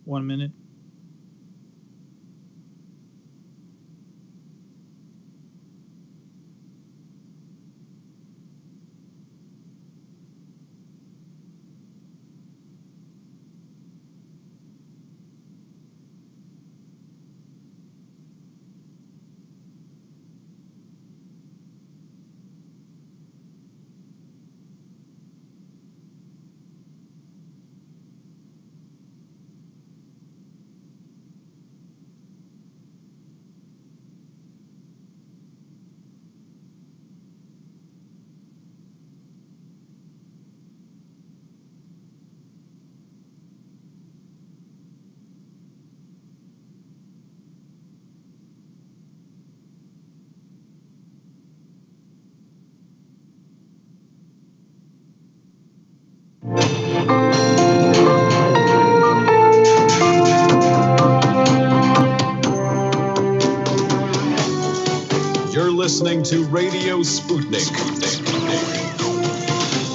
1 minute. You're listening to Radio Sputnik,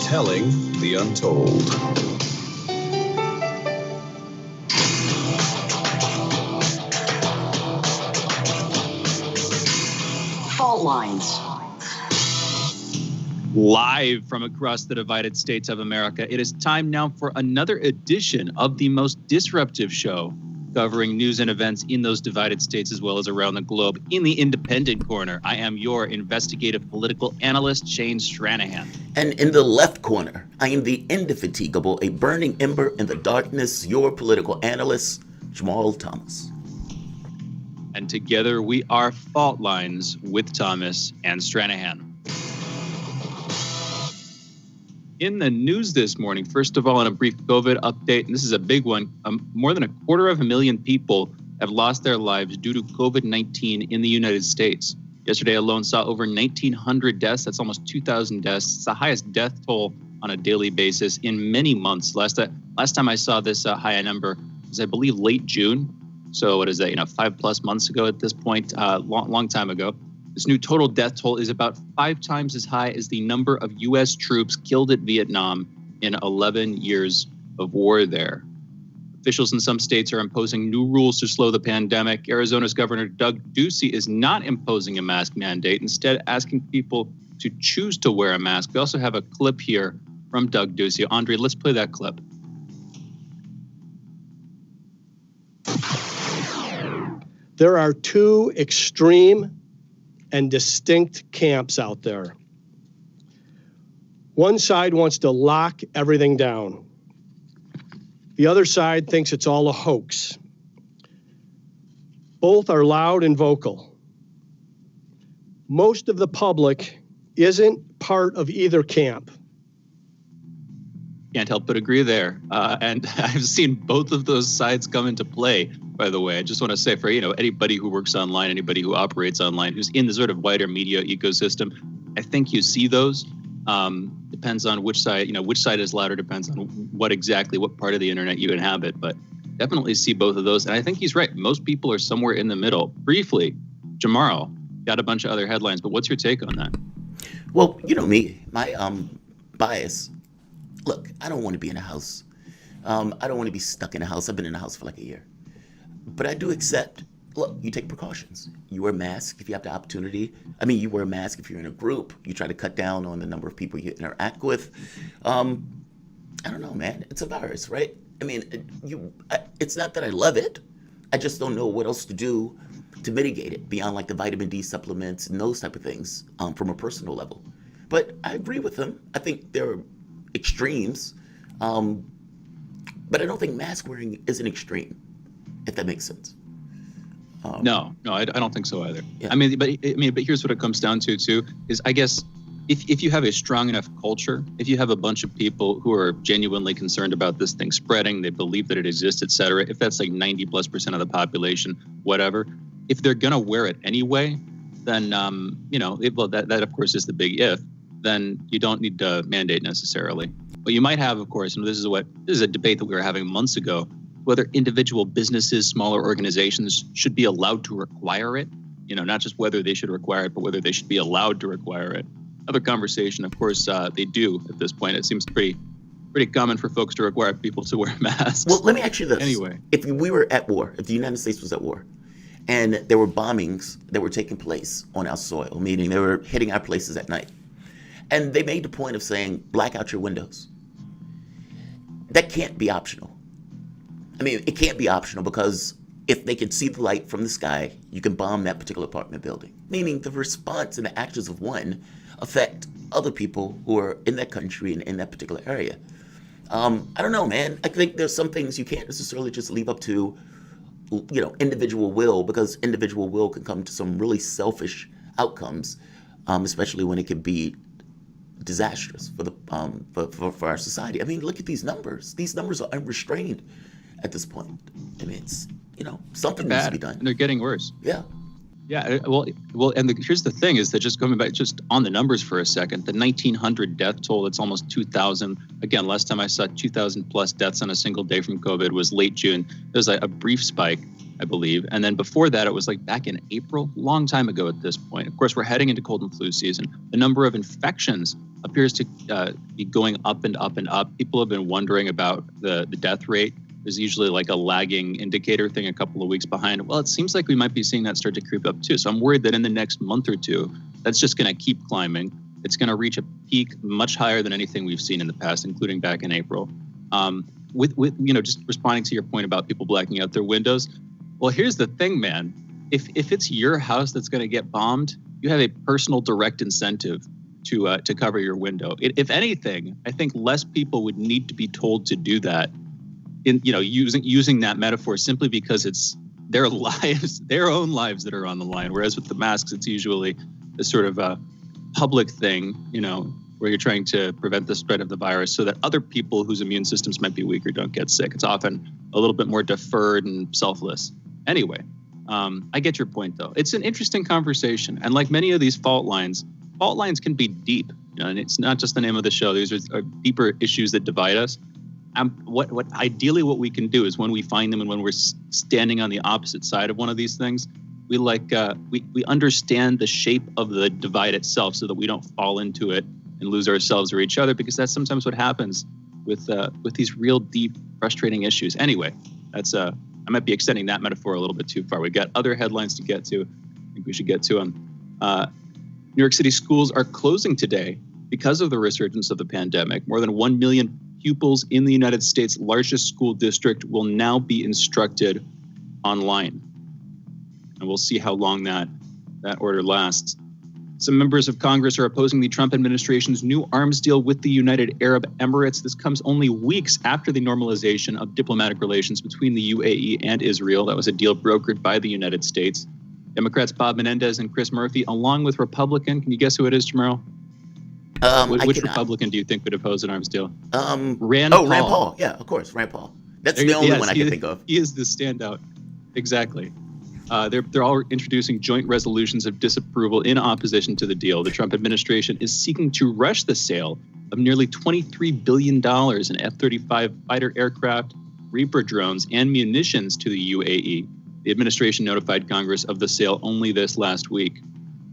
telling the untold. Fault lines. Live from across the divided states of America, it is time now for another edition of the most disruptive show, covering news and events in those divided states as well as around the globe. In the independent corner, I am your investigative political analyst, Shane Stranahan. And in the left corner, I am the indefatigable, a burning ember in the darkness, your political analyst, Jamarl Thomas. And together we are Fault Lines with Thomas and Stranahan. In the news this morning, first of all, on a brief COVID update, and this is a big one, more than 250,000 people have lost their lives due to COVID-19 in the United States. Yesterday alone saw over 1,900 deaths. That's almost 2,000 deaths. It's the highest death toll on a daily basis in many months. Last time I saw this high number was, I believe, late June. So what is that, 5+ months ago at this point, long time ago. This new total death toll is about 5 times as high as the number of U.S. troops killed at Vietnam in 11 years of war there. Officials in some states are imposing new rules to slow the pandemic. Arizona's Governor Doug Ducey is not imposing a mask mandate, instead asking people to choose to wear a mask. We also have a clip here from Doug Ducey. Andre, let's play that clip. There are two extreme and distinct camps out there. One side wants to lock everything down. The other side thinks it's all a hoax. Both are loud and vocal. Most of the public isn't part of either camp. Can't help but agree there. And I've seen both of those sides come into play, by the way. I just want to say for, anybody who works online, anybody who operates online, who's in the sort of wider media ecosystem, I think you see those. Depends on which side, which side is louder, depends on what part of the internet you inhabit. But definitely see both of those. And I think he's right. Most people are somewhere in the middle. Briefly, Jamarl, got a bunch of other headlines, but what's your take on that? Well, me, my bias. Look, I don't want to be in a house. I don't want to be stuck in a house. I've been in a house for like a year. But I do accept, look, you take precautions. You wear a mask if you have the opportunity. You wear a mask if you're in a group. You try to cut down on the number of people you interact with. I don't know, man. It's a virus, right? It's not that I love it. I just don't know what else to do to mitigate it beyond like the vitamin D supplements and those type of things from a personal level. But I agree with them. I think there are extremes, but I don't think mask wearing is an extreme, if that makes sense. No, I don't think so either. Yeah. But here's what it comes down to too, is I guess if you have a strong enough culture, if you have a bunch of people who are genuinely concerned about this thing spreading, they believe that it exists, et cetera, if that's like 90+% of the population, whatever, if they're going to wear it anyway, then, that of course is the big if, then you don't need to mandate necessarily. But you might have, of course, and this is a debate that we were having months ago, whether individual businesses, smaller organizations should be allowed to require it, not just whether they should require it, but whether they should be allowed to require it. Another conversation, of course, they do at this point. It seems pretty pretty common for folks to require people to wear masks. Well, let me ask you this. Anyway. If we were at war, if the United States was at war, and there were bombings that were taking place on our soil, meaning they were hitting our places at night, and they made the point of saying, black out your windows. That can't be optional. I mean, it can't be optional because if they can see the light from the sky, you can bomb that particular apartment building. Meaning the response and the actions of one affect other people who are in that country and in that particular area. I don't know, man. I think there's some things you can't necessarily just leave up to, individual will, because individual will can come to some really selfish outcomes, especially when it can be disastrous for the for our society. I mean, look at these numbers. These numbers are unrestrained at this point. I mean, it's something needs to be done. And they're getting worse. Yeah. Yeah, well, and here's the thing: is that just going back, just on the numbers for a second, the 1,900 death toll. It's almost 2,000. Again, last time I saw 2,000 plus deaths on a single day from COVID was late June. There was a brief spike, I believe, and then before that, it was like back in April, long time ago at this point. Of course, we're heading into cold and flu season. The number of infections appears to be going up and up and up. People have been wondering about the death rate. There's usually like a lagging indicator thing a couple of weeks behind. Well, it seems like we might be seeing that start to creep up too. So I'm worried that in the next month or two, that's just going to keep climbing. It's going to reach a peak much higher than anything we've seen in the past, including back in April. Just responding to your point about people blacking out their windows. Well, here's the thing, man. If it's your house that's going to get bombed, you have a personal direct incentive to cover your window. If anything, I think less people would need to be told to do that. Using that metaphor simply because it's their lives, their own lives that are on the line. Whereas with the masks, it's usually a sort of a public thing, where you're trying to prevent the spread of the virus so that other people whose immune systems might be weaker don't get sick. It's often a little bit more deferred and selfless. Anyway, I get your point, though. It's an interesting conversation. And like many of these fault lines can be deep. And it's not just the name of the show. These are deeper issues that divide us. Ideally what we can do is when we find them and when we're standing on the opposite side of one of these things, we understand the shape of the divide itself so that we don't fall into it and lose ourselves or each other, because that's sometimes what happens with these real deep, frustrating issues. Anyway, that's I might be extending that metaphor a little bit too far. We got other headlines to get to. I think we should get to them. New York City schools are closing today because of the resurgence of the pandemic. More than 1 million pupils in the United States' largest school district will now be instructed online. And we'll see how long that order lasts. Some members of Congress are opposing the Trump administration's new arms deal with the United Arab Emirates. This comes only weeks after the normalization of diplomatic relations between the UAE and Israel. That was a deal brokered by the United States. Democrats Bob Menendez and Chris Murphy, along with Republican, can you guess who it is, Jamarl? Which Republican do you think would oppose an arms deal? Rand Paul. Rand Paul. Yeah, of course, Rand Paul. That's the only one I can think of. He is the standout. Exactly. They're all introducing joint resolutions of disapproval in opposition to the deal. The Trump administration is seeking to rush the sale of nearly $23 billion in F-35 fighter aircraft, Reaper drones, and munitions to the UAE. The administration notified Congress of the sale only this last week.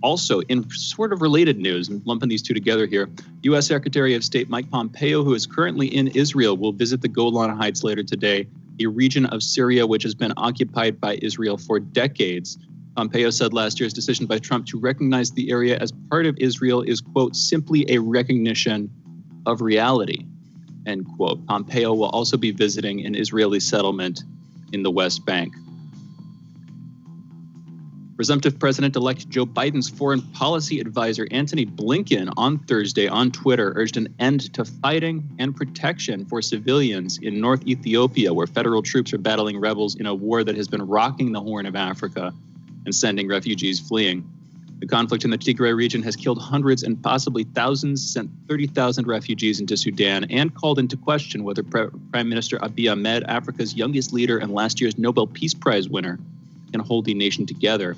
Also, in sort of related news, and lumping these two together here, U.S. Secretary of State Mike Pompeo, who is currently in Israel, will visit the Golan Heights later today, a region of Syria which has been occupied by Israel for decades. Pompeo said last year's decision by Trump to recognize the area as part of Israel is, quote, simply a recognition of reality, end quote. Pompeo will also be visiting an Israeli settlement in the West Bank. Presumptive President-elect Joe Biden's foreign policy advisor, Antony Blinken, on Thursday on Twitter urged an end to fighting and protection for civilians in North Ethiopia, where federal troops are battling rebels in a war that has been rocking the Horn of Africa and sending refugees fleeing. The conflict in the Tigray region has killed hundreds and possibly thousands, sent 30,000 refugees into Sudan, and called into question whether Prime Minister Abiy Ahmed, Africa's youngest leader and last year's Nobel Peace Prize winner, can hold the nation together.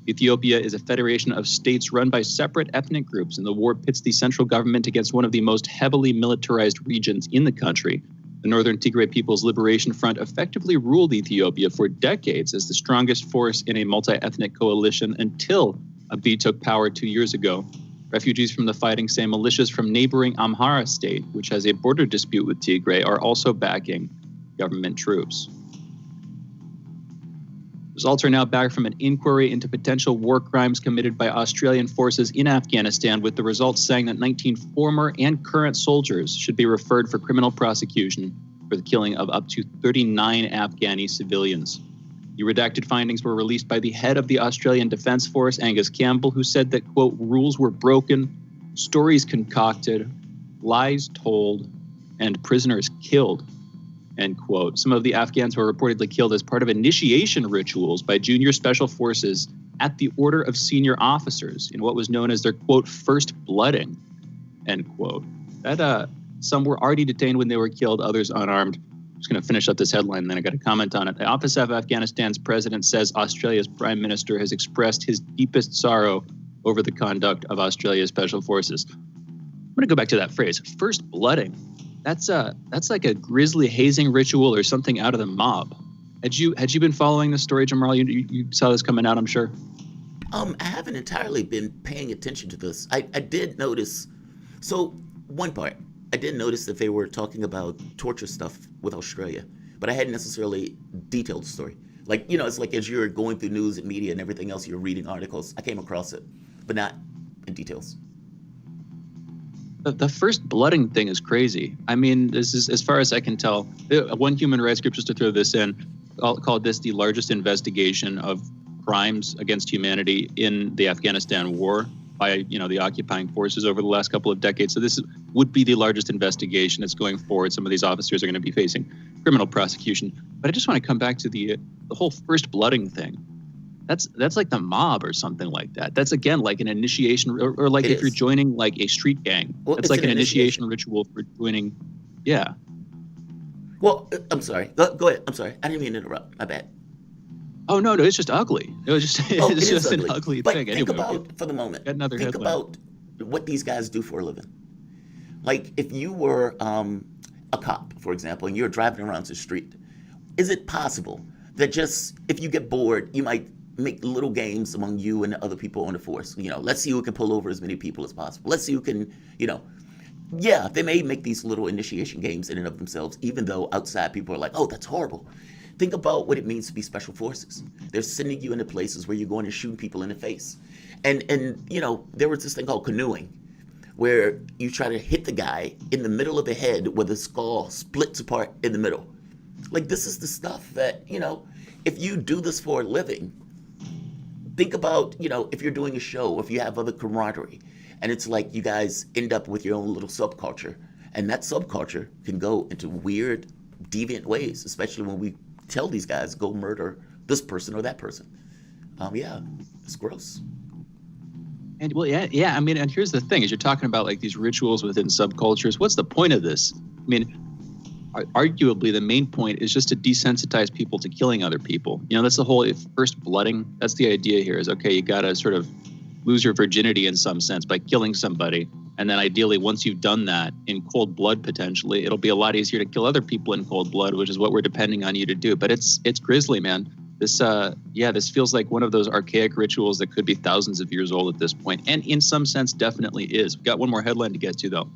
Ethiopia is a federation of states run by separate ethnic groups, and the war pits the central government against one of the most heavily militarized regions in the country. The Northern Tigray People's Liberation Front effectively ruled Ethiopia for decades as the strongest force in a multi-ethnic coalition until Abiy took power 2 years ago. Refugees from the fighting say militias from neighboring Amhara state, which has a border dispute with Tigray, are also backing government troops. Results are now back from an inquiry into potential war crimes committed by Australian forces in Afghanistan, with the results saying that 19 former and current soldiers should be referred for criminal prosecution for the killing of up to 39 Afghani civilians. The redacted findings were released by the head of the Australian Defence Force, Angus Campbell, who said that, quote, rules were broken, stories concocted, lies told, and prisoners killed, end quote. Some of the Afghans were reportedly killed as part of initiation rituals by junior special forces at the order of senior officers in what was known as their, quote, first blooding, end quote. That some were already detained when they were killed, others unarmed. I'm just going to finish up this headline, then I got to comment on it. The Office of Afghanistan's president says Australia's prime minister has expressed his deepest sorrow over the conduct of Australia's special forces. I'm going to go back to that phrase, first blooding. That's like a grisly hazing ritual or something out of the mob. Had you been following this story, Jamarl? You saw this coming out, I'm sure. I haven't entirely been paying attention to this. I did notice. So one part, I did notice that they were talking about torture stuff with Australia, but I hadn't necessarily detailed the story. Like, it's like as you're going through news and media and everything else, you're reading articles. I came across it, but not in details. The first blooding thing is crazy. I mean, this is, as far as I can tell, one human rights group, just to throw this in, called this the largest investigation of crimes against humanity in the Afghanistan war by, the occupying forces over the last couple of decades. So this would be the largest investigation that's going forward. Some of these officers are going to be facing criminal prosecution. But I just want to come back to the whole first blooding thing. That's like the mob or something like that. That's, again, like an initiation, or like if you're joining like a street gang. Well, it's like an initiation ritual for joining. Yeah. Well, I'm sorry. Go ahead. I'm sorry. I didn't mean to interrupt. My bad. Oh, no, it's just ugly. It was just, it's just ugly. an ugly but thing. Think anyway, about, for the moment, think headline. About what these guys do for a living. Like if you were a cop, for example, and you're driving around the street, is it possible that just if you get bored, you might make little games among you and the other people on the force? Let's see who can pull over as many people as possible. Let's see who can, yeah, they may make these little initiation games in and of themselves, even though outside people are like, oh, that's horrible. Think about what it means to be special forces. They're sending you into places where you're going and shooting people in the face. And there was this thing called canoeing, where you try to hit the guy in the middle of the head where the skull splits apart in the middle. Like, this is the stuff that, if you do this for a living, think about, if you're doing a show, if you have other camaraderie, and it's like you guys end up with your own little subculture, and that subculture can go into weird, deviant ways, especially when we tell these guys, go murder this person or that person. Yeah, it's gross. And well, yeah. I mean, and here's the thing: is you're talking about like these rituals within subcultures. What's the point of this? I mean, arguably the main point is just to desensitize people to killing other people. That's the whole first blooding. That's the idea here. Is okay, you gotta sort of lose your virginity in some sense by killing somebody. And then ideally, once you've done that in cold blood, potentially, it'll be a lot easier to kill other people in cold blood, which is what we're depending on you to do. But it's grisly, man. This feels like one of those archaic rituals that could be thousands of years old at this point. And in some sense, definitely is. We've got one more headline to get to, though.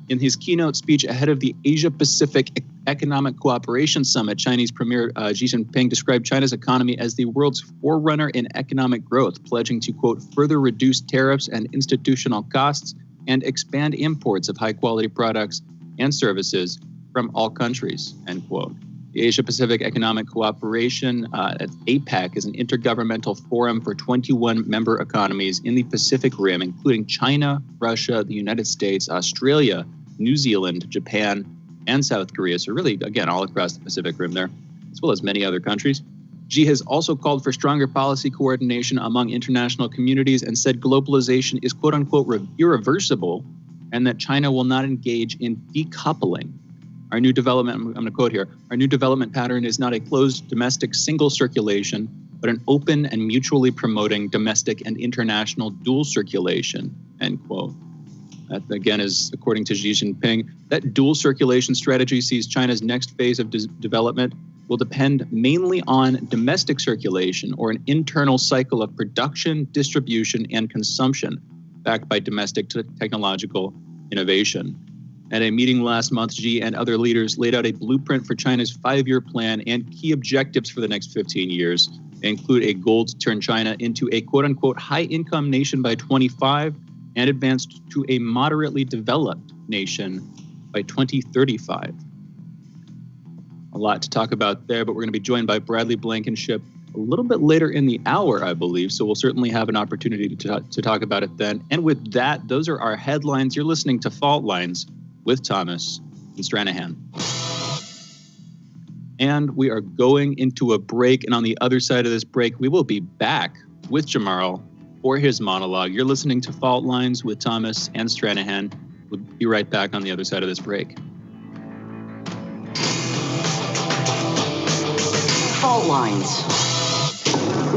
In his keynote speech ahead of the Asia-Pacific Economic Cooperation Summit, Chinese Premier Xi Jinping described China's economy as the world's forerunner in economic growth, pledging to, quote, further reduce tariffs and institutional costs and expand imports of high-quality products and services from all countries, end quote. The Asia-Pacific Economic Cooperation, APEC, is an intergovernmental forum for 21 member economies in the Pacific Rim, including China, Russia, the United States, Australia, New Zealand, Japan, and South Korea. So really, again, all across the Pacific Rim there, as well as many other countries. Xi has also called for stronger policy coordination among international communities and said globalization is, quote unquote, irreversible, and that China will not engage in decoupling. Our new development, I'm going to quote here, our new development pattern is not a closed domestic single circulation, but an open and mutually promoting domestic and international dual circulation, end quote. That, again, is according to Xi Jinping. That dual circulation strategy sees China's next phase of development will depend mainly on domestic circulation or an internal cycle of production, distribution, and consumption, backed by domestic technological innovation. At a meeting last month, Xi and other leaders laid out a blueprint for China's 5-year plan and key objectives for the next 15 years. They include a goal to turn China into a quote-unquote high-income nation by 25 and advance to a moderately developed nation by 2035. A lot to talk about there, but we're going to be joined by Bradley Blankenship a little bit later in the hour, I believe. So we'll certainly have an opportunity to talk about it then. And with that, those are our headlines. You're listening to Fault Lines with Thomas and Stranahan. And we are going into a break. And on the other side of this break, we will be back with Jamarl for his monologue. You're listening to Fault Lines with Thomas and Stranahan. We'll be right back on the other side of this break. Fault lines.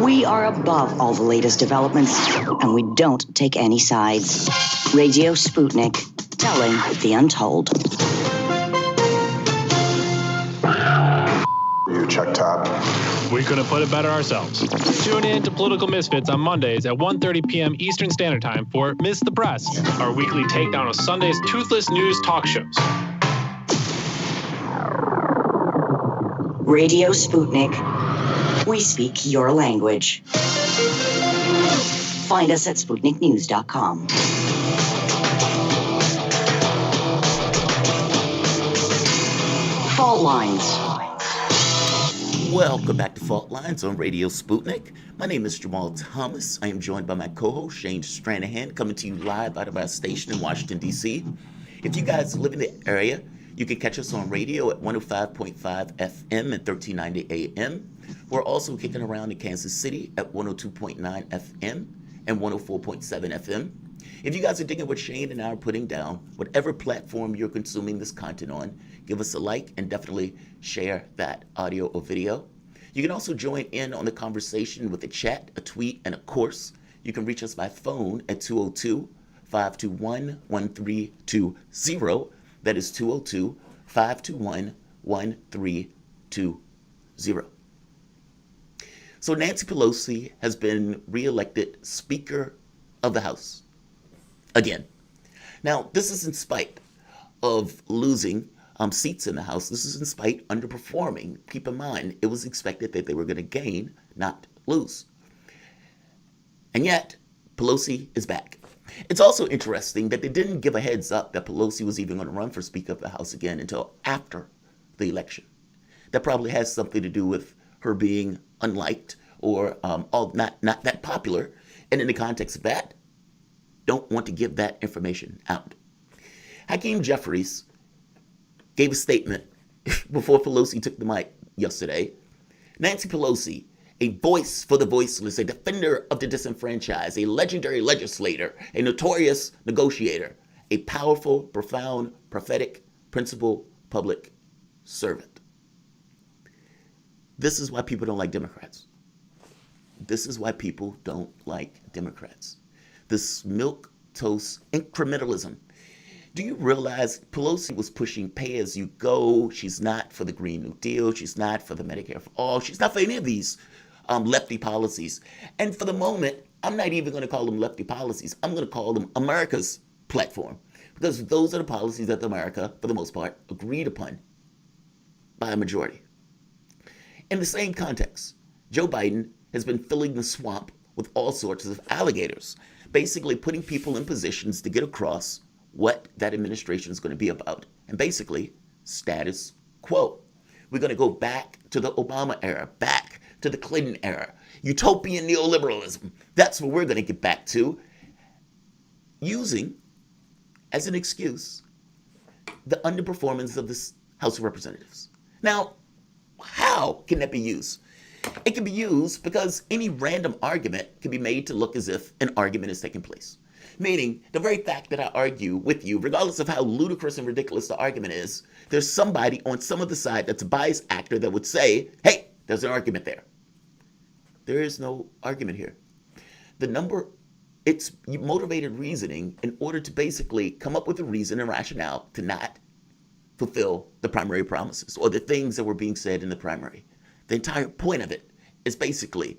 We are above all the latest developments, and we don't take any sides. Radio Sputnik, telling the untold. You check top. We couldn't put it better ourselves. Tune in to Political Misfits on Mondays at 1:30 p.m. Eastern Standard Time for Miss the Press, our weekly takedown of Sunday's toothless news talk shows. Radio Sputnik. We speak your language. Find us at SputnikNews.com. Fault lines. Welcome back to Fault Lines on Radio Sputnik. My name is Jamarl Thomas. I am joined by my co-host Shane Stranahan, coming to you live out of our station in Washington, D.C. If you guys live in the area, you can catch us on radio at 105.5 FM and 1390 AM. We're also kicking around in Kansas City at 102.9 FM and 104.7 FM. If you guys are digging what Shane and I are putting down, whatever platform you're consuming this content on, give us a like and definitely share that audio or video. You can also join in on the conversation with a chat, a tweet, and of course, you can reach us by phone at 202-521-1320. That is 202-521-1320. So Nancy Pelosi has been reelected Speaker of the House again. Now, this is in spite of losing seats in the House. This is in spite underperforming. Keep in mind, it was expected that they were going to gain, not lose. And yet, Pelosi is back. It's also interesting that they didn't give a heads up that Pelosi was even going to run for Speaker of the House again until after the election. That probably has something to do with her being unliked or not that popular. And in the context of that, don't want to give that information out. Hakeem Jeffries gave a statement before Pelosi took the mic yesterday. Nancy Pelosi, a voice for the voiceless, a defender of the disenfranchised, a legendary legislator, a notorious negotiator, a powerful, profound, prophetic, principled public servant. This is why people don't like Democrats. This is why people don't like Democrats. This milquetoast incrementalism. Do you realize Pelosi was pushing pay as you go? She's not for the Green New Deal. She's not for the Medicare for all. She's not for any of these lefty policies. And for the moment, I'm not even going to call them lefty policies. I'm going to call them America's platform. Because those are the policies that America, for the most part, agreed upon by a majority. In the same context, Joe Biden has been filling the swamp with all sorts of alligators, basically putting people in positions to get across what that administration is going to be about, and basically status quo. We're going to go back to the Obama era, back to the Clinton era, utopian neoliberalism. That's what we're going to get back to, using as an excuse the underperformance of this House of Representatives. Now, how can that be used? It can be used because any random argument can be made to look as if an argument is taking place. Meaning, the very fact that I argue with you, regardless of how ludicrous and ridiculous the argument is, there's somebody on some of the side that's a biased actor that would say, hey, there's an argument there. There is no argument here. It's motivated reasoning in order to basically come up with a reason and rationale to not fulfill the primary promises or the things that were being said in the primary. The entire point of it is basically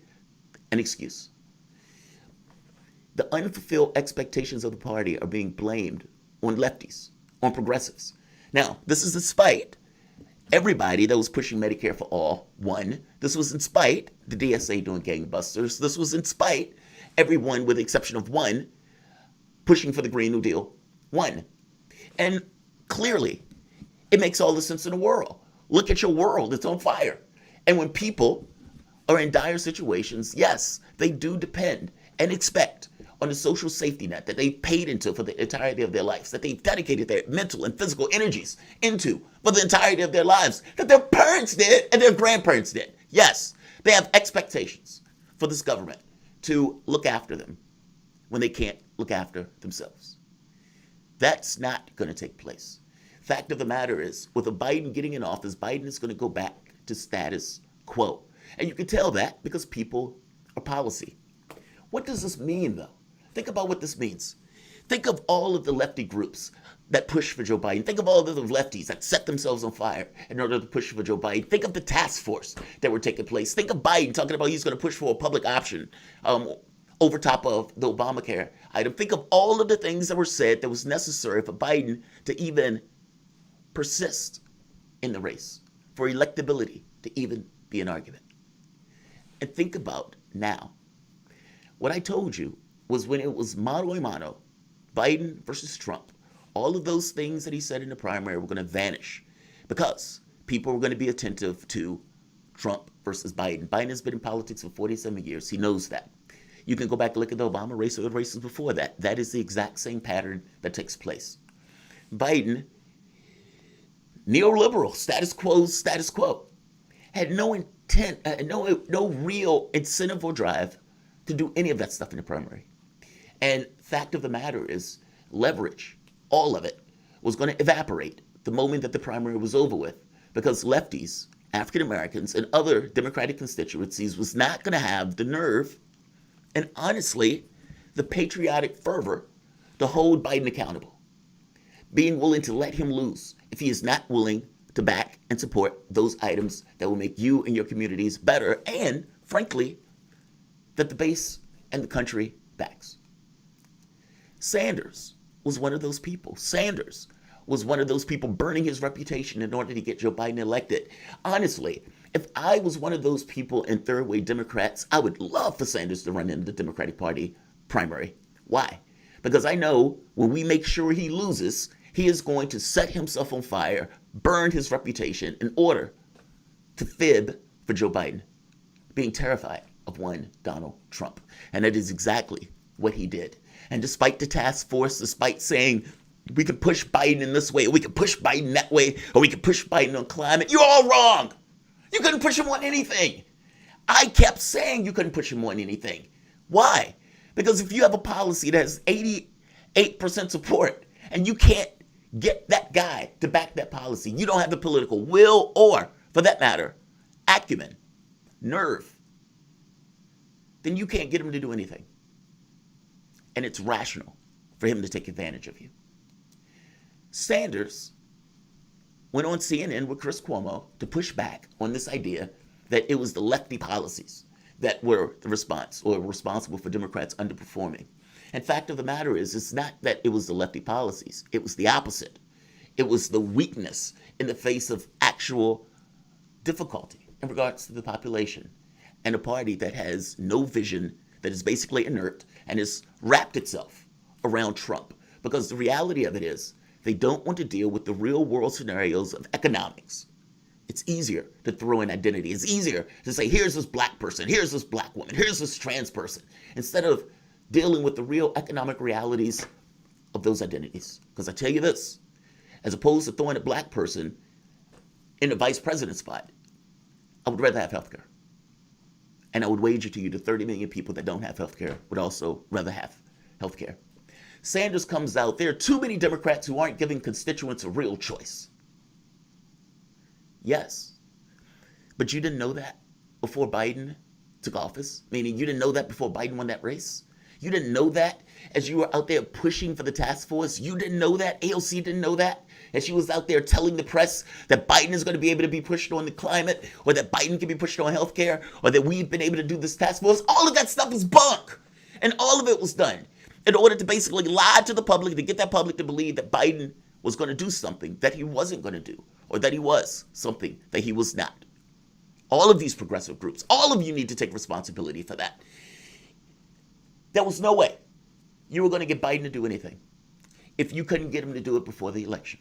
an excuse. The unfulfilled expectations of the party are being blamed on lefties, on progressives. Now, this is despite everybody that was pushing Medicare for all, one. This was in spite the DSA doing gangbusters. This was in spite everyone, with the exception of one, pushing for the Green New Deal, one. And clearly, it makes all the sense in the world. Look at your world, it's on fire. And when people are in dire situations, yes, they do depend and expect on the social safety net that they've paid into for the entirety of their lives, that they've dedicated their mental and physical energies into for the entirety of their lives, that their parents did and their grandparents did. Yes, they have expectations for this government to look after them when they can't look after themselves. That's not going to take place. Fact of the matter is, with a Biden getting in office, Biden is going to go back to status quo. And you can tell that because people are policy. What does this mean, though? Think about what this means. Think of all of the lefty groups that push for Joe Biden. Think of all of the lefties that set themselves on fire in order to push for Joe Biden. Think of the task force that were taking place. Think of Biden talking about he's going to push for a public option over top of the Obamacare item. Think of all of the things that were said that was necessary for Biden to even persist in the race, for electability to even be an argument. And think about now. What I told you was when it was mano a mano, Biden versus Trump, all of those things that he said in the primary were going to vanish because people were going to be attentive to Trump versus Biden. Biden has been in politics for 47 years. He knows that. You can go back and look at the Obama race or the races before that. That is the exact same pattern that takes place. Biden, neoliberal, status quo, had no intent, no real incentive or drive to do any of that stuff in the primary. And fact of the matter is, leverage, all of it, was going to evaporate the moment that the primary was over with, because lefties, African Americans, and other Democratic constituencies was not going to have the nerve and, honestly, the patriotic fervor to hold Biden accountable, being willing to let him lose if he is not willing to back and support those items that will make you and your communities better, and, frankly, that the base and the country backs. Sanders was one of those people. Sanders was one of those people burning his reputation in order to get Joe Biden elected. Honestly, if I was one of those people in third wave Democrats, I would love for Sanders to run in the Democratic Party primary. Why? Because I know when we make sure he loses, he is going to set himself on fire, burn his reputation in order to fib for Joe Biden, being terrified of one Donald Trump. And that is exactly what he did. And despite the task force, despite saying we could push Biden in this way, or we could push Biden that way, or we could push Biden on climate, you're all wrong. You couldn't push him on anything. I kept saying you couldn't push him on anything. Why? Because if you have a policy that has 88% support and you can't get that guy to back that policy, you don't have the political will or, for that matter, acumen, nerve, then you can't get him to do anything. And it's rational for him to take advantage of you. Sanders went on CNN with Chris Cuomo to push back on this idea that it was the lefty policies that were the response or responsible for Democrats underperforming. And fact of the matter is, it's not that it was the lefty policies. It was the opposite. It was the weakness in the face of actual difficulty in regards to the population, and a party that has no vision, that is basically inert, and has wrapped itself around Trump. Because the reality of it is, they don't want to deal with the real world scenarios of economics. It's easier to throw in identity. It's easier to say, here's this black person, here's this black woman, here's this trans person, instead of dealing with the real economic realities of those identities. Because I tell you this, as opposed to throwing a black person in a vice president spot, I would rather have health care. And I would wager to you that 30 million people that don't have health care would also rather have health care. Sanders comes out, there are too many Democrats who aren't giving constituents a real choice. Yes. But you didn't know that before Biden took office? Meaning you didn't know that before Biden won that race? You didn't know that as you were out there pushing for the task force? You didn't know that? AOC didn't know that? As she was out there telling the press that Biden is going to be able to be pushed on the climate, or that Biden can be pushed on healthcare, or that we've been able to do this task force? All of that stuff is bunk. And all of it was done in order to basically lie to the public, to get that public to believe that Biden was going to do something that he wasn't going to do, or that he was something that he was not. All of these progressive groups, all of you need to take responsibility for that. There was no way you were going to get Biden to do anything if you couldn't get him to do it before the election.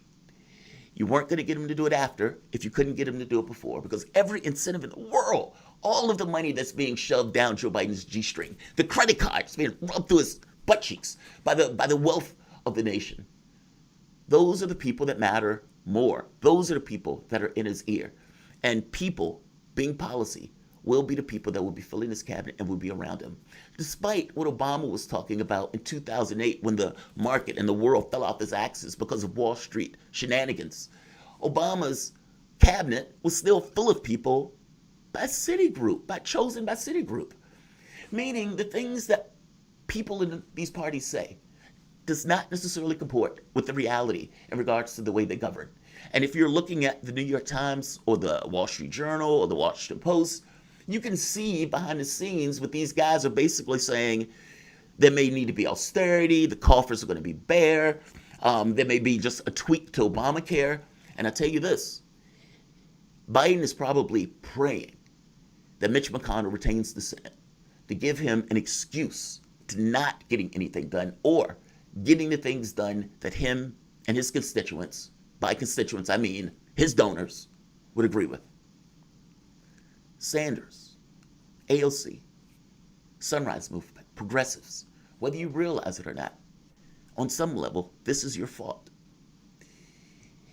You weren't going to get him to do it after if you couldn't get him to do it before, because every incentive in the world, all of the money that's being shoved down Joe Biden's G-string, the credit cards being rubbed through his butt cheeks by the wealth of the nation, those are the people that matter more. Those are the people that are in his ear. And people, being policy, will be the people that will be filling his cabinet and will be around him. Despite what Obama was talking about in 2008 when the market and the world fell off its axis because of Wall Street shenanigans, Obama's cabinet was still full of people chosen by Citigroup. Meaning the things that people in these parties say does not necessarily comport with the reality in regards to the way they govern. And if you're looking at the New York Times or the Wall Street Journal or the Washington Post, you can see behind the scenes what these guys are basically saying. There may need to be austerity, the coffers are going to be bare, there may be just a tweak to Obamacare. And I tell you this, Biden is probably praying that Mitch McConnell retains the Senate to give him an excuse to not getting anything done, or getting the things done that him and his constituents, by constituents I mean his donors, would agree with. Sanders, AOC, Sunrise Movement, progressives, whether you realize it or not, on some level, this is your fault.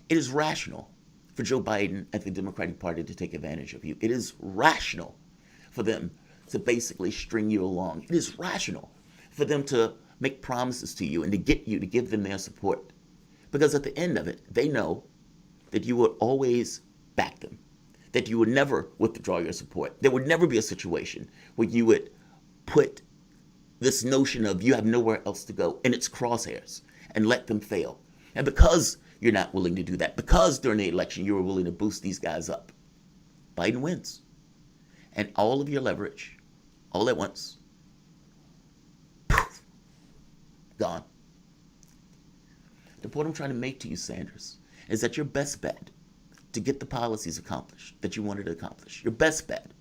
It is rational for Joe Biden and the Democratic Party to take advantage of you. It is rational for them to basically string you along. It is rational for them to make promises to you and to get you to give them their support. Because at the end of it, they know that you would always back them, that you would never withdraw your support. There would never be a situation where you would put this notion of you have nowhere else to go in its crosshairs and let them fail. And because you're not willing to do that, because during the election you were willing to boost these guys up, Biden wins. And all of your leverage, all at once, poof, gone. The point I'm trying to make to you, Sanders, is that your best bet to get the policies accomplished that you wanted to accomplish, your best bet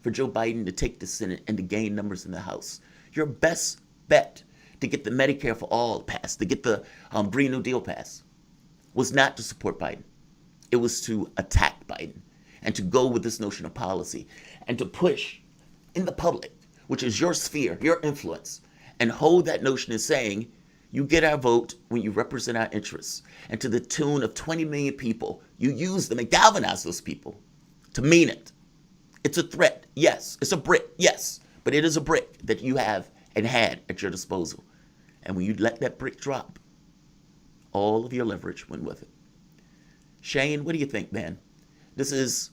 for Joe Biden to take the Senate and to gain numbers in the House, your best bet to get the Medicare for All passed, to get the Green New Deal passed, was not to support Biden. It was to attack Biden and to go with this notion of policy and to push in the public, which is your sphere, your influence, and hold that notion as saying, you get our vote when you represent our interests. And to the tune of 20 million people, you use them and galvanize those people to mean it. It's a threat, yes. It's a brick, yes. But it is a brick that you have and had at your disposal. And when you let that brick drop, all of your leverage went with it. Shane, what do you think, man? This is,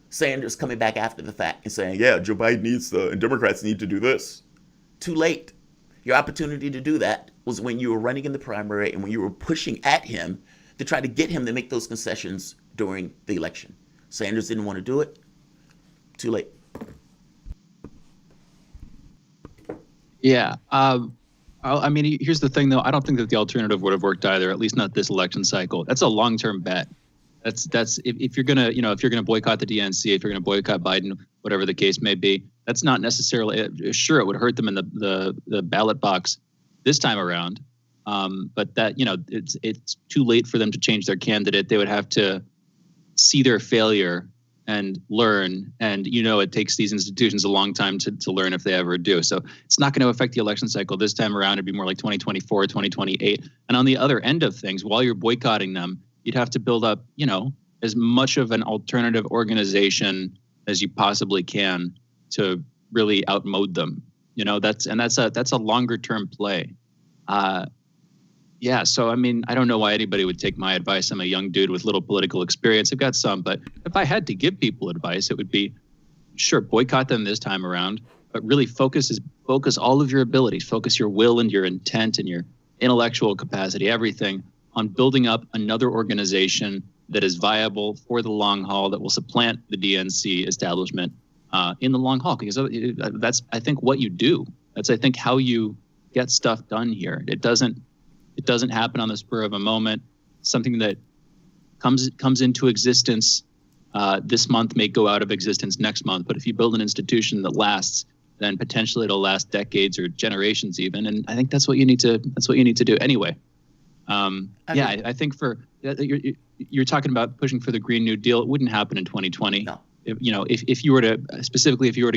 Sanders coming back after the fact and saying, yeah, Joe Biden needs and Democrats need to do this. Too late. Your opportunity to do that was when you were running in the primary and when you were pushing at him to try to get him to make those concessions during the election. Sanders didn't want to do it. Too late. Yeah. Here's the thing, though. I don't think that the alternative would have worked either, at least not this election cycle. That's a long-term bet. That's if you're gonna boycott the DNC, if you're gonna boycott Biden, whatever the case may be, that's not necessarily sure. It would hurt them in the ballot box this time around, but that it's too late for them to change their candidate. They would have to see their failure and learn. And it takes these institutions a long time to learn if they ever do. So it's not going to affect the election cycle this time around. It'd be more like 2024, 2028. And on the other end of things, while you're boycotting them, you'd have to build up, as much of an alternative organization as you possibly can to really outmode them. That's a longer term play. So I don't know why anybody would take my advice. I'm a young dude with little political experience. I've got some, but if I had to give people advice, it would be, sure, boycott them this time around, but really focus all of your abilities, focus your will and your intent and your intellectual capacity, everything, on building up another organization that is viable for the long haul, that will supplant the DNC establishment in the long haul, because that's, I think, what you do. That's, I think, how you get stuff done here. It doesn't happen on the spur of a moment. Something that comes into existence this month may go out of existence next month. But if you build an institution that lasts, then potentially it'll last decades or generations even. And I think that's what you need to do anyway. I think you're talking about pushing for the Green New Deal. It wouldn't happen in 2020. No. If you were to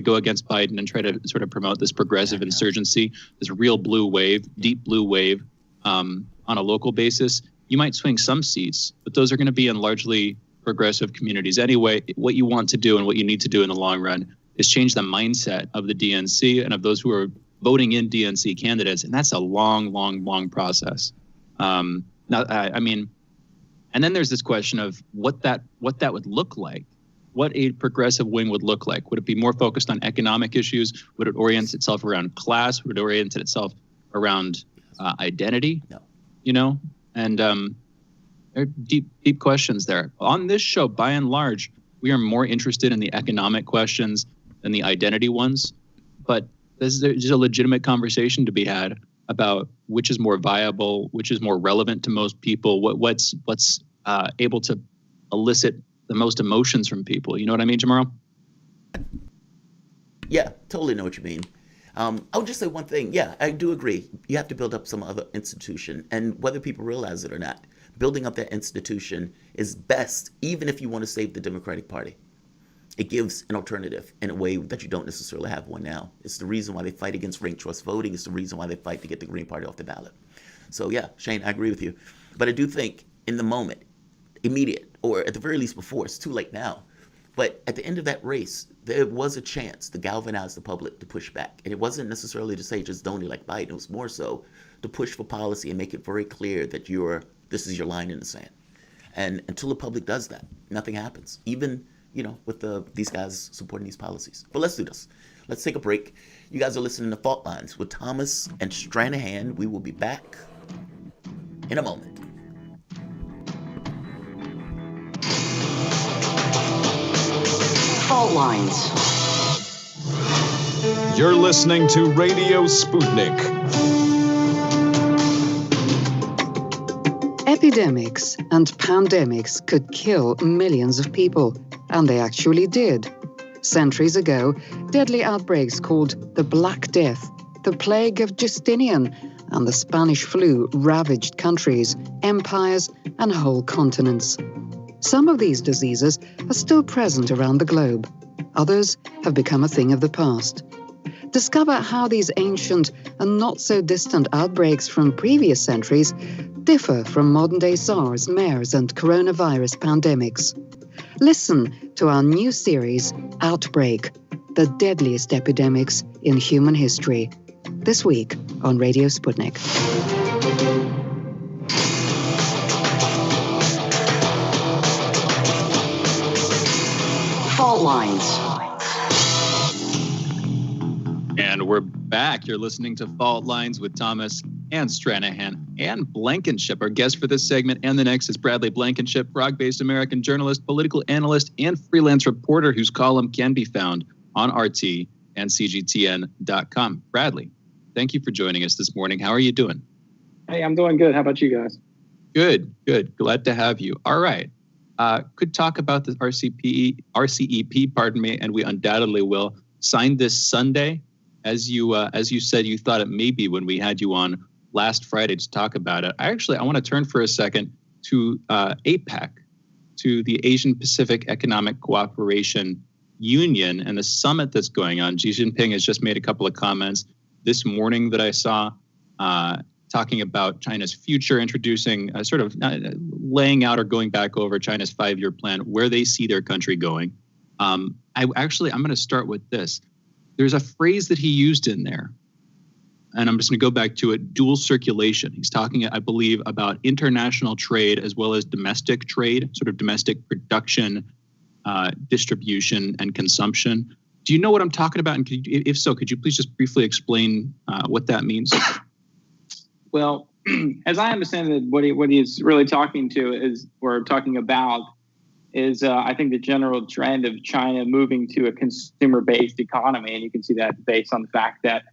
go against Biden and try to sort of promote this progressive insurgency, this real blue wave, deep blue wave, on a local basis, you might swing some seats, but those are going to be in largely progressive communities anyway. What you want to do and what you need to do in the long run is change the mindset of the DNC and of those who are voting in DNC candidates, and that's a long, long, long process. And then there's this question of what that would look like, what a progressive wing would look like. Would it be more focused on economic issues? Would it orient itself around class? Would it orient itself around identity? No. And there are deep questions there. On this show, by and large, we are more interested in the economic questions than the identity ones. But there's a legitimate conversation to be had about which is more viable, which is more relevant to most people, what's able to elicit the most emotions from people. You know what I mean, Jamarl? Yeah, totally know what you mean. I'll just say one thing. Yeah, I do agree. You have to build up some other institution. And whether people realize it or not, building up that institution is best, even if you want to save the Democratic Party. It gives an alternative in a way that you don't necessarily have one now. It's the reason why they fight against ranked trust voting. It's the reason why they fight to get the Green Party off the ballot. So yeah, Shane, I agree with you. But I do think in the moment, immediate, or at the very least before, it's too late now. But at the end of that race, there was a chance to galvanize the public to push back. And it wasn't necessarily to say just don't elect Biden. It was more so to push for policy and make it very clear that this is your line in the sand. And until the public does that, nothing happens. Even with these guys supporting these policies. But let's do this. Let's take a break. You guys are listening to Fault Lines with Thomas and Stranahan. We will be back in a moment. Fault Lines. You're listening to Radio Sputnik. Epidemics and pandemics could kill millions of people, and they actually did. Centuries ago, deadly outbreaks called the Black Death, the Plague of Justinian, and the Spanish flu ravaged countries, empires, and whole continents. Some of these diseases are still present around the globe. Others have become a thing of the past. Discover how these ancient and not-so-distant outbreaks from previous centuries differ from modern-day SARS, MERS, and coronavirus pandemics. Listen to our new series, Outbreak, the deadliest epidemics in human history, this week on Radio Sputnik. Fault Lines. And we're back. You're listening to Fault Lines with Thomas and Stranahan and Blankenship. Our guest for this segment and the next is Bradley Blankenship, Prague-based American journalist, political analyst, and freelance reporter whose column can be found on RT and CGTN.com. Bradley, thank you for joining us this morning. How are you doing? Hey, I'm doing good. How about you guys? Good. Glad to have you. All right. Could talk about the RCEP, and we undoubtedly will. Signed this Sunday. As you said, you thought it may be when we had you on last Friday to talk about it. I want to turn for a second to APEC, to the Asian Pacific Economic Cooperation Union and the summit that's going on. Xi Jinping has just made a couple of comments this morning that I saw talking about China's future, introducing laying out or going back over China's 5-year plan, where they see their country going. I'm going to start with this. There's a phrase that he used in there, and I'm just going to go back to it, dual circulation. He's talking, I believe, about international trade as well as domestic trade, sort of domestic production, distribution, and consumption. Do you know what I'm talking about? And if so, could you please just briefly explain what that means? Well, as I understand it, what he's really talking about is I think the general trend of China moving to a consumer-based economy. And you can see that based on the fact that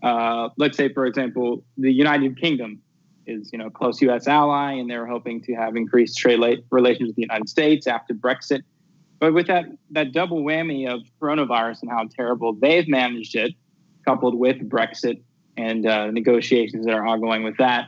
let's say, for example, the United Kingdom is, a close U.S. ally, and they're hoping to have increased trade relations with the United States after Brexit. But with that double whammy of coronavirus and how terrible they've managed it, coupled with Brexit and negotiations that are ongoing with that,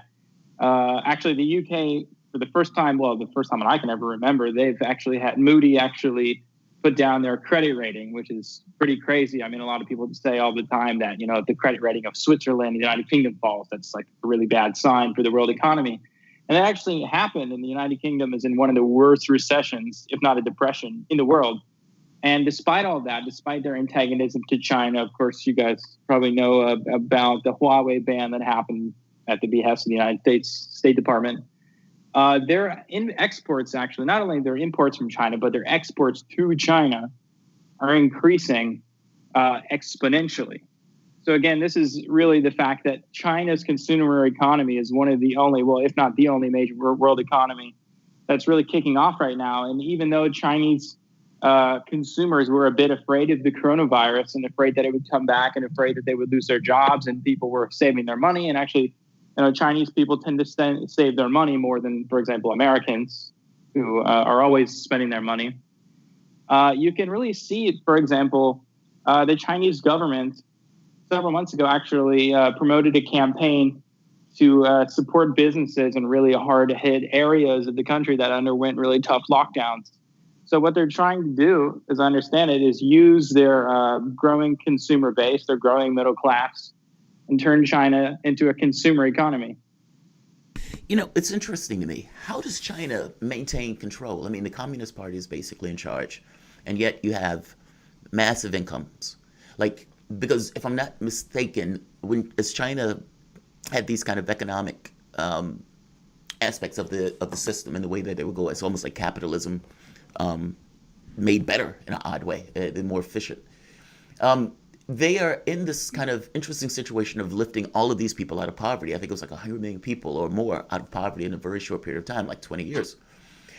actually the UK, for the first time that I can ever remember, they've actually had Moody actually put down their credit rating, which is pretty crazy. I mean, a lot of people say all the time that, if the credit rating of Switzerland and the United Kingdom falls, that's like a really bad sign for the world economy. And that actually happened, and the United Kingdom is in one of the worst recessions, if not a depression, in the world. And despite all that, despite their antagonism to China, of course, you guys probably know about the Huawei ban that happened at the behest of the United States State Department. Their exports, actually, not only their imports from China, but their exports to China are increasing exponentially. So again, this is really the fact that China's consumer economy is one of the only, if not the only major world economy that's really kicking off right now. And even though Chinese consumers were a bit afraid of the coronavirus and afraid that it would come back and afraid that they would lose their jobs, and people were saving their money, and actually, Chinese people tend to save their money more than, for example, Americans who are always spending their money. You can really see, for example, the Chinese government several months ago actually promoted a campaign to support businesses in really hard-hit areas of the country that underwent really tough lockdowns. So what they're trying to do, as I understand it, is use their growing consumer base, their growing middle class, and turn China into a consumer economy. It's interesting to me. How does China maintain control? I mean, the Communist Party is basically in charge, and yet you have massive incomes. Because if I'm not mistaken, as China had these kind of economic aspects of the system and the way that they would go, it's almost like capitalism made better in an odd way, more efficient. They are in this kind of interesting situation of lifting all of these people out of poverty. I think it was like 100 million people or more out of poverty in a very short period of time, like 20 years.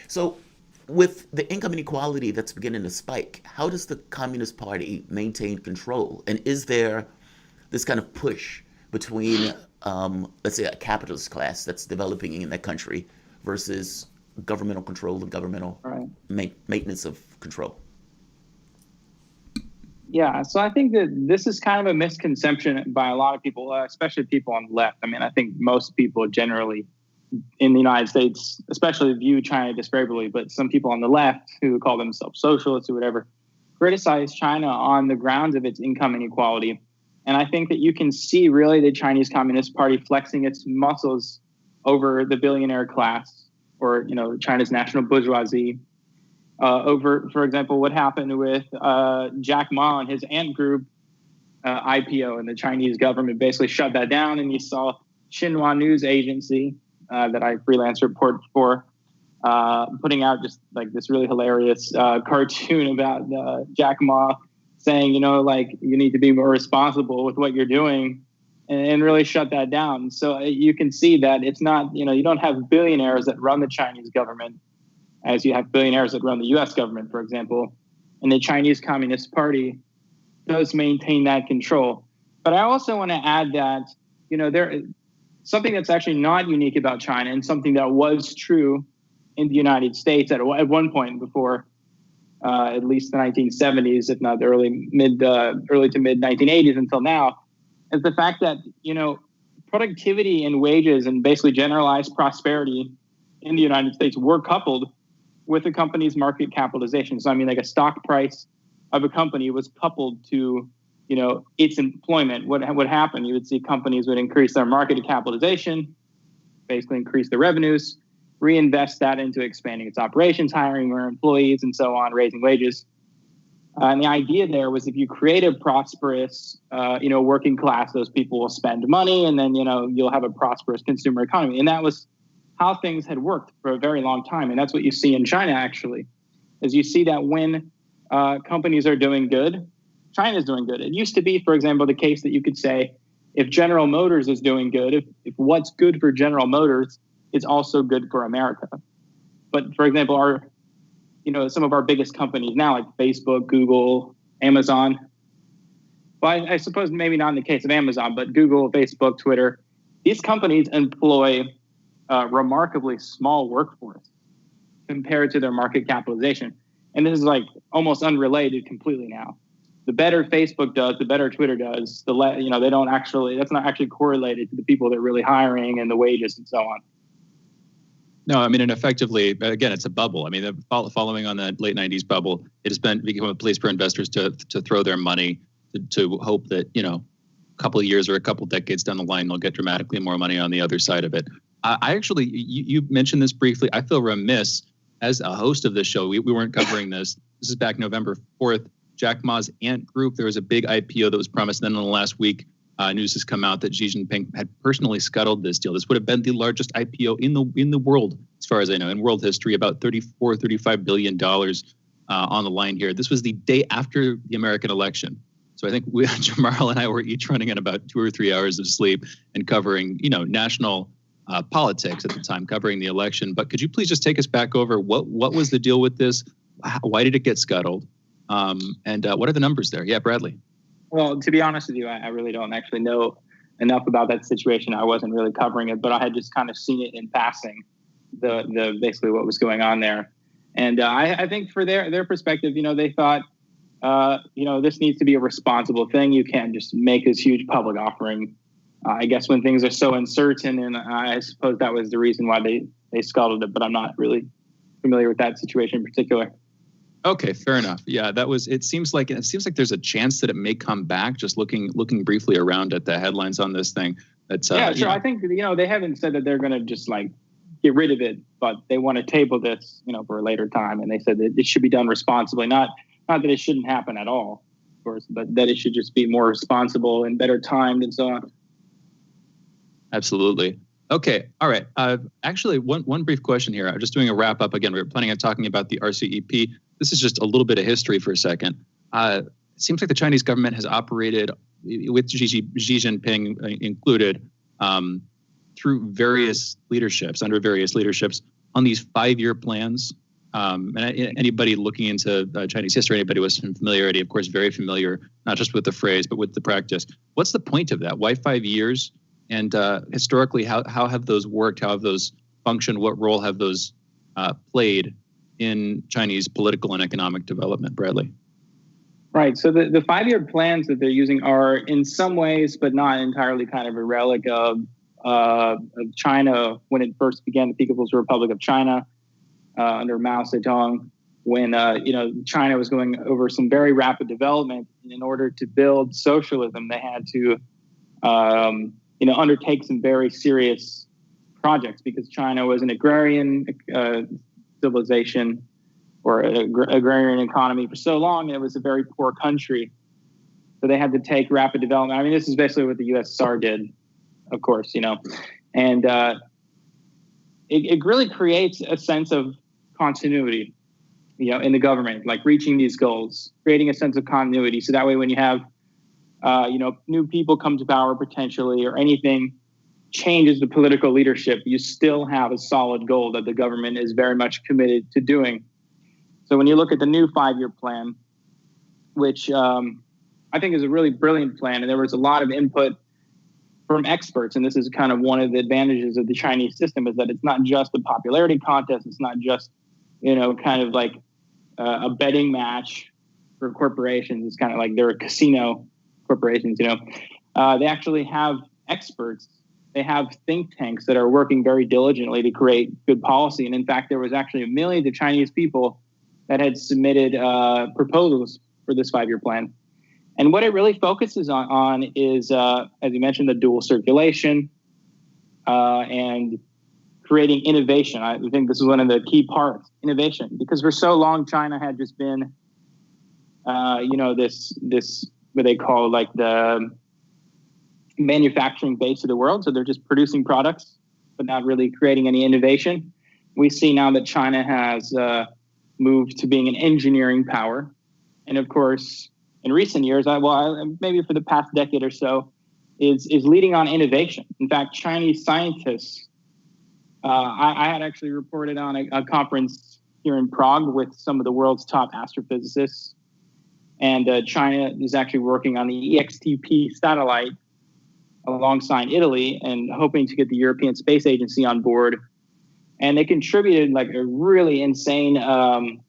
So with the income inequality that's beginning to spike, how does the Communist Party maintain control? And is there this kind of push between, let's say, a capitalist class that's developing in that country versus governmental control and governmental maintenance of control? Yeah, so I think that this is kind of a misconception by a lot of people, especially people on the left. I mean, I think most people generally in the United States, especially view China disfavorably, but some people on the left who call themselves socialists or whatever, criticize China on the grounds of its income inequality. And I think that you can see really the Chinese Communist Party flexing its muscles over the billionaire class, or, China's national bourgeoisie, over, for example, what happened with Jack Ma and his Ant Group IPO, and the Chinese government basically shut that down. And you saw Xinhua News Agency that I freelance report for putting out just like this really hilarious cartoon about Jack Ma saying, you need to be more responsible with what you're doing, and really shut that down. So you can see that it's not, you don't have billionaires that run the Chinese government as you have billionaires that run the U.S. government, for example. And the Chinese Communist Party does maintain that control. But I also want to add that, there something that's actually not unique about China, and something that was true in the United States at one point before at least the 1970s, if not the early to mid 1980s until now, is the fact that, productivity and wages and basically generalized prosperity in the United States were coupled with a company's market capitalization. So, I mean, like a stock price of a company was coupled to, its employment. What would happen? You would see companies would increase their market capitalization, basically increase their revenues, reinvest that into expanding its operations, hiring more employees, and so on, raising wages. And the idea there was if you create a prosperous, working class, those people will spend money, and then, you'll have a prosperous consumer economy. And that was how things had worked for a very long time. And that's what you see in China, actually, is you see that when companies are doing good, China's doing good. It used to be, for example, the case that you could say, if General Motors is doing good, if what's good for General Motors is also good for America. But, for example, some of our biggest companies now, like Facebook, Google, Amazon, well, I suppose maybe not in the case of Amazon, but Google, Facebook, Twitter, these companies employ a remarkably small workforce compared to their market capitalization. And this is like almost unrelated completely now. The better Facebook does, the better Twitter does, they don't actually, that's not actually correlated to the people they're really hiring and the wages and so on. No, I mean, and effectively, again, it's a bubble. I mean, following on that late 90s bubble, it has become a place for investors to throw their money to hope that, a couple of years or a couple of decades down the line, they'll get dramatically more money on the other side of it. I actually, you mentioned this briefly. I feel remiss as a host of this show. We weren't covering this. This is back November 4th. Jack Ma's Ant Group, there was a big IPO that was promised. Then in the last week, news has come out that Xi Jinping had personally scuttled this deal. This would have been the largest IPO in the world, as far as I know, in world history, about $35 billion on the line here. This was the day after the American election. So I think Jamarl and I were each running on about 2 or 3 hours of sleep and covering, national politics at the time, covering the election. But could you please just take us back over what was the deal with this? Why did it get scuttled? And what are the numbers there? Yeah, Bradley. Well, to be honest with you, I really don't actually know enough about that situation. I wasn't really covering it, but I had just kind of seen it in passing, the basically what was going on there. And I think for their perspective, they thought, this needs to be a responsible thing. You can't just make this huge public offering. I guess when things are so uncertain, and I suppose that was the reason why they scuttled it, but I'm not really familiar with that situation in particular. Okay, fair enough. Yeah, it seems like there's a chance that it may come back. Just looking briefly around at the headlines on this thing. That's yeah, sure. I think they haven't said that they're going to just like get rid of it, but they want to table this, for a later time. And they said that it should be done responsibly, not that it shouldn't happen at all, of course, but that it should just be more responsible and better timed and so on. Absolutely. Okay. All right. Actually, one brief question here. I'm just doing a wrap up again. We were planning on talking about the RCEP. This is just a little bit of history for a second. It seems like the Chinese government has operated, with Xi Jinping included, through various leaderships, on these 5-year plans. And anybody looking into Chinese history, anybody with some familiarity, of course, very familiar, not just with the phrase, but with the practice. What's the point of that? Why 5 years? And historically, how have those worked? How have those functioned? What role have those played in Chinese political and economic development? Bradley? Right. So the 5-year plans that they're using are in some ways, but not entirely, kind of a relic of China when it first began, the People's Republic of China under Mao Zedong, when China was going over some very rapid development. And in order to build socialism, they had to undertake some very serious projects, because China was an agrarian civilization or agrarian economy for so long, and it was a very poor country. So they had to take rapid development. I mean, this is basically what the USSR did, of course, and it really creates a sense of continuity, in the government, like reaching these goals, creating a sense of continuity. So that way, when you have new people come to power potentially, or anything changes the political leadership, you still have a solid goal that the government is very much committed to doing. So when you look at the new 5-year plan, which I think is a really brilliant plan, and there was a lot of input from experts, and this is kind of one of the advantages of the Chinese system, is that it's not just a popularity contest. It's not just, kind of like a betting match for corporations. It's kind of like they're a casino corporations, they actually have experts. They have think tanks that are working very diligently to create good policy. And in fact, there was actually millions of Chinese people that had submitted proposals for this 5-year plan. And what it really focuses on is, as you mentioned, the dual circulation and creating innovation. I think this is one of the key parts, innovation, because for so long, China had just been, this what they call like the manufacturing base of the world. So they're just producing products, but not really creating any innovation. We see now that China has moved to being an engineering power. And of course, in recent years, maybe for the past decade or so, is leading on innovation. In fact, Chinese scientists, I had actually reported on a conference here in Prague with some of the world's top astrophysicists. And China is actually working on the EXTP satellite alongside Italy and hoping to get the European Space Agency on board. And they contributed like a really insane, I'm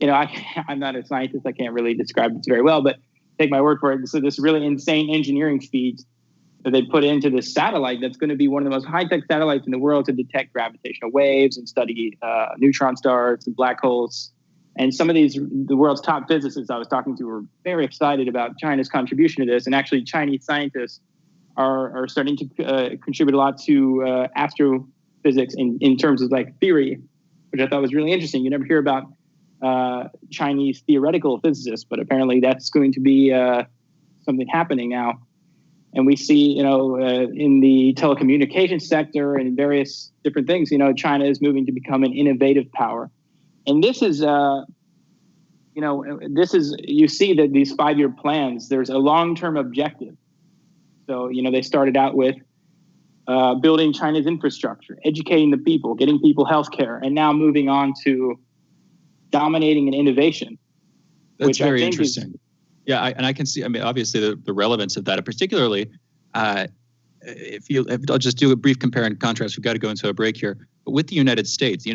not a scientist, I can't really describe this very well, but take my word for it. So this really insane engineering feat that they put into this satellite that's going to be one of the most high-tech satellites in the world to detect gravitational waves and study neutron stars and black holes. And some of the world's top physicists I was talking to were very excited about China's contribution to this. And actually, Chinese scientists are starting to contribute a lot to astrophysics in terms of like theory, which I thought was really interesting. You never hear about Chinese theoretical physicists, but apparently that's going to be something happening now. And we see, in the telecommunications sector and various different things, China is moving to become an innovative power. And this is, you see that these 5-year plans, there's a long-term objective. So, they started out with building China's infrastructure, educating the people, getting people healthcare, and now moving on to dominating in innovation. That's very interesting. Yeah, I can see, obviously the relevance of that, particularly I'll just do a brief compare and contrast. We've got to go into a break here. But with the United States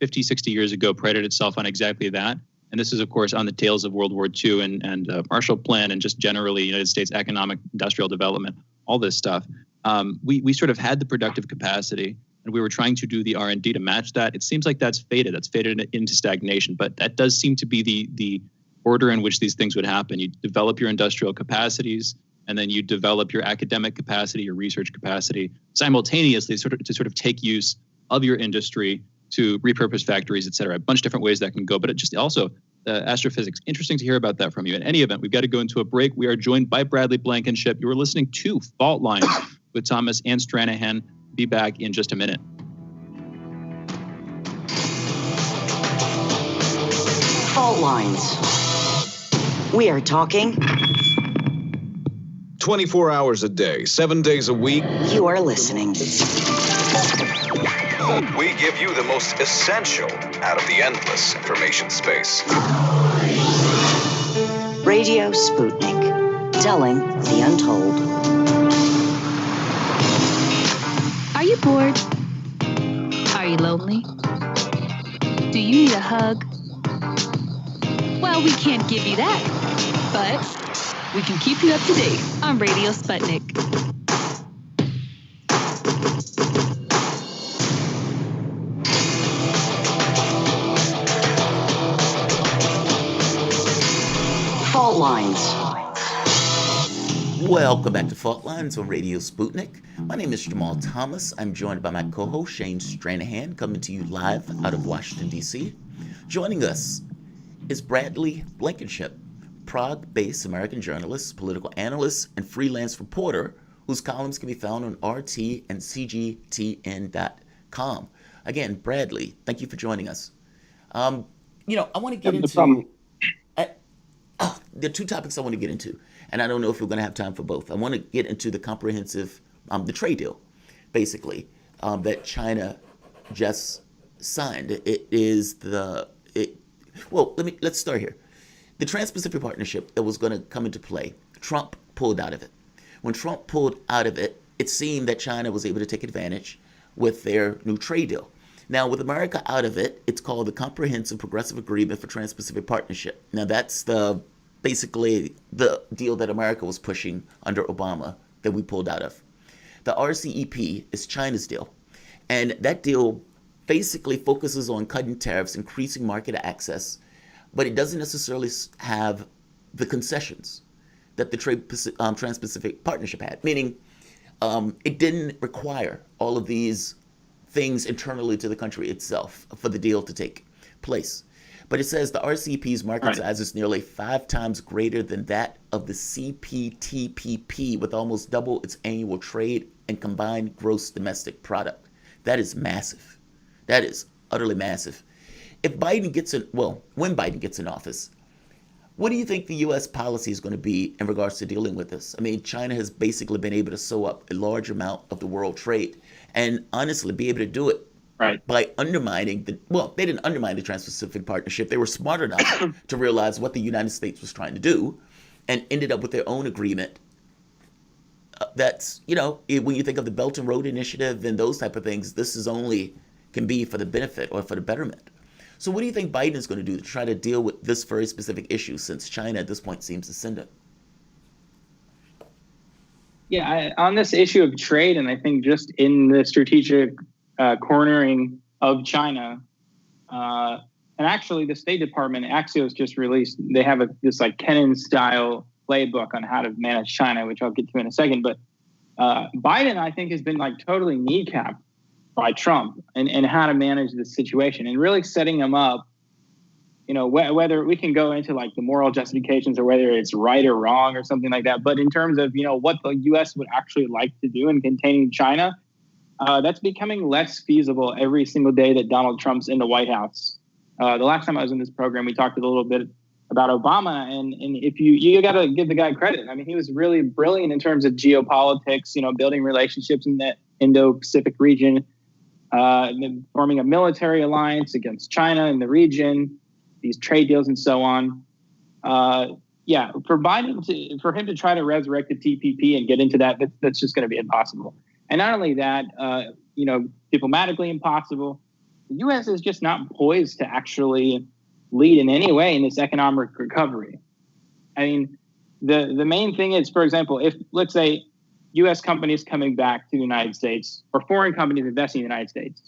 50, 60 years ago prided itself on exactly that. And this is, of course, on the tails of World War II and Marshall Plan and just generally United States economic industrial development, all this stuff. We sort of had the productive capacity and we were trying to do the R&D to match that. It seems like that's faded. That's faded into stagnation. But that does seem to be the order in which these things would happen. You develop your industrial capacities, and then you develop your academic capacity, your research capacity, simultaneously to sort of take use of your industry to repurpose factories, et cetera. A bunch of different ways that can go, but it just also astrophysics. Interesting to hear about that from you. In any event, we've got to go into a break. We are joined by Bradley Blankenship. You are listening to Fault Lines with Thomas and Stranahan. Be back in just a minute. Fault Lines. We are talking 24 hours a day, 7 days a week. You are listening. We give you the most essential out of the endless information space. Radio Sputnik, telling the untold. Are you bored? Are you lonely? Do you need a hug? Well, we can't give you that, but we can keep you up to date on Radio Sputnik. Fault Lines. Welcome back to Fault Lines on Radio Sputnik. My name is Jamarl Thomas. I'm joined by my co-host Shane Stranahan, coming to you live out of Washington, D.C. Joining us is Bradley Blankenship, Prague-based American journalist, political analyst, and freelance reporter whose columns can be found on RT and CGTN.com. Again, Bradley, thank you for joining us. I want to get into... there are two topics I want to get into, and I don't know if we're going to have time for both. I want to get into the comprehensive, the trade deal, basically, that China just signed. Let's start here. The Trans-Pacific Partnership that was going to come into play, Trump pulled out of it. When Trump pulled out of it, it seemed that China was able to take advantage with their new trade deal. Now, with America out of it, it's called the Comprehensive Progressive Agreement for Trans-Pacific Partnership. Now, that's basically the deal that America was pushing under Obama that we pulled out of. The RCEP is China's deal. And that deal basically focuses on cutting tariffs, increasing market access, but it doesn't necessarily have the concessions that the Trans-Pacific Partnership had, meaning it didn't require all of these things internally to the country itself for the deal to take place. But it says the RCEP's market size is nearly 5 times greater than that of the CPTPP, with almost double its annual trade and combined gross domestic product. That is massive. That is utterly massive. If Biden gets when Biden gets in office, what do you think the U.S. policy is going to be in regards to dealing with this? I mean, China has basically been able to sew up a large amount of the world trade and honestly be able to do it by undermining they didn't undermine the Trans-Pacific Partnership. They were smart enough to realize what the United States was trying to do and ended up with their own agreement. That's, when you think of the Belt and Road Initiative and those type of things, this is only can be for the benefit or for the betterment. So what do you think Biden is going to do to try to deal with this very specific issue, since China at this point seems to send it? Yeah, on this issue of trade, and I think just in the strategic cornering of China, and actually the State Department, Axios just released, they have this like Kennan-style playbook on how to manage China, which I'll get to in a second. But Biden, I think, has been like totally kneecapped by Trump and how to manage this situation, and really setting him up. Whether we can go into like the moral justifications or whether it's right or wrong or something like that. But in terms of, what the U.S. would actually like to do in containing China, that's becoming less feasible every single day that Donald Trump's in the White House. The last time I was in this program, we talked a little bit about Obama. And if you got to give the guy credit. I mean, he was really brilliant in terms of geopolitics, building relationships in the Indo-Pacific region, forming a military alliance against China in the region, these trade deals and so on. For Biden, for him to try to resurrect the TPP and get into that's just going to be impossible. And not only that, diplomatically impossible. The U.S. is just not poised to actually lead in any way in this economic recovery. I mean, the main thing is, for example, if, let's say, U.S. companies coming back to the United States or foreign companies investing in the United States,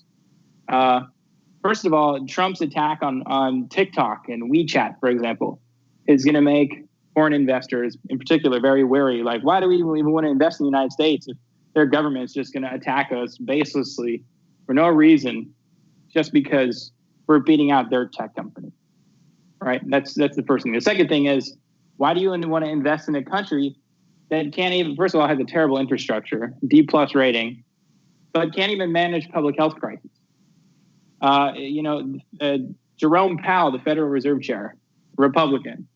first of all, Trump's attack on TikTok and WeChat, for example, is going to make foreign investors in particular very wary. Like, why do we even want to invest in the United States if their government is just going to attack us baselessly for no reason, just because we're beating out their tech company, right? That's the first thing. The second thing is, why do you want to invest in a country that can't even, first of all, has a terrible infrastructure, D+ rating, but can't even manage public health crises? Jerome Powell, the Federal Reserve Chair, Republican,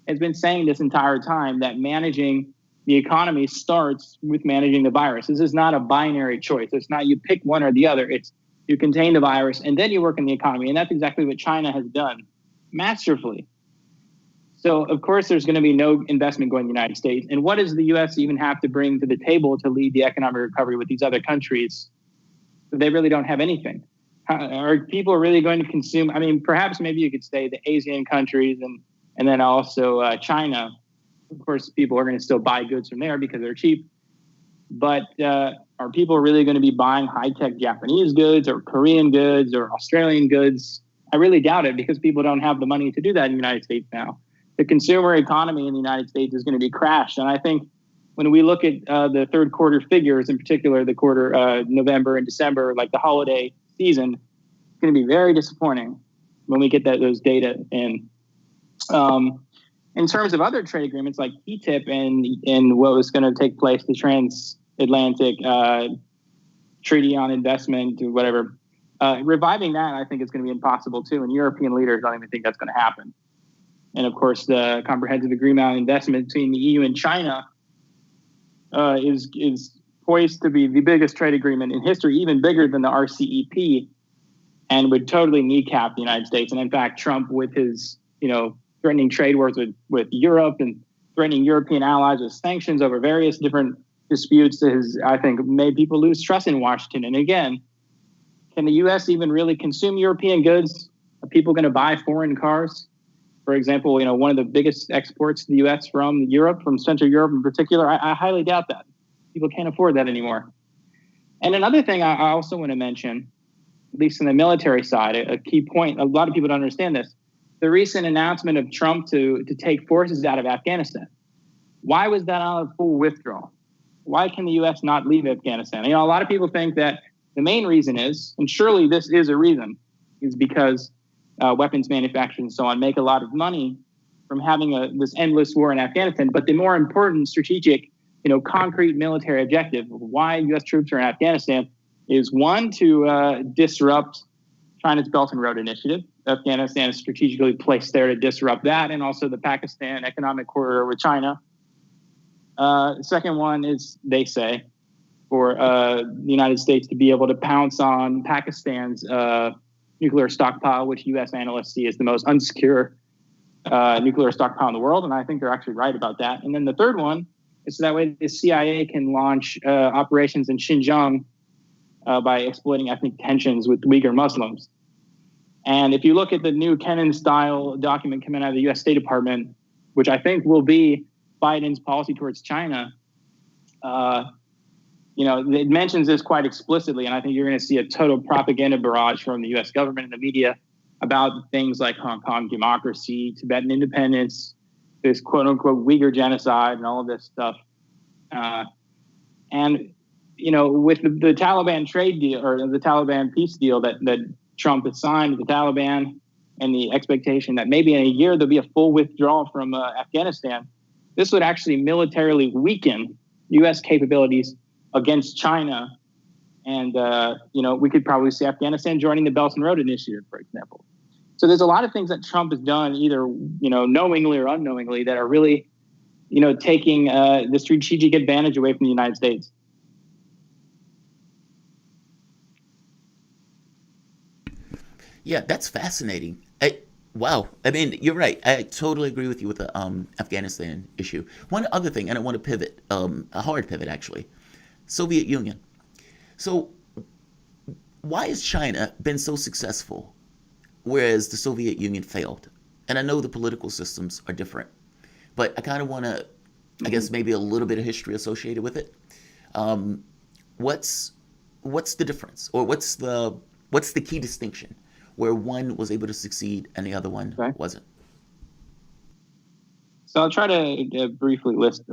has been saying this entire time that managing the economy starts with managing the virus. This is not a binary choice. It's not you pick one or the other. It's you contain the virus and then you work in the economy. And that's exactly what China has done masterfully. So, of course, there's going to be no investment going to the United States. And what does the U.S. even have to bring to the table to lead the economic recovery with these other countries? They really don't have anything. Are people really going to consume? I mean, perhaps maybe you could say the Asian countries and then also China. Of course, people are going to still buy goods from there because they're cheap. But are people really going to be buying high-tech Japanese goods or Korean goods or Australian goods? I really doubt it, because people don't have the money to do that in the United States now. The consumer economy in the United States is going to be crashed. And I think when we look at the third quarter figures, in particular the quarter November and December, like the holiday season, it's going to be very disappointing when we get those data in. In terms of other trade agreements like TTIP and what was going to take place, the Transatlantic Treaty on Investment or whatever, reviving that, I think, is going to be impossible too. And European leaders don't even think that's going to happen. And of course, the Comprehensive Agreement on Investment between the EU and China is poised to be the biggest trade agreement in history, even bigger than the RCEP, and would totally kneecap the United States. And in fact, Trump, with his threatening trade wars with Europe and threatening European allies with sanctions over various different disputes, I think, made people lose trust in Washington. And again, can the U.S. even really consume European goods? Are people going to buy foreign cars? For example, one of the biggest exports to the U.S. from Europe, from Central Europe in particular, I highly doubt that. People can't afford that anymore. And another thing I also want to mention, at least in the military side, a key point, a lot of people don't understand this, the recent announcement of Trump to take forces out of Afghanistan. Why was that on a full withdrawal? Why can the U.S. not leave Afghanistan? A lot of people think that the main reason is, and surely this is a reason, is because weapons manufacturers and so on make a lot of money from having this endless war in Afghanistan. But the more important strategic, concrete military objective of why U.S. troops are in Afghanistan is, one, to disrupt China's Belt and Road Initiative. Afghanistan is strategically placed there to disrupt that, and also the Pakistan economic corridor with China. Second one is, they say, for the United States to be able to pounce on Pakistan's nuclear stockpile, which U.S. analysts see as the most unsecure nuclear stockpile in the world. And I think they're actually right about that. And then the third one is so that way the CIA can launch operations in Xinjiang by exploiting ethnic tensions with Uyghur Muslims. And if you look at the new Kennan-style document coming out of the U.S. State Department, which I think will be Biden's policy towards China, it mentions this quite explicitly, and I think you're going to see a total propaganda barrage from the U.S. government and the media about things like Hong Kong democracy, Tibetan independence, this quote-unquote Uyghur genocide, and all of this stuff. With the Taliban trade deal or the Taliban peace deal that Trump has signed with the Taliban and the expectation that maybe in a year there'll be a full withdrawal from Afghanistan, this would actually militarily weaken U.S. capabilities against China. And, we could probably see Afghanistan joining the Belt and Road Initiative, for example. So there's a lot of things that Trump has done, either, knowingly or unknowingly, that are really, taking the strategic advantage away from the United States. Yeah, that's fascinating. Wow. I mean, you're right. I totally agree with you with the Afghanistan issue. One other thing, and I want to pivot, a hard pivot, actually. Soviet Union. So why has China been so successful, whereas the Soviet Union failed? And I know the political systems are different, but I kind of want to, I guess, maybe a little bit of history associated with it. What's the difference, or what's the key distinction where one was able to succeed and the other one wasn't? So I'll try to briefly list,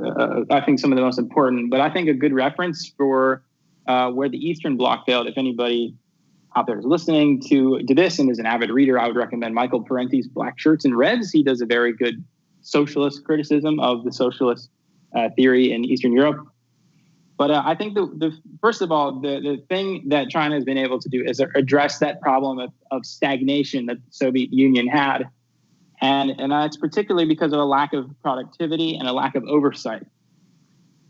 I think, some of the most important, but I think a good reference for where the Eastern Bloc failed. If anybody out there is listening to this and is an avid reader, I would recommend Michael Parenti's Black Shirts and Reds. He does a very good socialist criticism of the socialist theory in Eastern Europe. But I think first of all, the thing that China has been able to do is address that problem of stagnation that the Soviet Union had. And that's particularly because of a lack of productivity and a lack of oversight.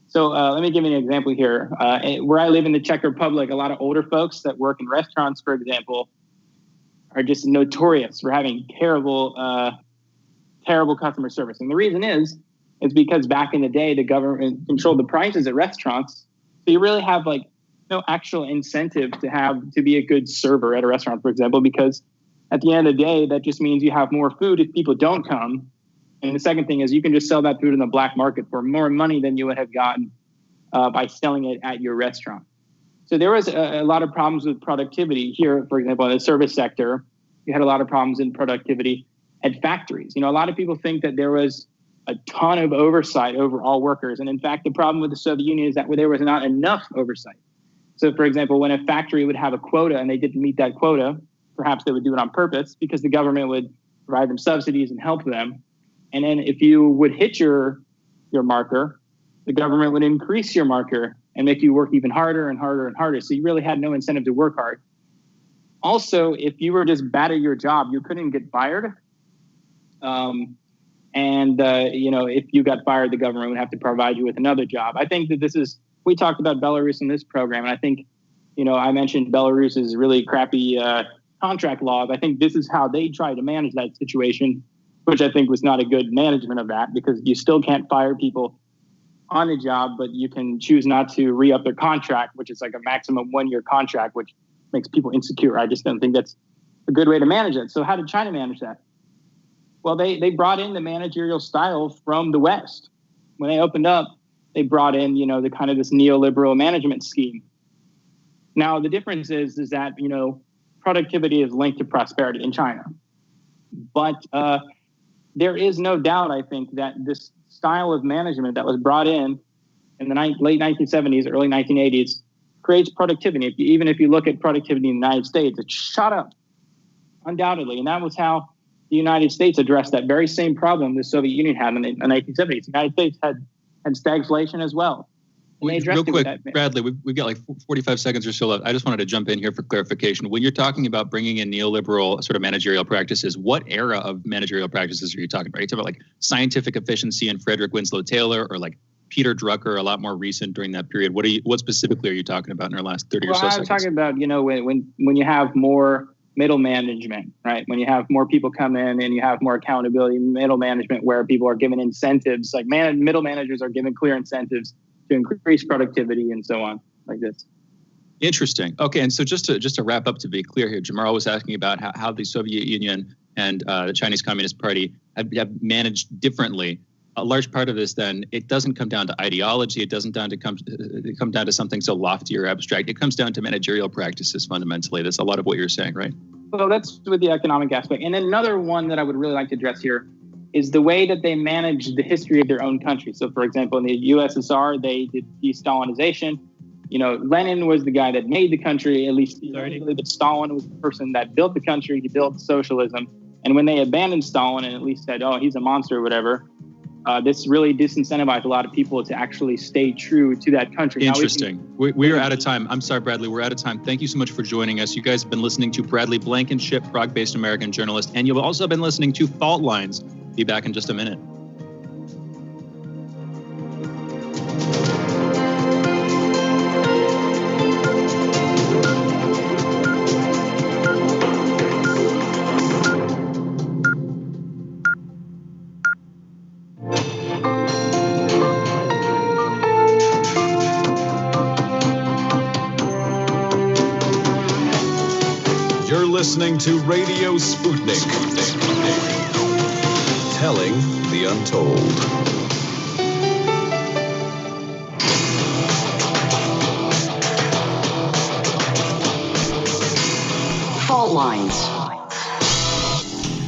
So let me give you an example here. Where I live in the Czech Republic, a lot of older folks that work in restaurants, for example, are just notorious for having terrible customer service. And the reason is because back in the day, the government controlled the prices at restaurants. So you really have no actual incentive to be a good server at a restaurant, for example, because at the end of the day, that just means you have more food if people don't come. And the second thing is you can just sell that food in the black market for more money than you would have gotten by selling it at your restaurant. So there was a lot of problems with productivity here, for example, in the service sector. You had a lot of problems in productivity at factories. A lot of people think that there was a ton of oversight over all workers. And in fact, the problem with the Soviet Union is that there was not enough oversight. So, for example, when a factory would have a quota and they didn't meet that quota, perhaps they would do it on purpose because the government would provide them subsidies and help them. And then if you would hit your marker, the government would increase your marker and make you work even harder and harder and harder. So you really had no incentive to work hard. Also, if you were just bad at your job, you couldn't get fired. If you got fired, the government would have to provide you with another job. I think that we talked about Belarus in this program, and I think, I mentioned Belarus's really crappy contract laws. I think this is how they try to manage that situation, which I think was not a good management of that, because you still can't fire people on a job, but you can choose not to re-up their contract, which is like a maximum 1-year contract, which makes people insecure. I just don't think that's a good way to manage it. So how did China manage that? Well, they brought in the managerial style from the West. When they opened up, they brought in, the kind of this neoliberal management scheme. Now, the difference is that, productivity is linked to prosperity in China. But there is no doubt, I think, that this style of management that was brought in the late 1970s, early 1980s, creates productivity. Even if you look at productivity in the United States, it shot up, undoubtedly. And that was how the United States addressed that very same problem the Soviet Union had in the 1970s. The United States had stagflation as well. Real quick, Bradley, we've got 45 seconds or so left. I just wanted to jump in here for clarification. When you're talking about bringing in neoliberal sort of managerial practices, what era of managerial practices are you talking about? Are you talking about scientific efficiency and Frederick Winslow Taylor, or Peter Drucker, a lot more recent during that period. What specifically are you talking about in our last 30 or so I'm seconds? talking about, when you have more middle management, right? When you have more people come in and you have more accountability, middle management, where people are given incentives, like middle managers are given clear incentives to increase productivity and so on, like this. Interesting. Okay, and so just to wrap up, to be clear here, Jamarl was asking about how the Soviet Union and the Chinese Communist Party have managed differently. A large part of this, then, it doesn't come down to ideology. It doesn't come down to something so lofty or abstract. It comes down to managerial practices fundamentally. That's a lot of what you're saying, right? Well, that's with the economic aspect. And then another one that I would really like to address here is the way that they manage the history of their own country. So, for example, in the USSR, they did de-Stalinization. Lenin was the guy that made the country, at least theoretically, but Stalin was the person that built the country. He built socialism. And when they abandoned Stalin and at least said, oh, he's a monster or whatever, this really disincentivized a lot of people to actually stay true to that country. Interesting. We are out of time. I'm sorry, Bradley. We're out of time. Thank you so much for joining us. You guys have been listening to Bradley Blankenship, Prague-based American journalist, and you've also been listening to Fault Lines. Be back in just a minute. Listening to Radio Sputnik. Telling the untold. Fault Lines.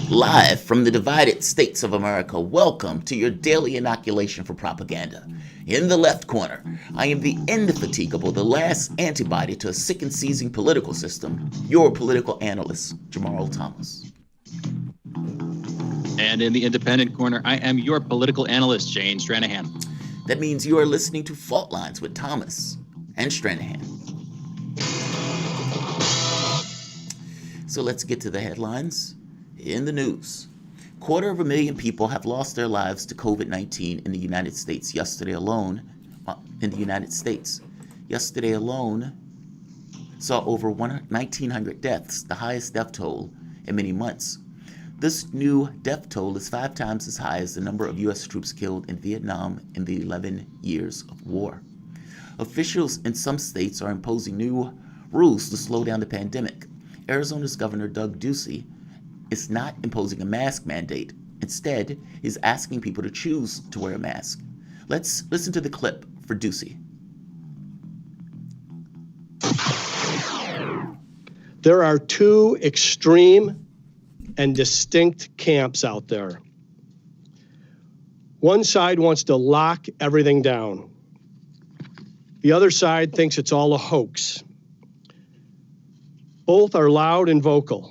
Live from the divided states of America, welcome to your daily inoculation for propaganda. In the left corner, I am the indefatigable, the last antibody to a sick and seizing political system, your political analyst, Jamarl Thomas. And in the independent corner, I am your political analyst, Shane Stranahan. That means you are listening to Fault Lines with Thomas and Stranahan. So let's get to the headlines. In the news, 250,000 people have lost their lives to COVID-19 in the United States yesterday alone. Yesterday alone saw over 1,900 deaths, the highest death toll in many months. This new death toll is 5 times as high as the number of U.S. troops killed in Vietnam in the 11 years of war. Officials in some states are imposing new rules to slow down the pandemic. Arizona's Governor Doug Ducey is not imposing a mask mandate. Instead, he's asking people to choose to wear a mask. Let's listen to the clip for Ducey. There are two extreme and distinct camps out there. One side wants to lock everything down. The other side thinks it's all a hoax. Both are loud and vocal.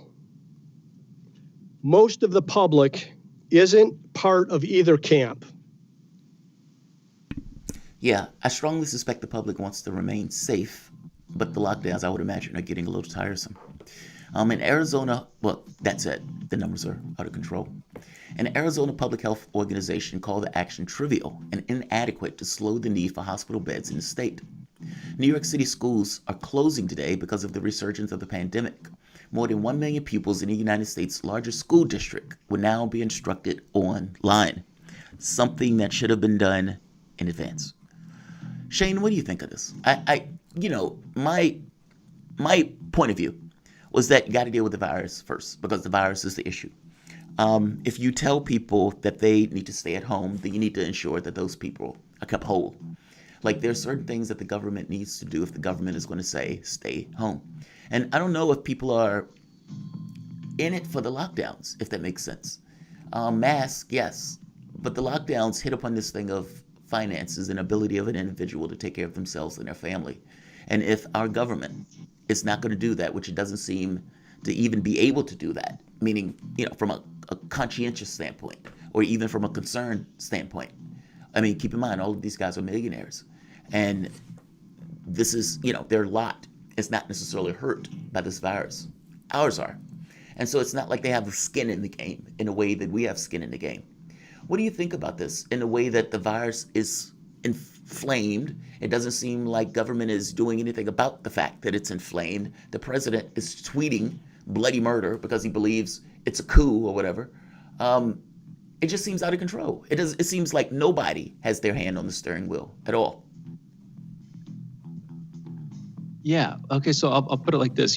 Most of the public isn't part of either camp. Yeah, I strongly suspect the public wants to remain safe, but the lockdowns, I would imagine, are getting a little tiresome. In Arizona, well, that's it. The numbers are out of control. An Arizona public health organization called the action trivial and inadequate to slow the need for hospital beds in the state. New York City schools are closing today because of the resurgence of the pandemic. More than 1 million pupils in the United States' largest school district will now be instructed online, something that should have been done in advance. Shane, what do you think of this? My point of view was that you got to deal with the virus first, because the virus is the issue. If you tell people that they need to stay at home, then you need to ensure that those people are kept whole. Like, there's certain things that the government needs to do if the government is going to say, stay home. And I don't know if people are in it for the lockdowns, if that makes sense. Masks, yes. But the lockdowns hit upon this thing of finances and ability of an individual to take care of themselves and their family. And if our government is not going to do that, which it doesn't seem to even be able to do that, meaning, from a conscientious standpoint, or even from a concern standpoint. I mean, keep in mind, all of these guys are millionaires. And this is, their lot is not necessarily hurt by this virus. Ours are. And so it's not like they have skin in the game in a way that we have skin in the game. What do you think about this in a way that the virus is inflamed. It doesn't seem like government is doing anything about the fact that it's inflamed. The president is tweeting bloody murder because he believes it's a coup or whatever. It just seems out of control. It seems like nobody has their hand on the steering wheel at all. Yeah. Okay. So I'll put it like this.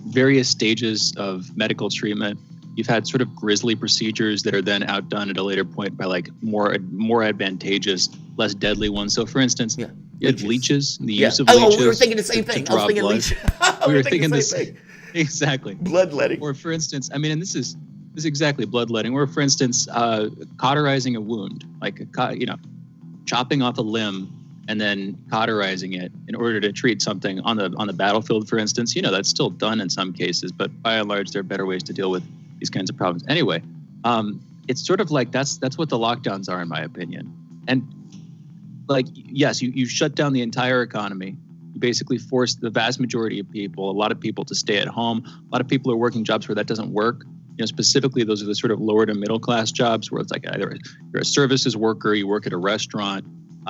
Various stages of medical treatment. You've had sort of grisly procedures that are then outdone at a later point by like more advantageous, less deadly ones. So, for instance, you had leeches. The use of leeches. We were thinking the same thing. I was thinking leeches. We were thinking the same thing. Exactly. Bloodletting. Or, for instance, and this is exactly bloodletting. Or, for instance, cauterizing a wound, like chopping off a limb and then cauterizing it in order to treat something on the battlefield, for instance. That's still done in some cases, but by and large, there are better ways to deal with these kinds of problems. Anyway, it's sort of like that's what the lockdowns are, in my opinion. And like, yes, you shut down the entire economy. You basically force the vast majority of people, a lot of people, to stay at home. A lot of people are working jobs where that doesn't work. Specifically, those are the sort of lower to middle class jobs where it's like either you're a services worker, you work at a restaurant,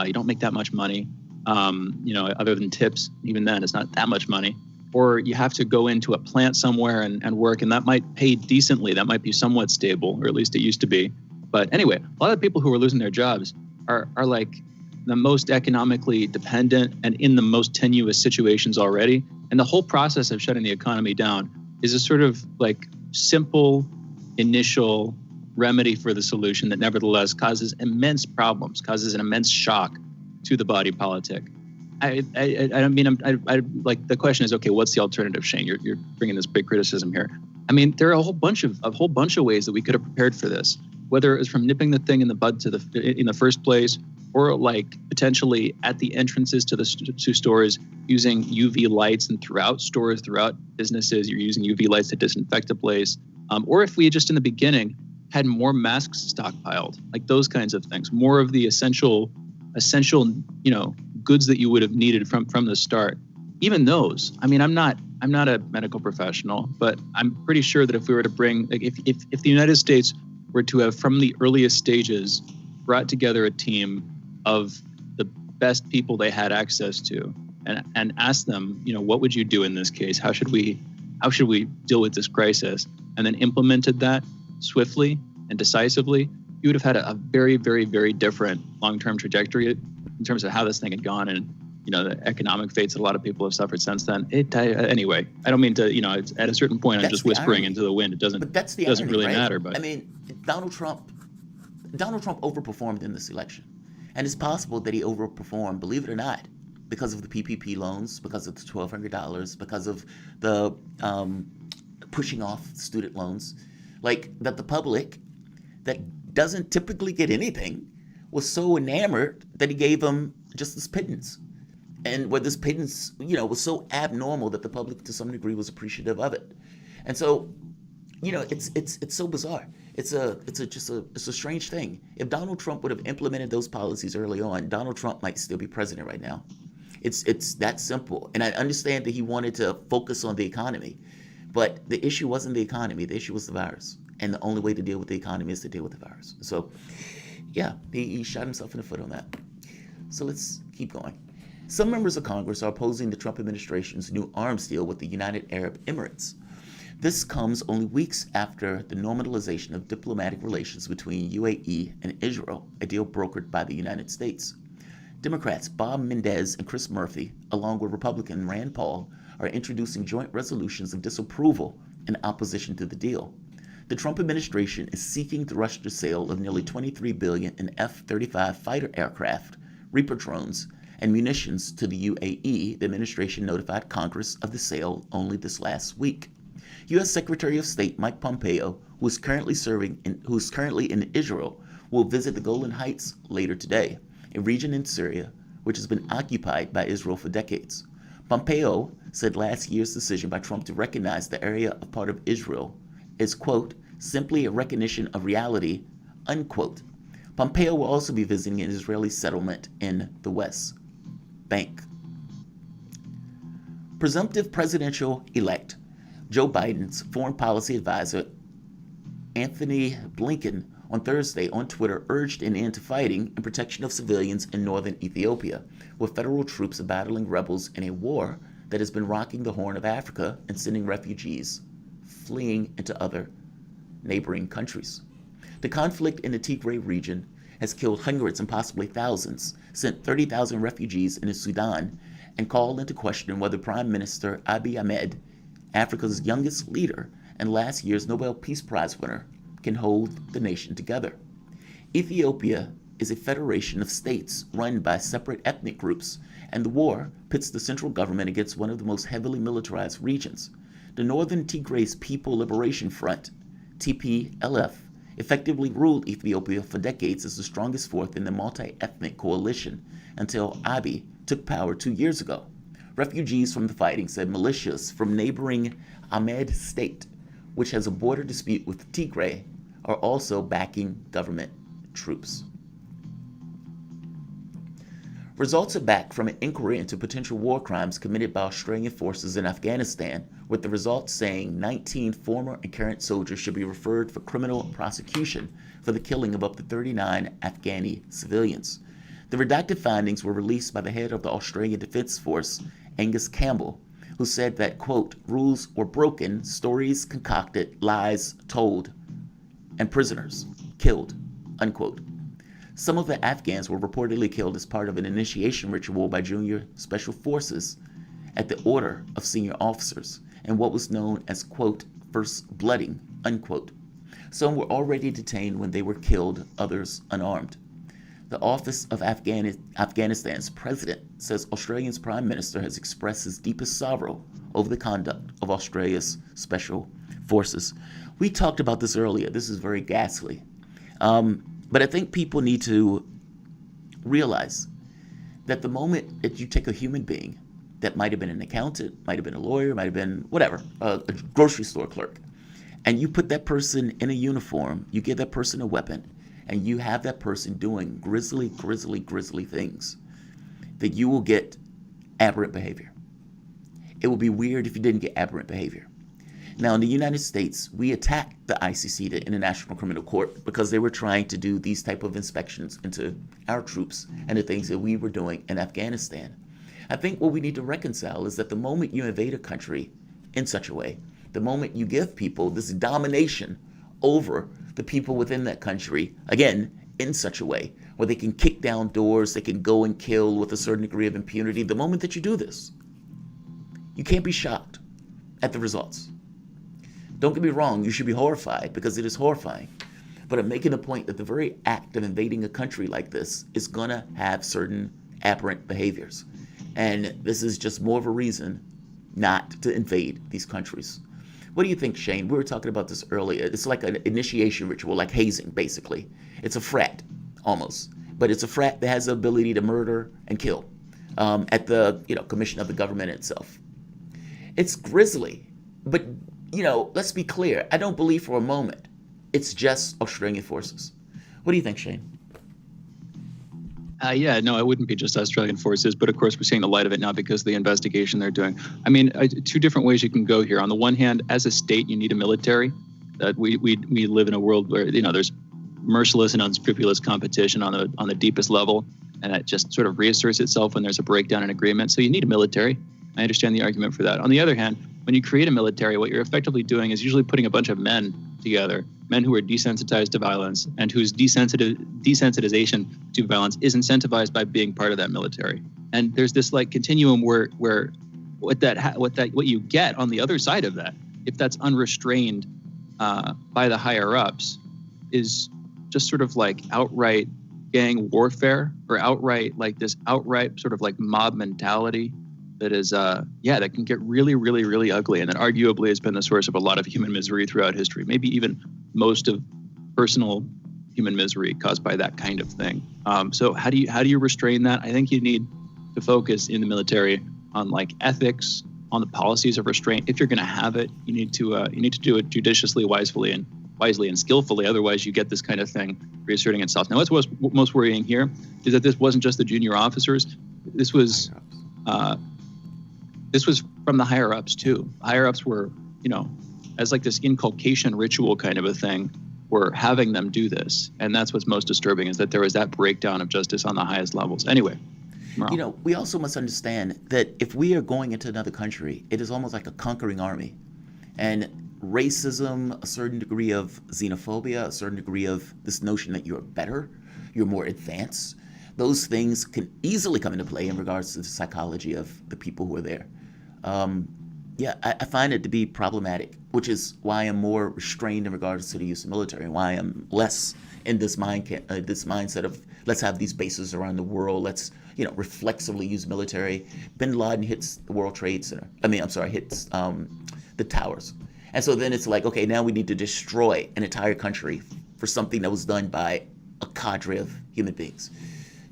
you don't make that much money, other than tips. Even then, it's not that much money. Or you have to go into a plant somewhere and work, and that might pay decently. That might be somewhat stable, or at least it used to be. But anyway, a lot of people who are losing their jobs are like the most economically dependent and in the most tenuous situations already. And the whole process of shutting the economy down is a sort of like simple initial remedy for the solution that nevertheless causes immense problems, causes an immense shock to the body politic. I like, the question is, okay, what's the alternative, Shane? You're bringing this big criticism here. There are a whole bunch of ways that we could have prepared for this, whether it was from nipping the thing in the bud in the first place, or like potentially at the entrances to stores using UV lights, and throughout stores, throughout businesses, you're using UV lights to disinfect a place. Or if we had just in the beginning had more masks stockpiled, like those kinds of things, more of the essential, goods that you would have needed from the start. Even those, I'm not a medical professional, but I'm pretty sure that if we were to bring, like, if the United States were to have from the earliest stages brought together a team of the best people they had access to and asked them, what would you do in this case? How should we deal with this crisis? And then implemented that swiftly and decisively, you would have had a very, very, very different long-term trajectory in terms of how this thing had gone, and the economic fates that a lot of people have suffered since then. Anyway, I don't mean to, at a certain point, I'm just whispering into the wind. It doesn't. But that's the doesn't irony, really right? matter. But Donald Trump overperformed in this election, and it's possible that he overperformed, believe it or not, because of the PPP loans, because of the $1,200, because of the pushing off student loans, like that the public that doesn't typically get anything was so enamored that he gave them just this pittance. And where this pittance, was so abnormal that the public to some degree was appreciative of it. And so, it's so bizarre. It's a strange thing. If Donald Trump would have implemented those policies early on, Donald Trump might still be president right now. It's that simple. And I understand that he wanted to focus on the economy, but the issue wasn't the economy. The issue was the virus. And the only way to deal with the economy is to deal with the virus. So, yeah, he shot himself in the foot on that. So let's keep going. Some members of Congress are opposing the Trump administration's new arms deal with the United Arab Emirates. This comes only weeks after the normalization of diplomatic relations between UAE and Israel, a deal brokered by the United States. Democrats Bob Menendez and Chris Murphy, along with Republican Rand Paul, are introducing joint resolutions of disapproval in opposition to the deal. The Trump administration is seeking to rush the sale of nearly $23 billion in F-35 fighter aircraft, Reaper drones, and munitions to the UAE. The administration notified Congress of the sale only this last week. U.S. Secretary of State Mike Pompeo, who is currently in Israel, will visit the Golan Heights later today, a region in Syria which has been occupied by Israel for decades. Pompeo said last year's decision by Trump to recognize the area of part of Israel is, quote, simply a recognition of reality, unquote. Pompeo will also be visiting an Israeli settlement in the West Bank. Presumptive presidential-elect Joe Biden's foreign policy advisor, Anthony Blinken, on Thursday on Twitter urged an end to fighting and protection of civilians in northern Ethiopia, with federal troops battling rebels in a war that has been rocking the Horn of Africa and sending refugees fleeing into other neighboring countries. The conflict in the Tigray region has killed hundreds and possibly thousands, sent 30,000 refugees into Sudan, and called into question whether Prime Minister Abiy Ahmed, Africa's youngest leader and last year's Nobel Peace Prize winner, can hold the nation together. Ethiopia is a federation of states run by separate ethnic groups, and the war pits the central government against one of the most heavily militarized regions. The Northern Tigray's People Liberation Front, TPLF, effectively ruled Ethiopia for decades as the strongest force in the multi-ethnic coalition until Abiy took power 2 years ago. Refugees from the fighting said militias from neighboring Ahmed State, which has a border dispute with Tigray, are also backing government troops. Results are back from an inquiry into potential war crimes committed by Australian forces in Afghanistan, with the results saying 19 former and current soldiers should be referred for criminal prosecution for the killing of up to 39 Afghani civilians. The redacted findings were released by the head of the Australian Defence Force, Angus Campbell, who said that, quote, rules were broken, stories concocted, lies told, and prisoners killed, unquote. Some of the Afghans were reportedly killed as part of an initiation ritual by junior special forces at the order of senior officers, and what was known as, quote, first blooding, unquote. Some were already detained when they were killed, others unarmed. The Office of Afghanistan's president says Australia's Prime Minister has expressed his deepest sorrow over the conduct of Australia's special forces. We talked about this earlier. This is very ghastly. But I think people need to realize that the moment that you take a human being that might have been an accountant, might have been a lawyer, might have been whatever, a grocery store clerk, and you put that person in a uniform, you give that person a weapon, and you have that person doing grisly things, that you will get aberrant behavior. It would be weird if you didn't get aberrant behavior. Now, in the United States, we attacked the ICC, the International Criminal Court, because they were trying to do these type of inspections into our troops and the things that we were doing in Afghanistan. I think what we need to reconcile is that the moment you invade a country in such a way, the moment you give people this domination over the people within that country, again, in such a way, where they can kick down doors, they can go and kill with a certain degree of impunity, the moment that you do this, you can't be shocked at the results. Don't get me wrong, you should be horrified, because it is horrifying. But I'm making a point that the very act of invading a country like this is going to have certain aberrant behaviors. And this is just more of a reason not to invade these countries. What do you think, Shane? We were talking about this earlier. It's like an initiation ritual, like hazing, basically. It's a frat, almost. But it's a frat that has the ability to murder and kill at the commission of the government itself. It's grisly, but let's be clear. I don't believe for a moment it's just Australian forces. What do you think, Shane? It wouldn't be just Australian forces, but of course we're seeing the light of it now because of the investigation they're doing. I mean, two different ways you can go here. On the one hand, as a state, you need a military. We live in a world where there's merciless and unscrupulous competition on the deepest level, and that just sort of reasserts itself when there's a breakdown in agreement. So you need a military. I understand the argument for that. On the other hand, when you create a military, what you're effectively doing is usually putting a bunch of men together, men who are desensitized to violence and whose desensitization to violence is incentivized by being part of that military. And there's this continuum where what you get on the other side of that, if that's unrestrained by the higher ups, is just sort of like outright gang warfare, or outright sort of like mob mentality that is that can get really, really, really ugly, and that arguably has been the source of a lot of human misery throughout history, maybe even most of personal human misery caused by that kind of thing. So how do you restrain that? I think you need to focus in the military on ethics, on the policies of restraint. If you're going to have it, you need to do it judiciously, wisely and skillfully. Otherwise, you get this kind of thing reasserting itself. Now, what's most worrying here is that this wasn't just the junior officers. This was from the higher ups too. Higher ups were, as like this inculcation ritual kind of a thing, were having them do this. And that's what's most disturbing, is that there was that breakdown of justice on the highest levels. Anyway. You know, we also must understand that if we are going into another country, it is almost like a conquering army. And racism, a certain degree of xenophobia, a certain degree of this notion that you're better, you're more advanced, those things can easily come into play in regards to the psychology of the people who are there. I find it to be problematic, which is why I'm more restrained in regards to the use of military, and why I'm less in this mindset of let's have these bases around the world, let's reflexively use military. Bin Laden hits the World Trade Center. Hits the towers. And so then it's like, okay, now we need to destroy an entire country for something that was done by a cadre of human beings.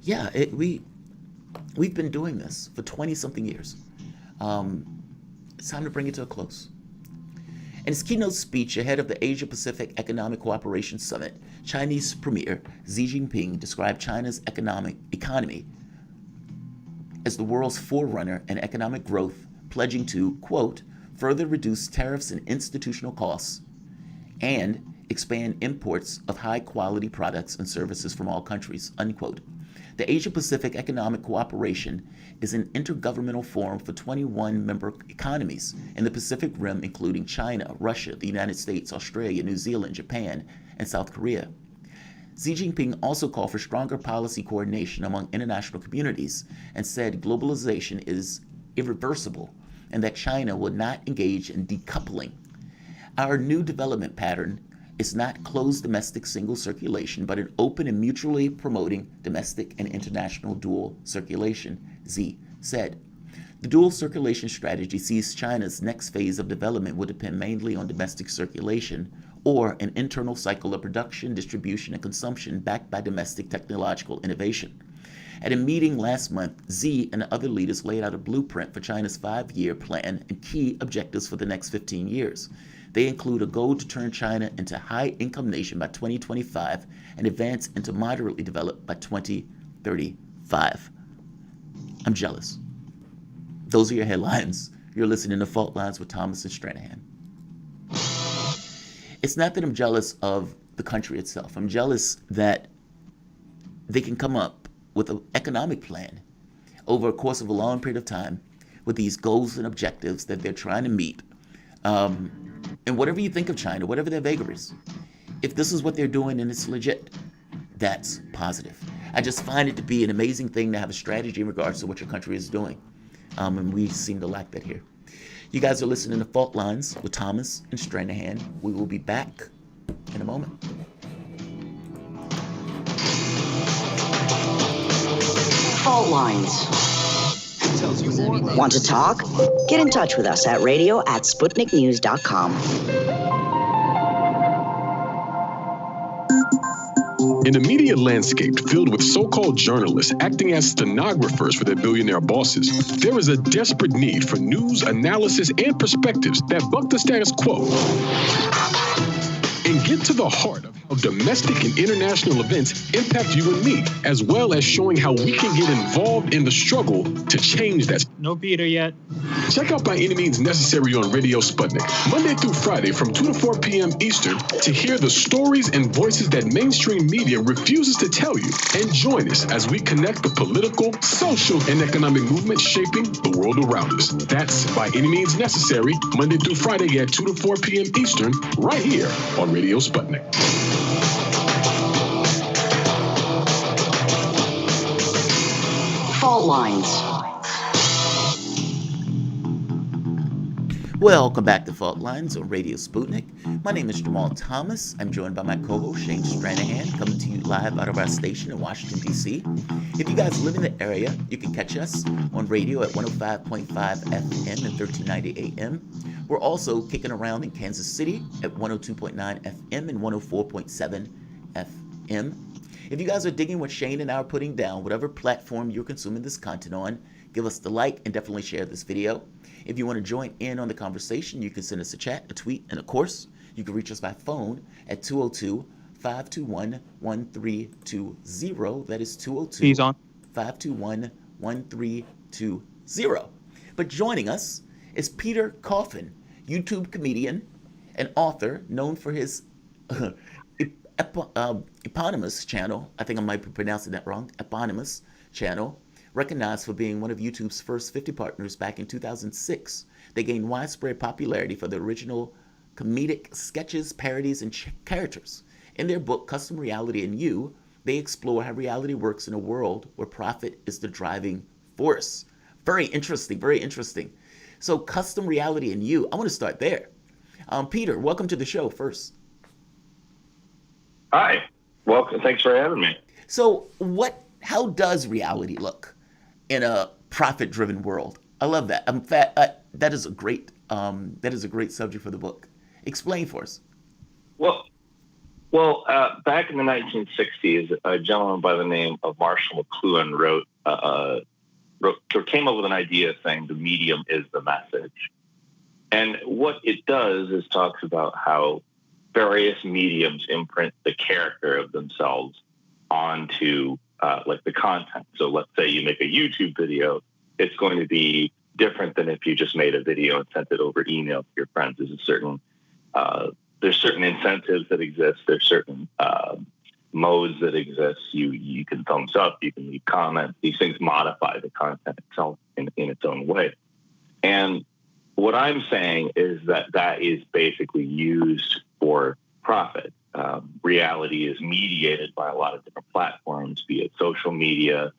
Yeah, we've been doing this for 20-something years. It's time to bring it to a close. In his keynote speech ahead of the Asia-Pacific Economic Cooperation Summit, Chinese Premier Xi Jinping described China's economy as the world's forerunner in economic growth, pledging to, quote, further reduce tariffs and institutional costs, and expand imports of high-quality products and services from all countries, unquote. The Asia-Pacific Economic Cooperation is an intergovernmental forum for 21 member economies in the Pacific Rim, including China, Russia, the United States, Australia, New Zealand, Japan, and South Korea. Xi Jinping also called for stronger policy coordination among international communities and said globalization is irreversible and that China will not engage in decoupling. Our new development pattern is not closed domestic single circulation, but an open and mutually promoting domestic and international dual circulation, Xi said. The dual circulation strategy sees China's next phase of development will depend mainly on domestic circulation or an internal cycle of production, distribution, and consumption backed by domestic technological innovation. At a meeting last month, Xi and other leaders laid out a blueprint for China's 5-year plan and key objectives for the next 15 years. They include a goal to turn China into a high-income nation by 2025 and advance into moderately developed by 2035. I'm jealous. Those are your headlines. You're listening to Fault Lines with Thomas and Stranahan. It's not that I'm jealous of the country itself. I'm jealous that they can come up with an economic plan over a course of a long period of time with these goals and objectives that they're trying to meet. And whatever you think of China, whatever their vagaries, if this is what they're doing and it's legit, that's positive. I just find it to be an amazing thing to have a strategy in regards to what your country is doing. And we seem to lack that here. You guys are listening to Fault Lines with Thomas and Stranahan. We will be back in a moment. Fault Lines. Want to talk? Get in touch with us at radio@sputniknews.com. In a media landscape filled with so-called journalists acting as stenographers for their billionaire bosses, there is a desperate need for news, analysis, and perspectives that buck the status quo and get to the heart of how domestic and international events impact you and me, as well as showing how we can get involved in the struggle to change that. No Peter yet. Check out By Any Means Necessary on Radio Sputnik, Monday through Friday from 2 to 4 p.m. Eastern, to hear the stories and voices that mainstream media refuses to tell you. And join us as we connect the political, social, and economic movements shaping the world around us. That's By Any Means Necessary, Monday through Friday at 2 to 4 p.m. Eastern, right here on Radio Sputnik. Fault Lines. Welcome back to Fault Lines on Radio Sputnik. My name is Jamarl Thomas. I'm joined by my co-host Shane Stranahan, coming to you live out of our station in Washington, D.C. If you guys live in the area, you can catch us on radio at 105.5 FM and 1390 AM. We're also kicking around in Kansas City at 102.9 FM and 104.7 FM. If you guys are digging what Shane and I are putting down, whatever platform you're consuming this content on, give us the like and definitely share this video. If you want to join in on the conversation, you can send us a chat, a tweet, and of course, you can reach us by phone at 202-521-1320. That is 202-521-1320. But joining us is Peter Coffin, YouTube comedian and author known for his Eponymous channel, I think I might be pronouncing that wrong, Eponymous channel, recognized for being one of YouTube's first 50 partners back in 2006. They gained widespread popularity for the original comedic sketches, parodies, and characters. In their book, Custom Reality and You, they explore how reality works in a world where profit is the driving force. Very interesting, very interesting. So Custom Reality and You, I want to start there. Peter, welcome to the show first. Hi, welcome. Thanks for having me. So how does reality look in a profit-driven world? I love that. That is a great subject for the book. Explain for us. Well, back in the 1960s, a gentleman by the name of Marshall McLuhan came up with an idea saying the medium is the message. And what it does is talks about how various mediums imprint the character of themselves onto like the content. So let's say you make a YouTube video, it's going to be different than if you just made a video and sent it over email to your friends. There's certain incentives that exist. There's certain modes that exist. You can thumbs up, you can leave comments. These things modify the content itself in its own way. And what I'm saying is that is basically used for profit. Reality is mediated by a lot of different platforms, be it social media,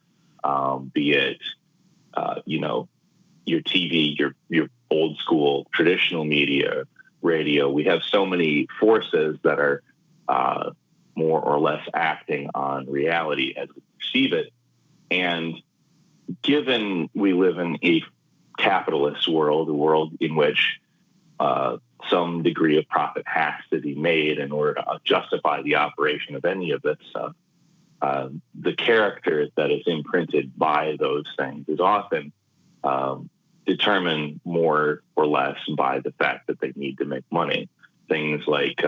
be it your TV, your old school traditional media, radio. We have so many forces that are more or less acting on reality as we perceive it. And given we live in a capitalist world, a world in which some degree of profit has to be made in order to justify the operation of any of this stuff, the character that is imprinted by those things is often determined more or less by the fact that they need to make money. Things like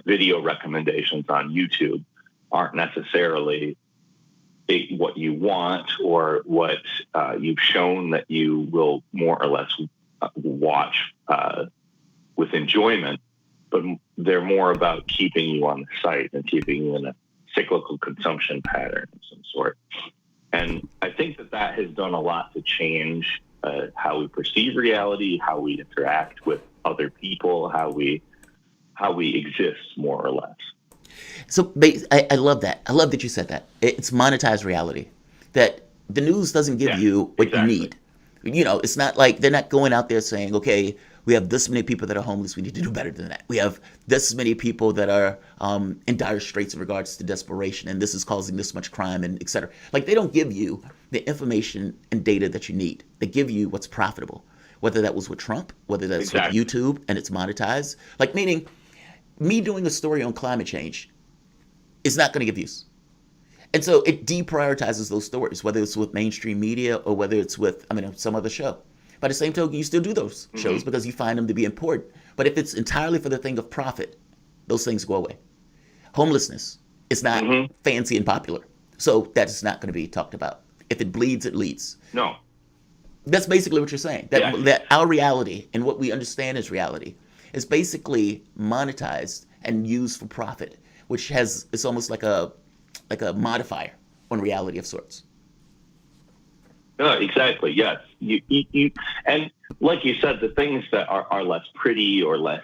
video recommendations on YouTube aren't necessarily what you want or what you've shown that you will more or less watch with enjoyment, but they're more about keeping you on the site and keeping you in a cyclical consumption pattern of some sort. And I think that has done a lot to change how we perceive reality, how we interact with other people, how we exist, more or less. So I love that. I love that you said that. It's monetized reality. That the news doesn't give you what you need. It's not like they're not going out there saying, okay, we have this many people that are homeless. We need to do better than that. We have this many people that are in dire straits in regards to desperation, and this is causing this much crime, and et cetera. Like, they don't give you the information and data that you need. They give you what's profitable, whether that was with Trump, whether that's with YouTube and it's monetized. Like, meaning me doing a story on climate change is not going to give views. And so it deprioritizes those stories, whether it's with mainstream media or whether it's with, some other show. By the same token, you still do those shows because you find them to be important. But if it's entirely for the thing of profit, those things go away. Homelessness is not fancy and popular. So that's not going to be talked about. If it bleeds, it leads. No. That's basically what you're saying. That our reality and what we understand as reality is basically monetized and used for profit, which it's almost like a modifier on reality of sorts. No, exactly. Yes. You and like you said, the things that are less pretty or less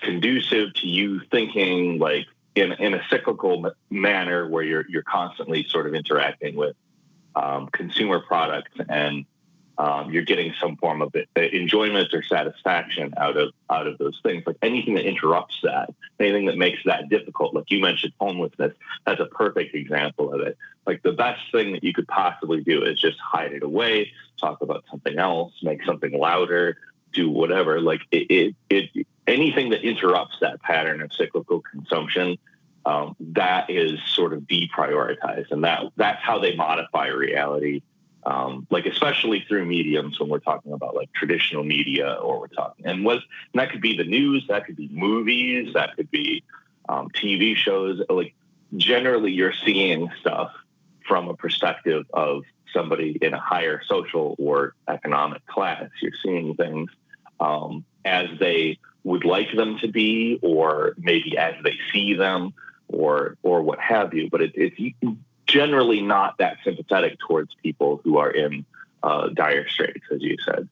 conducive to you thinking like in a cyclical manner where you're constantly sort of interacting with consumer products and you're getting some form of enjoyment or satisfaction out of those things. Like anything that interrupts that, anything that makes that difficult. Like you mentioned homelessness, that's a perfect example of it. Like the best thing that you could possibly do is just hide it away, talk about something else, make something louder, do whatever. Like anything that interrupts that pattern of cyclical consumption, that is sort of deprioritized, and that's how they modify reality. Like especially through mediums when we're talking about like traditional media, or we're talking, and that could be the news, that could be movies, that could be TV shows. Like generally, you're seeing stuff from a perspective of somebody in a higher social or economic class. You're seeing things as they would like them to be, or maybe as they see them, or what have you. But it's generally not that sympathetic towards people who are in dire straits, as you said.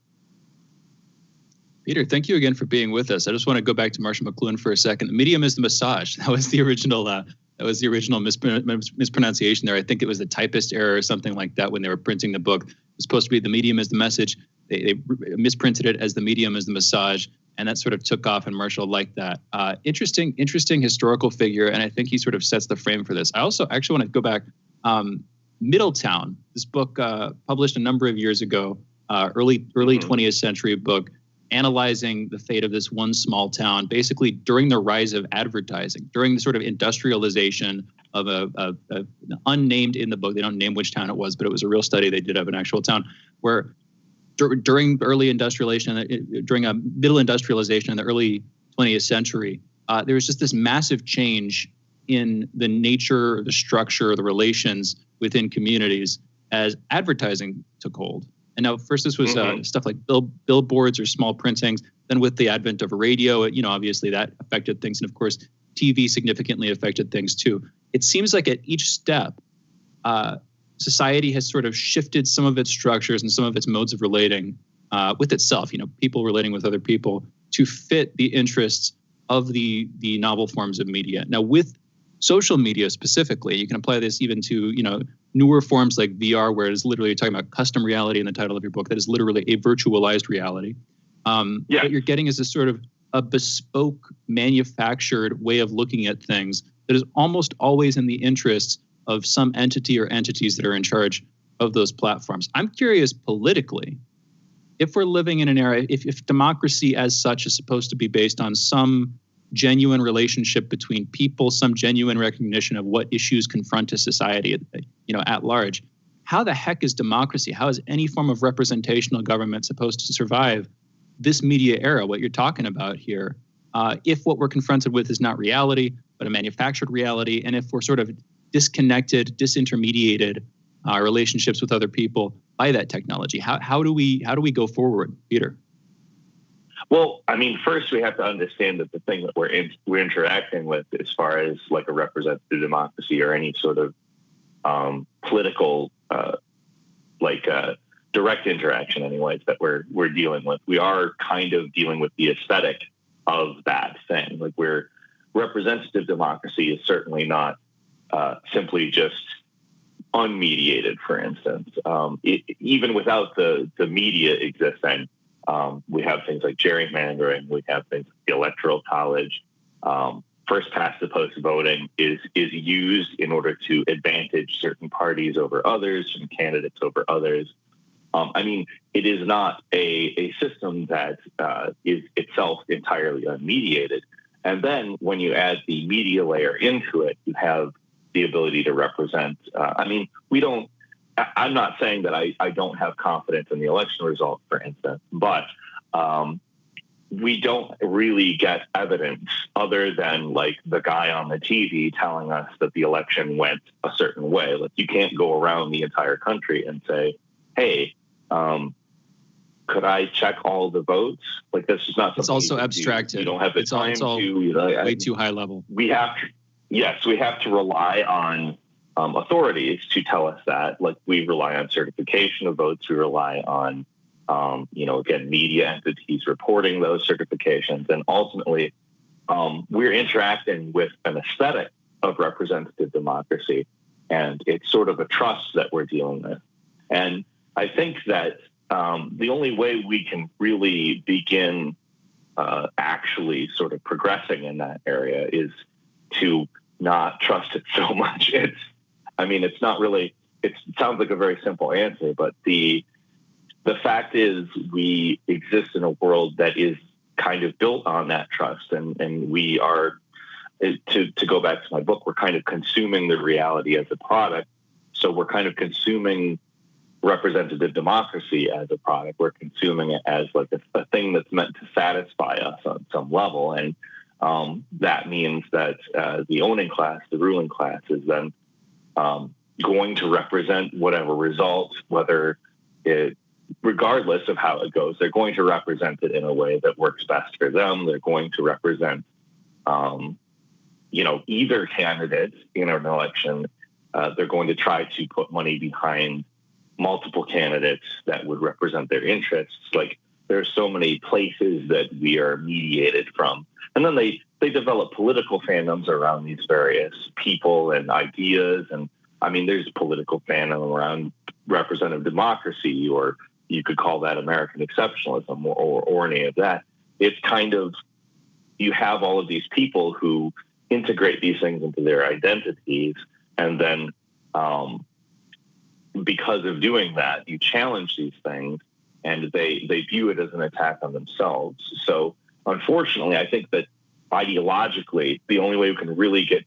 Peter, thank you again for being with us. I just want to go back to Marshall McLuhan for a second. The medium is the massage. That was the original. Mispronunciation there. I think it was the typist error or something like that when they were printing the book. It was supposed to be the medium is the message. They misprinted it as the medium is the massage, and that sort of took off, and Marshall liked that. Interesting historical figure, and I think he sort of sets the frame for this. I also actually want to go back. Middletown, this book published a number of years ago, early 20th century book, analyzing the fate of this one small town, basically during the rise of advertising, during the sort of industrialization of a unnamed in the book. They don't name which town it was, but it was a real study they did of an actual town where during early industrialization, during a middle industrialization in the early 20th century, there was just this massive change in the nature, the structure, the relations within communities as advertising took hold. And now, first, this was stuff like billboards or small printings. Then, with the advent of radio, obviously that affected things, and of course, TV significantly affected things too. It seems like at each step, society has sort of shifted some of its structures and some of its modes of relating with itself. People relating with other people to fit the interests of the novel forms of media. Now, with social media specifically, you can apply this even to newer forms like VR, where it's literally talking about custom reality in the title of your book. That is literally a virtualized reality. What you're getting is a sort of a bespoke, manufactured way of looking at things that is almost always in the interests of some entity or entities that are in charge of those platforms. I'm curious politically, if we're living in an era, if democracy as such is supposed to be based on some genuine relationship between people, some genuine recognition of what issues confront a society, at large. How the heck is democracy? How is any form of representational government supposed to survive this media era, what you're talking about here, if what we're confronted with is not reality, but a manufactured reality, and if we're sort of disconnected, disintermediated relationships with other people by that technology? How do we go forward, Peter? Well, I mean, first we have to understand that the thing that we're interacting with, as far as like a representative democracy or any sort of political, direct interaction, anyways, that we're dealing with. We are kind of dealing with the aesthetic of that thing. Like, representative democracy is certainly not simply just unmediated. For instance, even without the media existing. We have things like gerrymandering. We have things like the Electoral College. First past the post voting is used in order to advantage certain parties over others and candidates over others. It is not a system that is itself entirely unmediated. And then when you add the media layer into it, you have the ability to represent. I'm not saying that I don't have confidence in the election result, for instance, but we don't really get evidence other than like the guy on the TV telling us that the election went a certain way. Like, you can't go around the entire country and say, hey, could I check all the votes? Like, that's just not something. It's also abstracted. You don't have the time to. Way too high level. We have to rely on authorities to tell us that. Like, we rely on certification of votes. We rely on, again, media entities reporting those certifications. And ultimately, we're interacting with an aesthetic of representative democracy. And it's sort of a trust that we're dealing with. And I think that the only way we can really begin actually sort of progressing in that area is to not trust it so much. It's not really, it sounds like a very simple answer, but the fact is we exist in a world that is kind of built on that trust. And we are, to go back to my book, we're kind of consuming the reality as a product. So we're kind of consuming representative democracy as a product. We're consuming it as like a thing that's meant to satisfy us on some level. And that means that the owning class, the ruling class, is then going to represent whatever result, whether it regardless of how it goes, they're going to represent it in a way that works best for them. They're going to represent, either candidate in an election. They're going to try to put money behind multiple candidates that would represent their interests. Like, there's so many places that we are mediated from. And then they develop political fandoms around these various people and ideas. And I mean, there's political fandom around representative democracy, or you could call that American exceptionalism or any of that. It's kind of, you have all of these people who integrate these things into their identities. And then because of doing that, you challenge these things and they view it as an attack on themselves. So unfortunately, I think that ideologically, the only way we can really get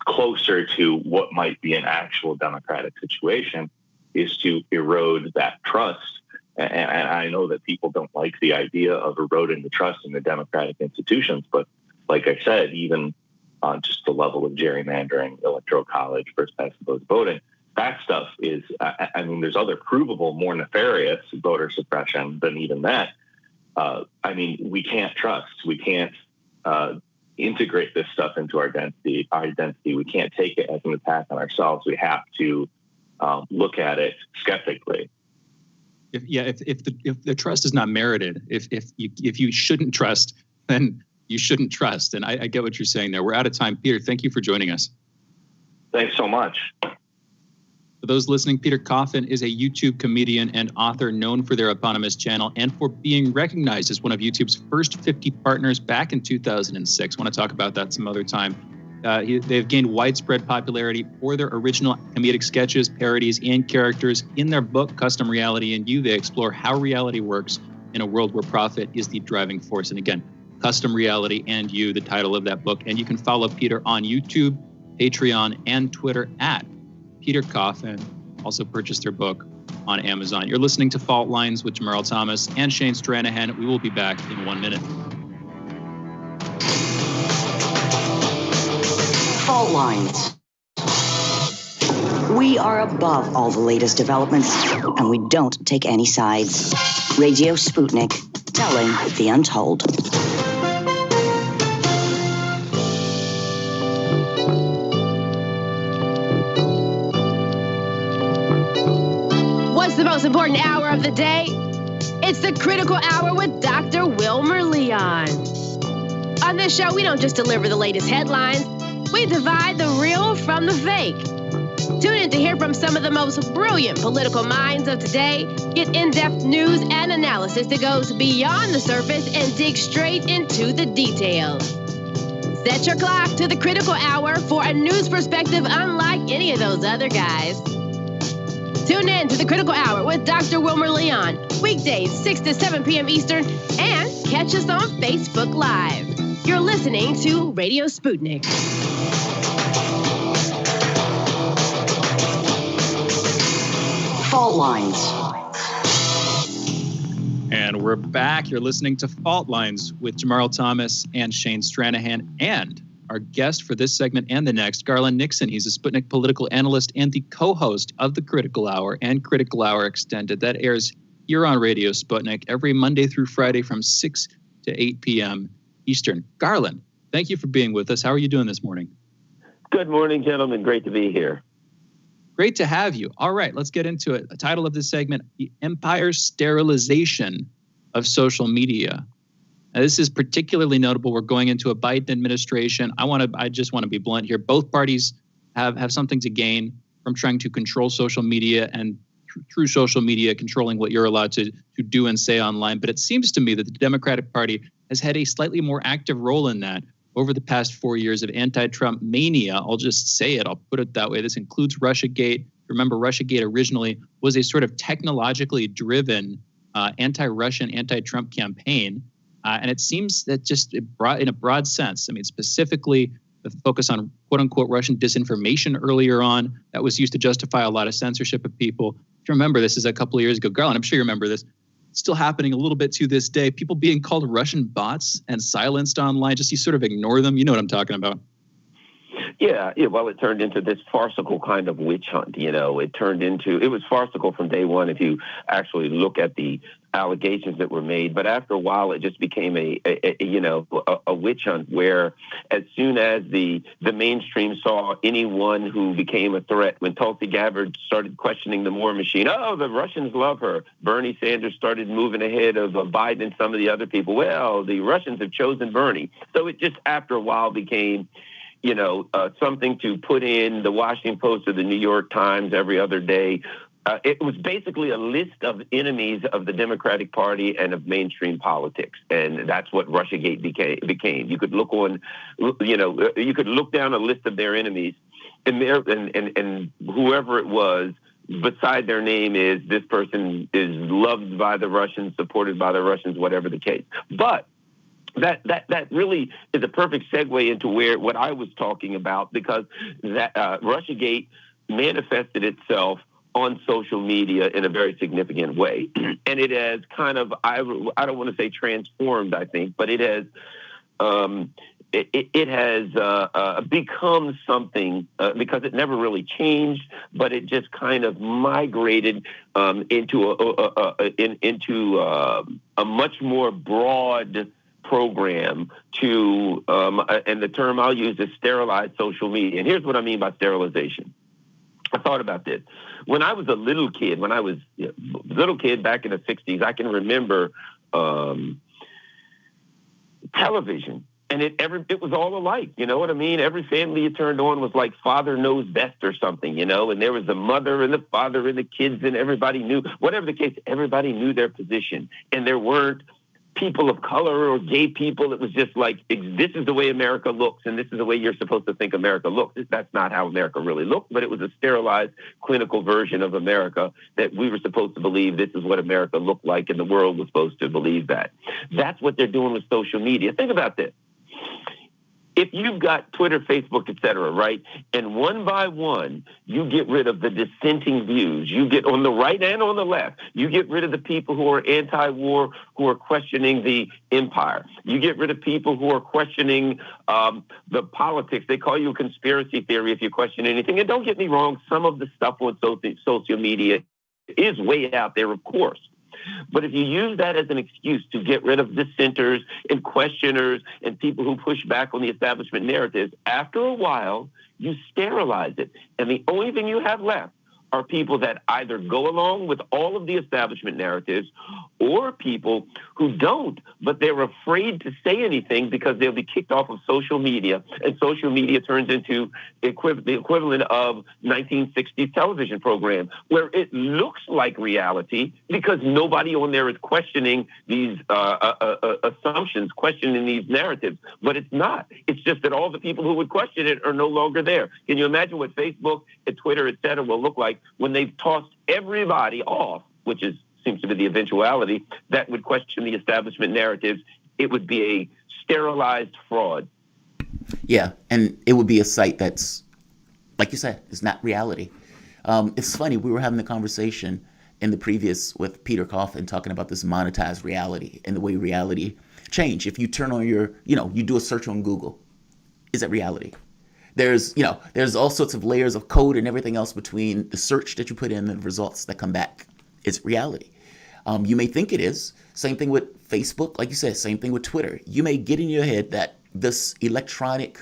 closer to what might be an actual democratic situation is to erode that trust. And I know that people don't like the idea of eroding the trust in the democratic institutions, but like I said, even on just the level of gerrymandering, electoral college, first past the post voting, that stuff is, I mean, there's other provable, more nefarious voter suppression than even that. I mean, we can't trust. We can't integrate this stuff into our identity. We can't take it as an attack on ourselves. We have to look at it skeptically. If the trust is not merited, if you shouldn't trust, then you shouldn't trust. And I get what you're saying there. We're out of time. Peter, thank you for joining us. Thanks so much. For those listening, Peter Coffin is a YouTube comedian and author known for their eponymous channel and for being recognized as one of YouTube's first 50 partners back in 2006. I want to talk about that some other time. They've gained widespread popularity for their original comedic sketches, parodies, and characters. In their book, Custom Reality and You, they explore how reality works in a world where profit is the driving force. And again, Custom Reality and You, the title of that book. And you can follow Peter on YouTube, Patreon, and Twitter at Peter Coffin. Also purchase their book on Amazon. You're listening to Fault Lines with Jamarl Thomas and Shane Stranahan. We will be back in 1 minute. Fault Lines. We are above all the latest developments, and we don't take any sides. Radio Sputnik, telling the untold. What's the most important hour of the day? It's the Critical Hour with Dr. Wilmer Leon. On this show, we don't just deliver the latest headlines. We divide the real from the fake. Tune in to hear from some of the most brilliant political minds of today. Get in-depth news and analysis that goes beyond the surface and digs straight into the details. Set your clock to the Critical Hour for a news perspective unlike any of those other guys. Tune in to the Critical Hour with Dr. Wilmer Leon, weekdays 6 to 7 p.m. Eastern, and catch us on Facebook Live. You're listening to Radio Sputnik. Fault Lines. And we're back. You're listening to Fault Lines with Jamarl Thomas and Shane Stranahan, and our guest for this segment and the next, Garland Nixon. He's a Sputnik political analyst and the co-host of the Critical Hour and Critical Hour Extended. That airs here on Radio Sputnik every Monday through Friday from 6 to 8 p.m. Eastern. Garland, thank you for being with us. How are you doing this morning? Good morning, gentlemen. Great to be here. Great to have you. All right, let's get into it. The title of this segment, The Empire Sterilization of Social Media. Now, this is particularly notable. We're going into a Biden administration. I just want to be blunt here. Both parties have something to gain from trying to control social media and through social media, controlling what you're allowed to do and say online. But it seems to me that the Democratic Party has had a slightly more active role in that over the past 4 years of anti-Trump mania. I'll just say it. I'll put it that way. This includes Russiagate. Remember, Russiagate originally was a sort of technologically driven anti-Russian, anti-Trump campaign. And it seems that just in a broad sense, I mean, specifically the focus on quote unquote Russian disinformation earlier on, that was used to justify a lot of censorship of people. If you remember, this is a couple of years ago. Garland, I'm sure you remember this. It's still happening a little bit to this day. People being called Russian bots and silenced online, just you sort of ignore them. You know what I'm talking about. Yeah. Well, it turned into this farcical kind of witch hunt. It was farcical from day one if you actually look at the allegations that were made. But after a while, it just became a witch hunt where as soon as the mainstream saw anyone who became a threat, when Tulsi Gabbard started questioning the War Machine, oh, the Russians love her. Bernie Sanders started moving ahead of Biden and some of the other people. Well, the Russians have chosen Bernie. So it just after a while became something to put in the Washington Post or the New York Times every other day. It was basically a list of enemies of the Democratic Party and of mainstream politics, and that's what Russiagate became. You could look you could look down a list of their enemies, and whoever it was, beside their name is this person is loved by the Russians, supported by the Russians, whatever the case. But that really is a perfect segue into what I was talking about, because that Russiagate manifested itself on social media in a very significant way. And it has kind of, I don't want to say transformed, I think, but it has it has become something because it never really changed, but it just kind of migrated into a much more broad program to, and the term I'll use is sterilized social media. And here's what I mean by sterilization. I thought about this. When I was a little kid, back in the 60s, I can remember television. And it was all alike, you know what I mean? Every family you turned on was like Father Knows Best or something, and there was the mother and the father and the kids, and everybody knew, whatever the case, everybody knew their position. And there weren't people of color or gay people. It was just like, this is the way America looks, and this is the way you're supposed to think America looks. That's not how America really looked, but it was a sterilized, clinical version of America that we were supposed to believe this is what America looked like, and the world was supposed to believe that. That's what they're doing with social media. Think about this. If you've got Twitter, Facebook, et cetera, right, and one by one, you get rid of the dissenting views. You get on the right and on the left. You get rid of the people who are anti-war, who are questioning the empire. You get rid of people who are questioning the politics. They call you a conspiracy theory if you question anything. And don't get me wrong, some of the stuff on social media is way out there, of course. But if you use that as an excuse to get rid of dissenters and questioners and people who push back on the establishment narratives, after a while, you sterilize it. And the only thing you have left are people that either go along with all of the establishment narratives or people who don't, but they're afraid to say anything because they'll be kicked off of social media, and social media turns into the equivalent of 1960s television program where it looks like reality because nobody on there is questioning these assumptions, questioning these narratives, but it's not. It's just that all the people who would question it are no longer there. Can you imagine what Facebook and Twitter, et cetera, will look like when they've tossed everybody off, which seems to be the eventuality, that would question the establishment narratives? It would be a sterilized fraud. Yeah, and it would be a site that's, like you said, is not reality. It's funny, we were having the conversation in the previous with Peter Coffin talking about this monetized reality and the way reality change. If you turn on you do a search on Google, is that reality? There's all sorts of layers of code and everything else between the search that you put in and the results that come back. It's reality. You may think it is. Same thing with Facebook, like you said, same thing with Twitter. You may get in your head that this electronic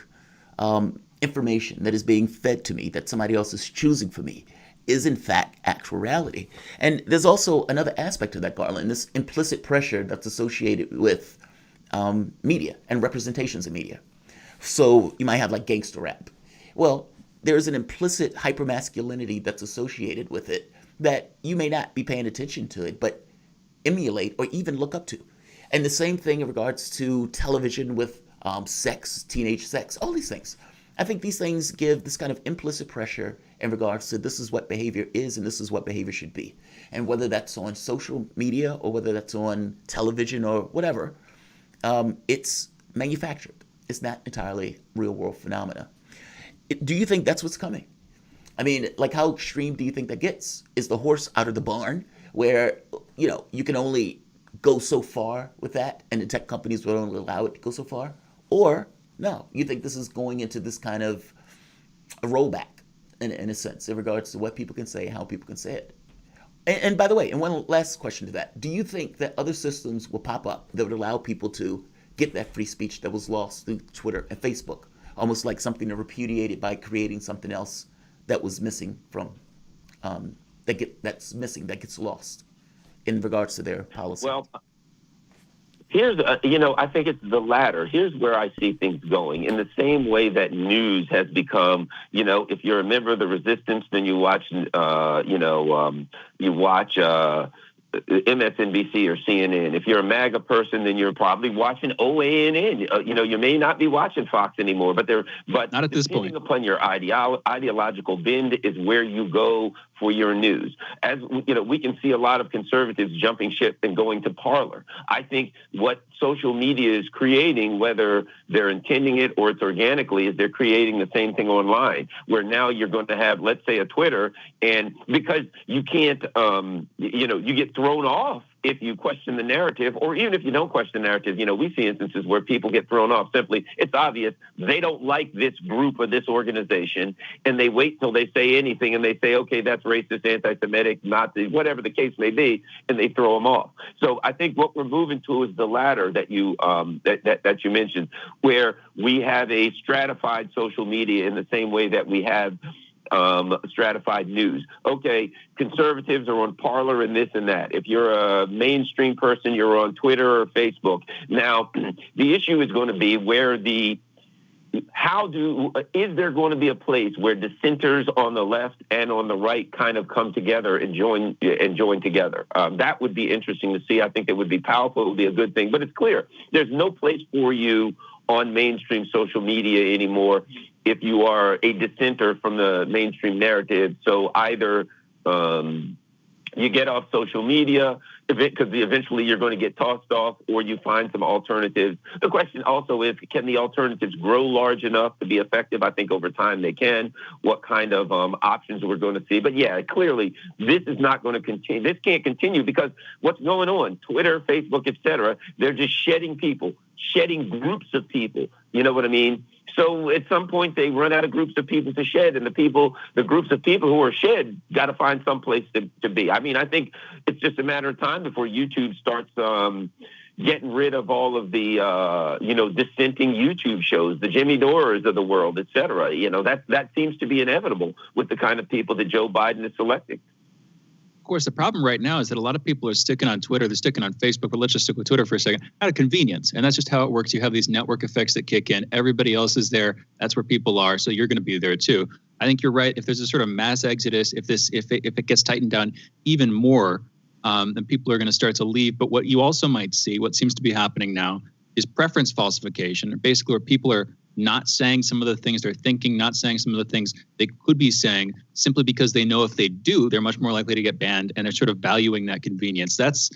information that is being fed to me, that somebody else is choosing for me, is in fact actual reality. And there's also another aspect of that, Garland, this implicit pressure that's associated with media and representations of media. So you might have like gangster rap. Well, there's an implicit hypermasculinity that's associated with it that you may not be paying attention to it, but emulate or even look up to. And the same thing in regards to television with sex, teenage sex, all these things. I think these things give this kind of implicit pressure in regards to this is what behavior is and this is what behavior should be. And whether that's on social media or whether that's on television or whatever, it's manufactured. It's not entirely real world phenomena. Do you think that's what's coming? I mean, like how extreme do you think that gets? Is the horse out of the barn where, you can only go so far with that and the tech companies will only allow it to go so far? Or no, you think this is going into this kind of rollback in a sense in regards to what people can say, how people can say it. And by the way, and one last question to that, do you think that other systems will pop up that would allow people to get that free speech that was lost through Twitter and Facebook, almost like something to repudiate it by creating something else that was missing from, that gets lost in regards to their policy? Well, here's, I think it's the latter. Here's where I see things going. In the same way that news has become, if you're a member of the resistance, then you watch, MSNBC or CNN. If you're a MAGA person, then you're probably watching OANN. You may not be watching Fox anymore, but not at this point. Depending upon your ideological bend is where you go for your news. As we can see a lot of conservatives jumping ship and going to Parler. I think what social media is creating, whether they're intending it or it's organically, is they're creating the same thing online, where now you're going to have, let's say, a Twitter, and because you can't, you get thrown off if you question the narrative, or even if you don't question the narrative. We see instances where people get thrown off simply. It's obvious they don't like this group or this organization, and they wait till they say anything, and they say, okay, that's racist, anti-Semitic, Nazi, whatever the case may be, and they throw them off. So I think what we're moving to is the latter that you that you mentioned, where we have a stratified social media in the same way that we have stratified news. Okay, conservatives are on Parler and this and that. If you're a mainstream person, you're on Twitter or Facebook. Now, the issue is going to be is there going to be a place where dissenters on the left and on the right kind of come together and join together? That would be interesting to see. I think it would be powerful. It would be a good thing. But it's clear there's no place for you on mainstream social media anymore if you are a dissenter from the mainstream narrative. So either you get off social media because eventually you're going to get tossed off, or you find some alternatives. The question also is, can the alternatives grow large enough to be effective? I think over time they can. What kind of options we're going to see? But yeah, clearly this is not going to continue. This can't continue because what's going on? Twitter, Facebook, etc. They're just shedding people, shedding groups of people. You know what I mean? So at some point they run out of groups of people to shed, and the groups of people who are shed got to find some place to be. I mean, I think it's just a matter of time before YouTube starts getting rid of all of the dissenting YouTube shows, the Jimmy Dore's of the world, et cetera. That seems to be inevitable with the kind of people that Joe Biden is selecting. Of course, the problem right now is that a lot of people are sticking on Twitter, they're sticking on Facebook, but let's just stick with Twitter for a second, out of convenience. And that's just how it works. You have these network effects that kick in. Everybody else is there. That's where people are. So you're going to be there too. I think you're right. If there's a sort of mass exodus, if it gets tightened down even more, then people are going to start to leave. But what you also might see, what seems to be happening now, is preference falsification, basically where people are not saying some of the things they're thinking, not saying some of the things they could be saying, simply because they know if they do, they're much more likely to get banned, and they're sort of valuing that convenience. That's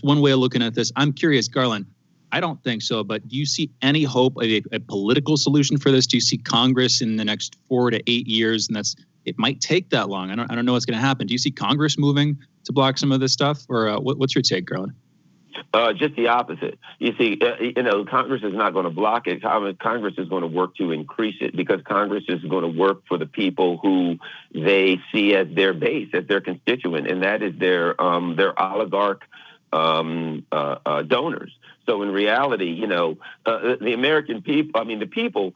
one way of looking at this. I'm curious, Garland, I don't think so, but do you see any hope of a political solution for this? Do you see Congress in the next 4 to 8 years? And it might take that long. I don't know what's going to happen. Do you see Congress moving to block some of this stuff, or what's your take, Garland? Just the opposite. You see, Congress is not going to block it. Congress is going to work to increase it, because Congress is going to work for the people who they see as their base, as their constituent, and that is their oligarch donors. So in reality, the American people, the people,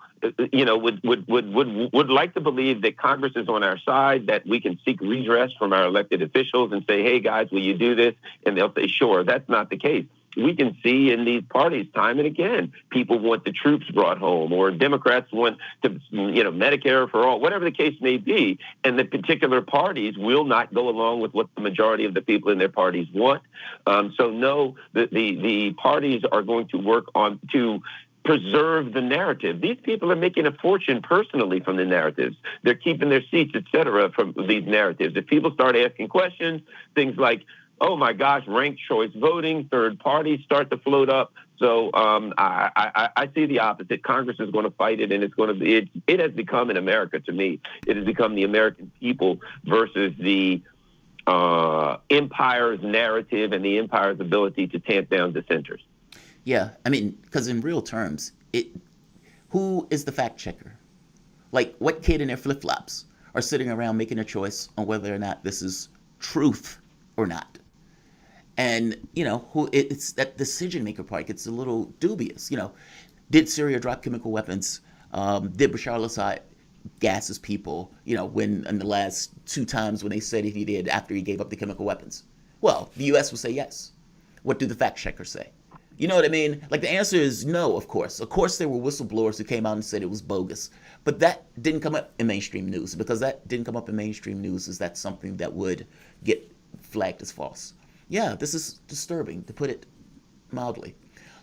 would like to believe that Congress is on our side, that we can seek redress from our elected officials and say, hey, guys, will you do this? And they'll say, sure. That's not the case. We can see in these parties time and again, people want the troops brought home, or Democrats want to, Medicare for all, whatever the case may be. And the particular parties will not go along with what the majority of the people in their parties want. So no, the parties are going to work on to preserve the narrative. These people are making a fortune personally from the narratives. They're keeping their seats, et cetera, from these narratives. If people start asking questions, things like, oh my gosh, ranked choice voting, third parties start to float up. So I see the opposite. Congress is going to fight it, and it's going to be. It has become in America, to me, it has become the American people versus the empire's narrative and the empire's ability to tamp down dissenters. Yeah, because in real terms, who is the fact checker? Like, what kid in their flip-flops are sitting around making a choice on whether or not this is truth or not? And, it's that decision-maker part gets a little dubious. Did Syria drop chemical weapons? Did Bashar al-Assad gas his people, when in the last 2 times when they said he did after he gave up the chemical weapons? Well, the U.S. will say yes. What do the fact checkers say? You know what I mean? Like, the answer is no, of course. Of course, there were whistleblowers who came out and said it was bogus. But that didn't come up in mainstream news. Because that didn't come up in mainstream news, is that something that would get flagged as false. Yeah, this is disturbing, to put it mildly.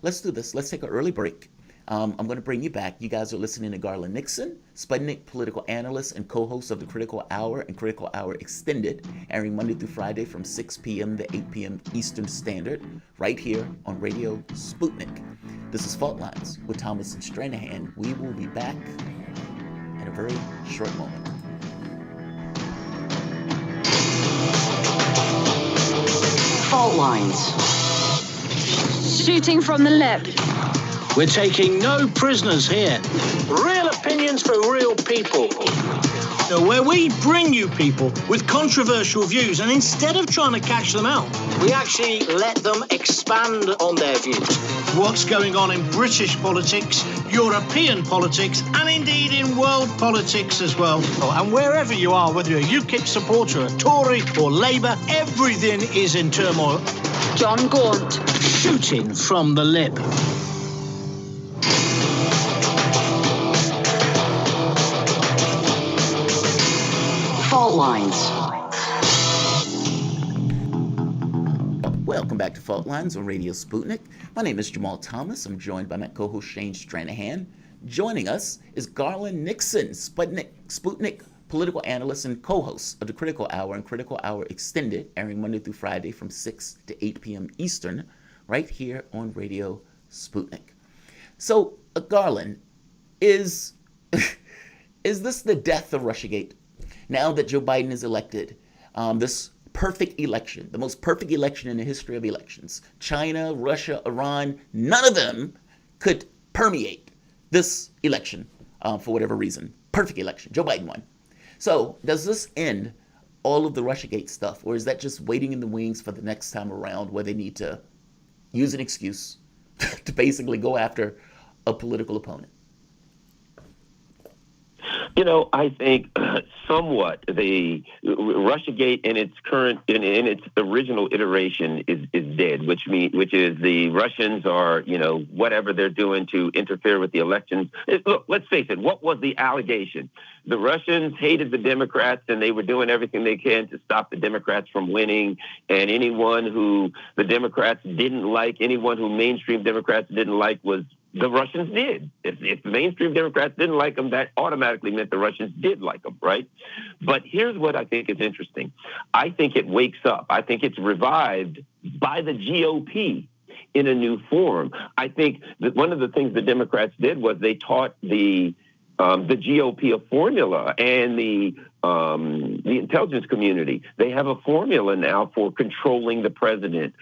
Let's do this. Let's take an early break. I'm going to bring you back. You guys are listening to Garland Nixon, Sputnik political analyst and co-host of the Critical Hour and Critical Hour Extended, airing Monday through Friday from 6 p.m. to 8 p.m. Eastern Standard, right here on Radio Sputnik. This is Fault Lines with Thomas and Stranahan. We will be back in a very short moment. Fault Lines. Shooting from the lip. We're taking no prisoners here. Real opinions for real people. Where we bring you people with controversial views, and instead of trying to catch them out, we actually let them expand on their views. What's going on in British politics, European politics, and indeed in world politics as well. And wherever you are, whether you're a UKIP supporter, a Tory or Labour, everything is in turmoil. John Gaunt. Shooting from the lip. Fault Lines. Welcome back to Fault Lines on Radio Sputnik. My name is Jamarl Thomas. I'm joined by my co-host Shane Stranahan. Joining us is Garland Nixon, Sputnik political analyst and co-host of the Critical Hour and Critical Hour Extended, airing Monday through Friday from 6 to 8 p.m. Eastern, right here on Radio Sputnik. So, Garland, is this the death of Russiagate? Now that Joe Biden is elected, this perfect election, the most perfect election in the history of elections, China, Russia, Iran, none of them could permeate this election for whatever reason. Perfect election. Joe Biden won. So does this end all of the Russiagate stuff, or is that just waiting in the wings for the next time around where they need to use an excuse to basically go after a political opponent? I think somewhat the Russiagate in its current in its original iteration is dead, which is the Russians are whatever they're doing to interfere with the elections. Look, let's face it. What was the allegation? The Russians hated the Democrats, and they were doing everything they can to stop the Democrats from winning. And anyone who the Democrats didn't like, anyone who mainstream Democrats didn't like, was the Russians did. If the mainstream Democrats didn't like them, that automatically meant the Russians did like them, right? But here's what I think is interesting. I think it wakes up. I think it's revived by the GOP in a new form. I think that one of the things the Democrats did was they taught the GOP a formula, and the intelligence community. They have a formula now for controlling the president.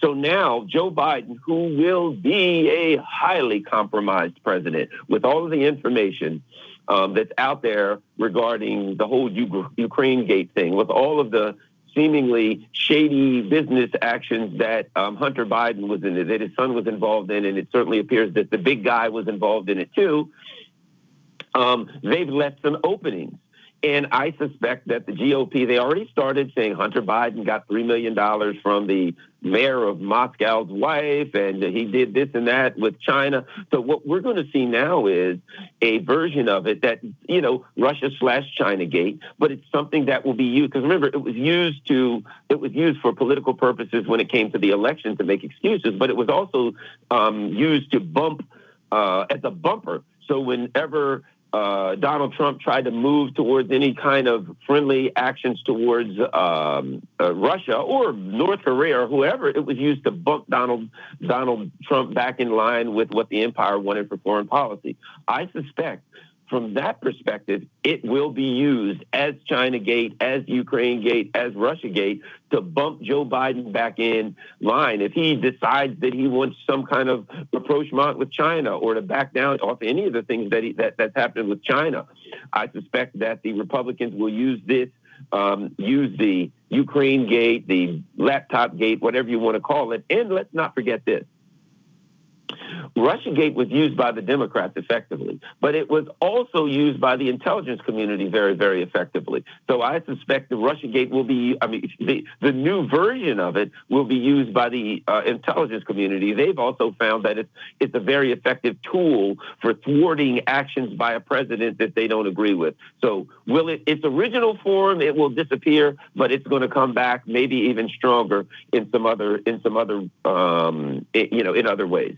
So now Joe Biden, who will be a highly compromised president with all of the information that's out there regarding the whole Ukraine gate thing, with all of the seemingly shady business actions that Hunter Biden was in, that his son was involved in, and it certainly appears that the big guy was involved in it too. They've left some openings. And I suspect that the GOP, they already started saying Hunter Biden got $3 million from the mayor of Moscow's wife, and he did this and that with China. So what we're going to see now is a version of it that, Russia/China gate, but it's something that will be used. Because remember, it was used for political purposes when it came to the election to make excuses, but it was also used to bump as a bumper. So whenever Donald Trump tried to move towards any kind of friendly actions towards Russia or North Korea or whoever, it was used to bump Donald Trump back in line with what the empire wanted for foreign policy. I suspect from that perspective, it will be used as Chinagate, as Ukrainegate, as Russiagate to bump Joe Biden back in line. If he decides that he wants some kind of rapprochement with China or to back down off any of the things that's happened with China, I suspect that the Republicans will use this, use the Ukrainegate, the laptop gate, whatever you want to call it. And let's not forget this. Russiagate was used by the Democrats effectively, but it was also used by the intelligence community very, very effectively. So I suspect the Russiagate will be, the new version of it will be used by the intelligence community. They've also found that it's a very effective tool for thwarting actions by a president that they don't agree with. So its original form, it will disappear, but it's going to come back maybe even stronger in some other, in other ways.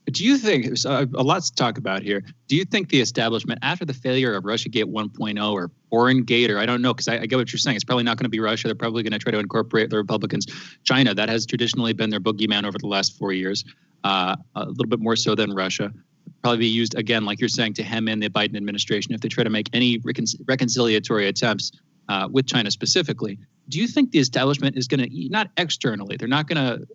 Do you think, a lot to talk about here, do you think the establishment, after the failure of Russiagate 1.0 or Foreign Gate, or I don't know, because I get what you're saying, it's probably not going to be Russia, they're probably going to try to incorporate the Republicans, China, that has traditionally been their boogeyman over the last 4 years, a little bit more so than Russia, probably be used again, like you're saying, to hem in the Biden administration if they try to make any reconciliatory attempts with China specifically. Do you think the establishment is going to, not externally, they're not going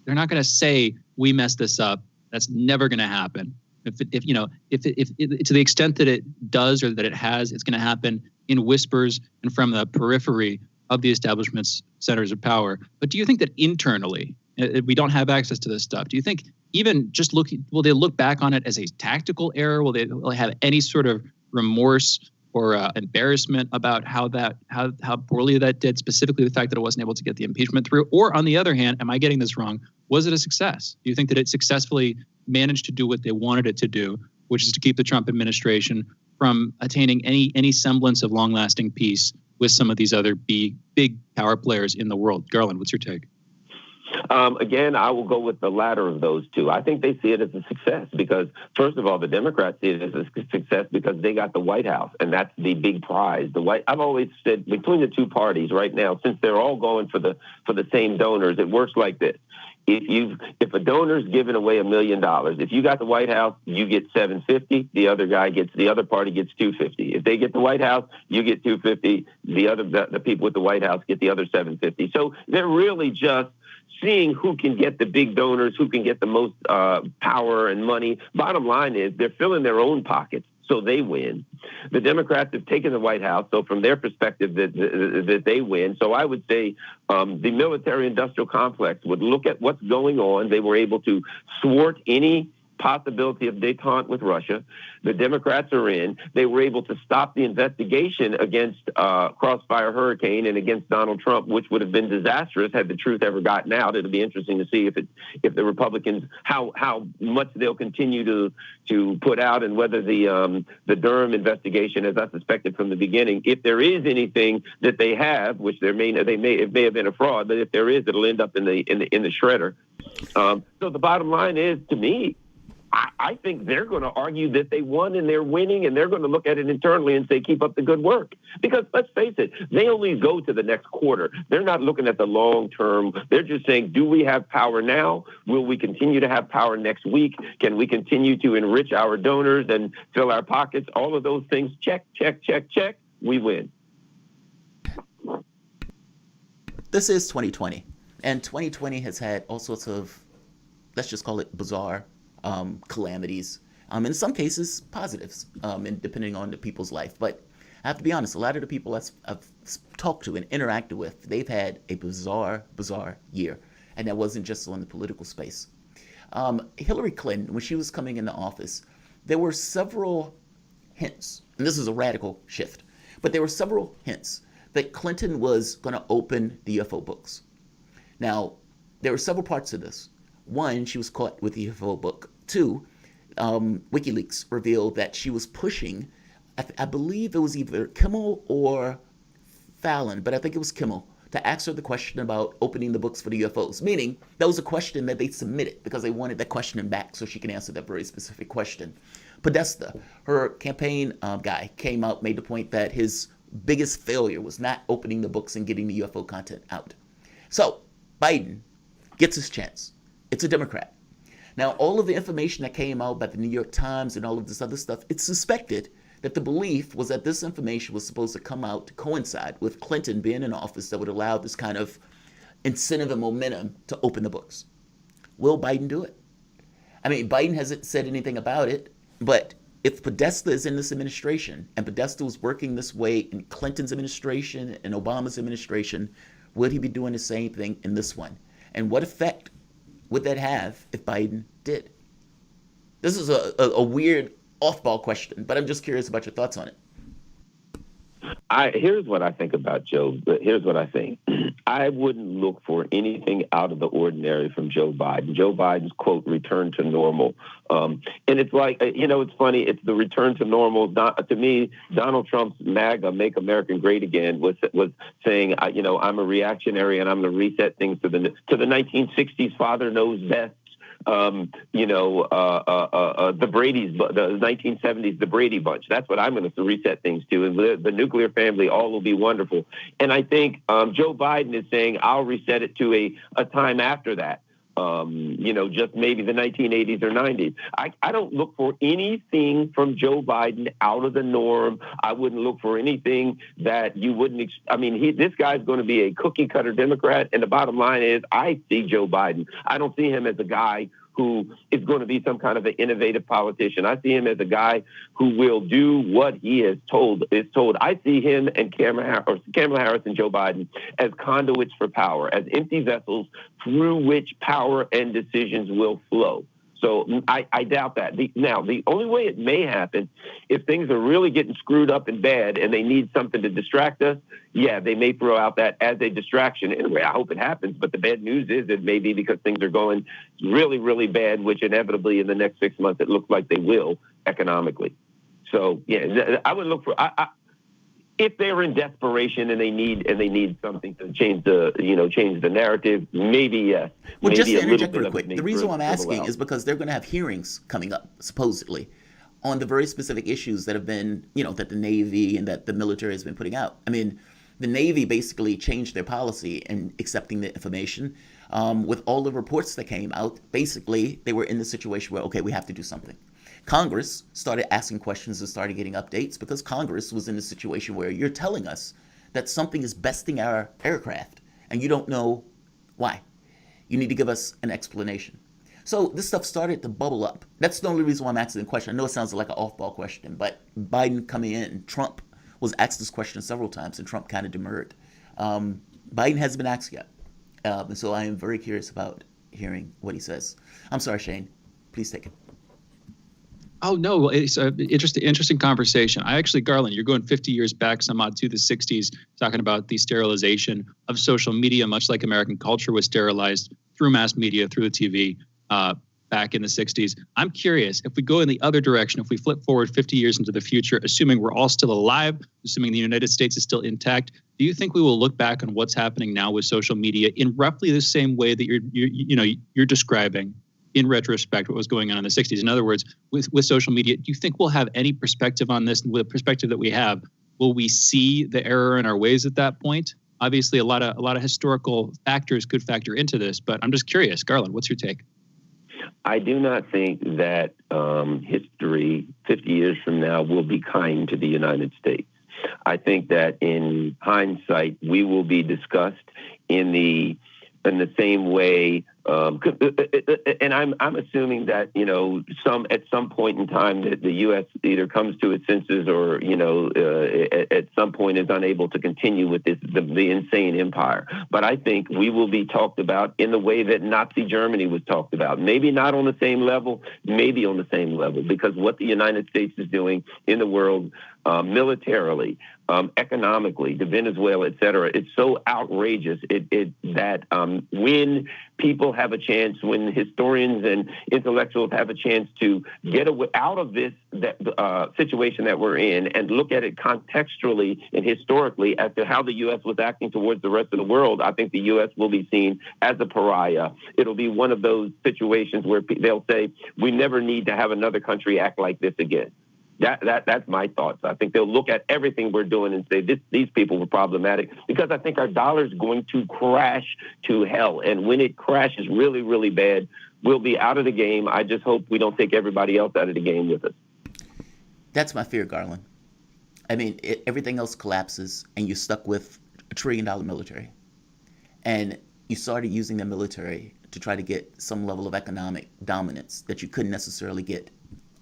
to say, we messed this up? That's never going to happen. If to the extent that it does or that it has, it's going to happen in whispers and from the periphery of the establishment's centers of power. But do you think that internally, we don't have access to this stuff? Do you think even just will they look back on it as a tactical error? Will they have any sort of remorse or embarrassment about how poorly that did, specifically the fact that it wasn't able to get the impeachment through? Or on the other hand, am I getting this wrong? Was it a success? Do you think that it successfully managed to do what they wanted it to do, which is to keep the Trump administration from attaining any semblance of long-lasting peace with some of these other big power players in the world? Garland, what's your take? Again, I will go with the latter of those two. I think they see it as a success because, first of all, the Democrats see it as a success because they got the White House, and that's the big prize. I've always said between the two parties right now, since they're all going for the same donors, it works like this. If a donor's giving away $1 million, if you got the White House, you get $750. The other party gets $250. If they get the White House, you get $250. The people with the White House get the other $750. So they're really just seeing who can get the big donors, who can get the most power and money. Bottom line is they're filling their own pockets, so they win. The Democrats have taken the White House, so from their perspective, that they win. So I would say the military-industrial complex would look at what's going on. They were able to thwart any possibility of détente with Russia. The Democrats are in. They were able to stop the investigation against Crossfire Hurricane and against Donald Trump, which would have been disastrous had the truth ever gotten out. It'll be interesting to see if the Republicans, how much they'll continue to put out, and whether the Durham investigation, as I suspected from the beginning, if there is anything that they have, which it may have been a fraud, but if there is, it'll end up in the shredder. So the bottom line is, to me, I think they're going to argue that they won and they're winning, and they're going to look at it internally and say, keep up the good work. Because let's face it, they only go to the next quarter. They're not looking at the long term. They're just saying, do we have power now? Will we continue to have power next week? Can we continue to enrich our donors and fill our pockets? All of those things, check, check, check, check. We win. This is 2020, and 2020 has had all sorts of, let's just call it bizarre calamities, in some cases positives, and depending on the people's life. But I have to be honest, a lot of the people I've talked to and interacted with, they've had a bizarre year, and that wasn't just on the political space. Hillary Clinton, when she was coming into office, there were several hints, and this is a radical shift, but there were several hints that Clinton was going to open the UFO books. Now, there were several parts to this. One, she was caught with the UFO book. Two, WikiLeaks revealed that she was pushing, I believe it was either Kimmel or Fallon, but I think it was Kimmel, to ask her the question about opening the books for the UFOs, meaning that was a question that they submitted because they wanted that question back so she can answer that very specific question. Podesta, her campaign guy, came out, made the point that his biggest failure was not opening the books and getting the UFO content out. So Biden gets his chance. It's a Democrat. Now, all of the information that came out by the New York Times and all of this other stuff, it's suspected that the belief was that this information was supposed to come out to coincide with Clinton being in office that would allow this kind of incentive and momentum to open the books. Will Biden do it? I mean, Biden hasn't said anything about it, but if Podesta is in this administration and Podesta was working this way in Clinton's administration and Obama's administration, would he be doing the same thing in this one? And what effect would that have if Biden did? This is a weird off-ball question, but I'm just curious about your thoughts on it. Here's what I think about Joe. Here's what I think. I wouldn't look for anything out of the ordinary from Joe Biden. Joe Biden's, quote, return to normal. And it's like, it's funny. It's the return to normal. To me, Donald Trump's MAGA, Make America Great Again, was saying, I'm a reactionary and I'm going to reset things to the 1960s. Father knows best. The Brady's, the 1970s, the Brady Bunch. That's what I'm going to reset things to. And the nuclear family, all will be wonderful. And I think Joe Biden is saying, I'll reset it to a time after that. Just maybe the 1980s or 90s. I don't look for anything from Joe Biden out of the norm. I wouldn't look for anything that you wouldn't. This guy's going to be a cookie cutter Democrat. And the bottom line is, I see Joe Biden. I don't see him as a guy who is going to be some kind of an innovative politician. I see him as a guy who will do what he is told. I see him and Kamala Harris and Joe Biden as conduits for power, as empty vessels through which power and decisions will flow. So I doubt that. The only way it may happen, if things are really getting screwed up and bad and they need something to distract us, yeah, they may throw out that as a distraction. Anyway, I hope it happens. But the bad news is it may be because things are going really, really bad, which inevitably in the next 6 months, it looks like they will economically. So, yeah, I would look for... if they're in desperation and they need something to change the narrative, maybe yes. Well, just to interject real quick, the reason why I'm asking is because they're going to have hearings coming up, supposedly, on the very specific issues that have been, that the Navy and that the military has been putting out. I mean, the Navy basically changed their policy in accepting the information. With all the reports that came out, basically, they were in the situation where, okay, we have to do something. Congress started asking questions and started getting updates because Congress was in a situation where you're telling us that something is besting our aircraft and you don't know why. You need to give us an explanation. So this stuff started to bubble up. That's the only reason why I'm asking the question. I know it sounds like an off-ball question, but Biden coming in, Trump was asked this question several times and Trump kind of demurred. Biden hasn't been asked yet. And so I am very curious about hearing what he says. I'm sorry, Shane. Please take it. Oh, no, it's an interesting conversation. Garland, you're going 50 years back somehow to the 60s, talking about the sterilization of social media, much like American culture was sterilized through mass media, through the TV back in the 60s. I'm curious, if we go in the other direction, if we flip forward 50 years into the future, assuming we're all still alive, assuming the United States is still intact, do you think we will look back on what's happening now with social media in roughly the same way that you're describing in retrospect what was going on in the 60s? In other words, with social media, do you think we'll have any perspective on this? And with the perspective that we have, will we see the error in our ways at that point? Obviously, a lot of historical factors could factor into this, but I'm just curious. Garland, what's your take? I do not think that history 50 years from now will be kind to the United States. I think that in hindsight, we will be discussed in the same way, and I'm assuming that at some point in time that the U.S. either comes to its senses or at some point is unable to continue with the insane empire. But I think we will be talked about in the way that Nazi Germany was talked about. Maybe not on the same level, maybe on the same level, because what the United States is doing in the world militarily, economically, to Venezuela, et cetera, it's so outrageous that when people have a chance, when historians and intellectuals have a chance to get out of this situation that we're in and look at it contextually and historically as to how the U.S. was acting towards the rest of the world, I think the U.S. will be seen as a pariah. It'll be one of those situations where they'll say, we never need to have another country act like this again. That's my thoughts. I think they'll look at everything we're doing and say these people were problematic, because I think our dollar is going to crash to hell. And when it crashes really, really bad, we'll be out of the game. I just hope we don't take everybody else out of the game with us. That's my fear, Garland. I mean, everything else collapses, and you're stuck with $1 trillion military. And you started using the military to try to get some level of economic dominance that you couldn't necessarily get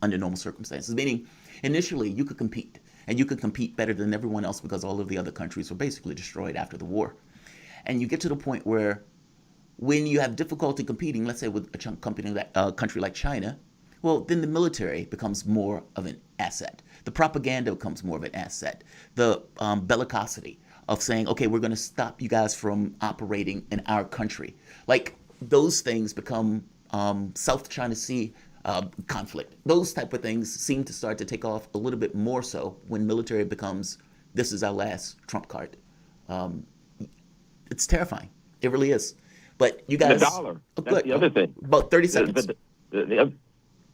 under normal circumstances. Meaning, initially, you could compete, and you could compete better than everyone else because all of the other countries were basically destroyed after the war. And you get to the point where when you have difficulty competing, let's say with a country like China, well, then the military becomes more of an asset. The propaganda becomes more of an asset. The bellicosity of saying, okay, we're going to stop you guys from operating in our country. Like, those things become South China Sea conflict. Those type of things seem to start to take off a little bit more so when military becomes, this is our last trump card. It's terrifying. It really is. But you guys... The dollar. That's the other thing. About 30 seconds.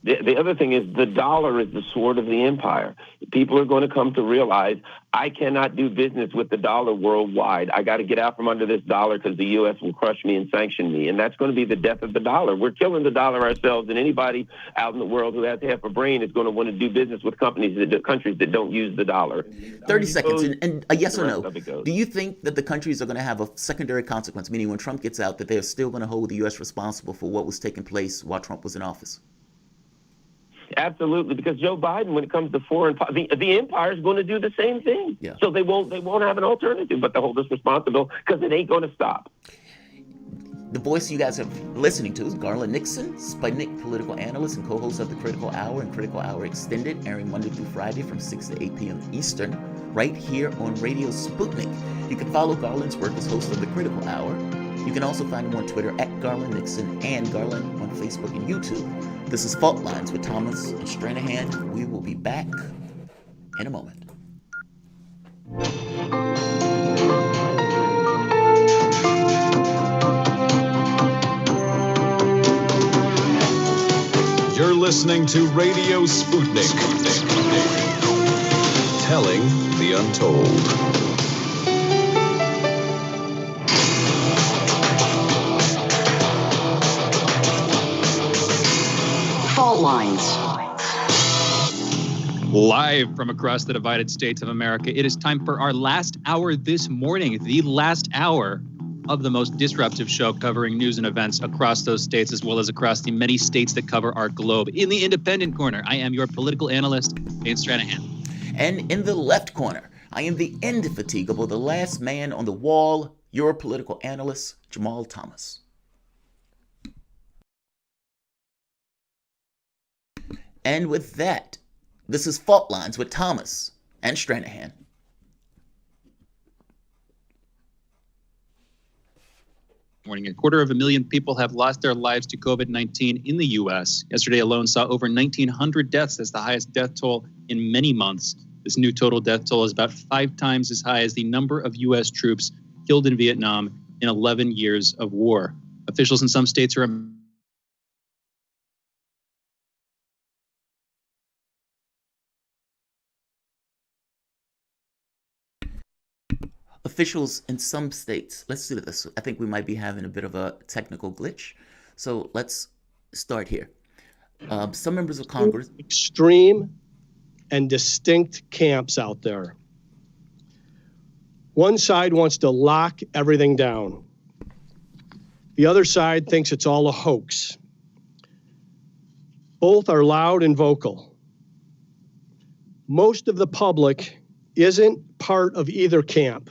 The other thing is the dollar is the sword of the empire. People are going to come to realize I cannot do business with the dollar worldwide. I got to get out from under this dollar because the U.S. will crush me and sanction me. And that's going to be the death of the dollar. We're killing the dollar ourselves. And anybody out in the world who has half a brain is going to want to do business with countries that don't use the dollar. 30 seconds. And a yes or no. Do you think that the countries are going to have a secondary consequence, meaning when Trump gets out, that they're still going to hold the U.S. responsible for what was taking place while Trump was in office? Absolutely, because Joe Biden, when it comes to foreign, the empire is going to do the same thing. Yeah. So they won't have an alternative but to hold us responsible because it ain't going to stop. The voice you guys are listening to is Garland Nixon, Sputnik political analyst and co-host of the Critical Hour and Critical Hour Extended, airing Monday through Friday from 6 to 8 p.m. Eastern, right here on Radio Sputnik. You can follow Garland's work as host of the Critical Hour. You can also find him on Twitter at Garland Nixon and Garland on Facebook and YouTube. This is Fault Lines with Thomas and Stranahan. We will be back in a moment. You're listening to Radio Sputnik. Telling the untold. Fault Lines. Live from across the divided states of America, it is time for our last hour this morning, the last hour of the most disruptive show covering news and events across those states as well as across the many states that cover our globe. In the Independent Corner, I am your political analyst, Shane Stranahan. And in the left corner, I am the indefatigable, the last man on the wall, your political analyst, Jamarl Thomas. And with that, this is Fault Lines with Thomas and Stranahan. Morning. 250,000 people have lost their lives to COVID-19 in the U.S. Yesterday alone saw over 1,900 deaths. That's the highest death toll in many months. This new total death toll is about 5 times as high as the number of U.S. troops killed in Vietnam in 11 years of war. Officials in some states are Officials in some states, let's do this. I think we might be having a bit of a technical glitch. So let's start here. Some members of Congress. Extreme and distinct camps out there. One side wants to lock everything down. The other side thinks it's all a hoax. Both are loud and vocal. Most of the public isn't part of either camp.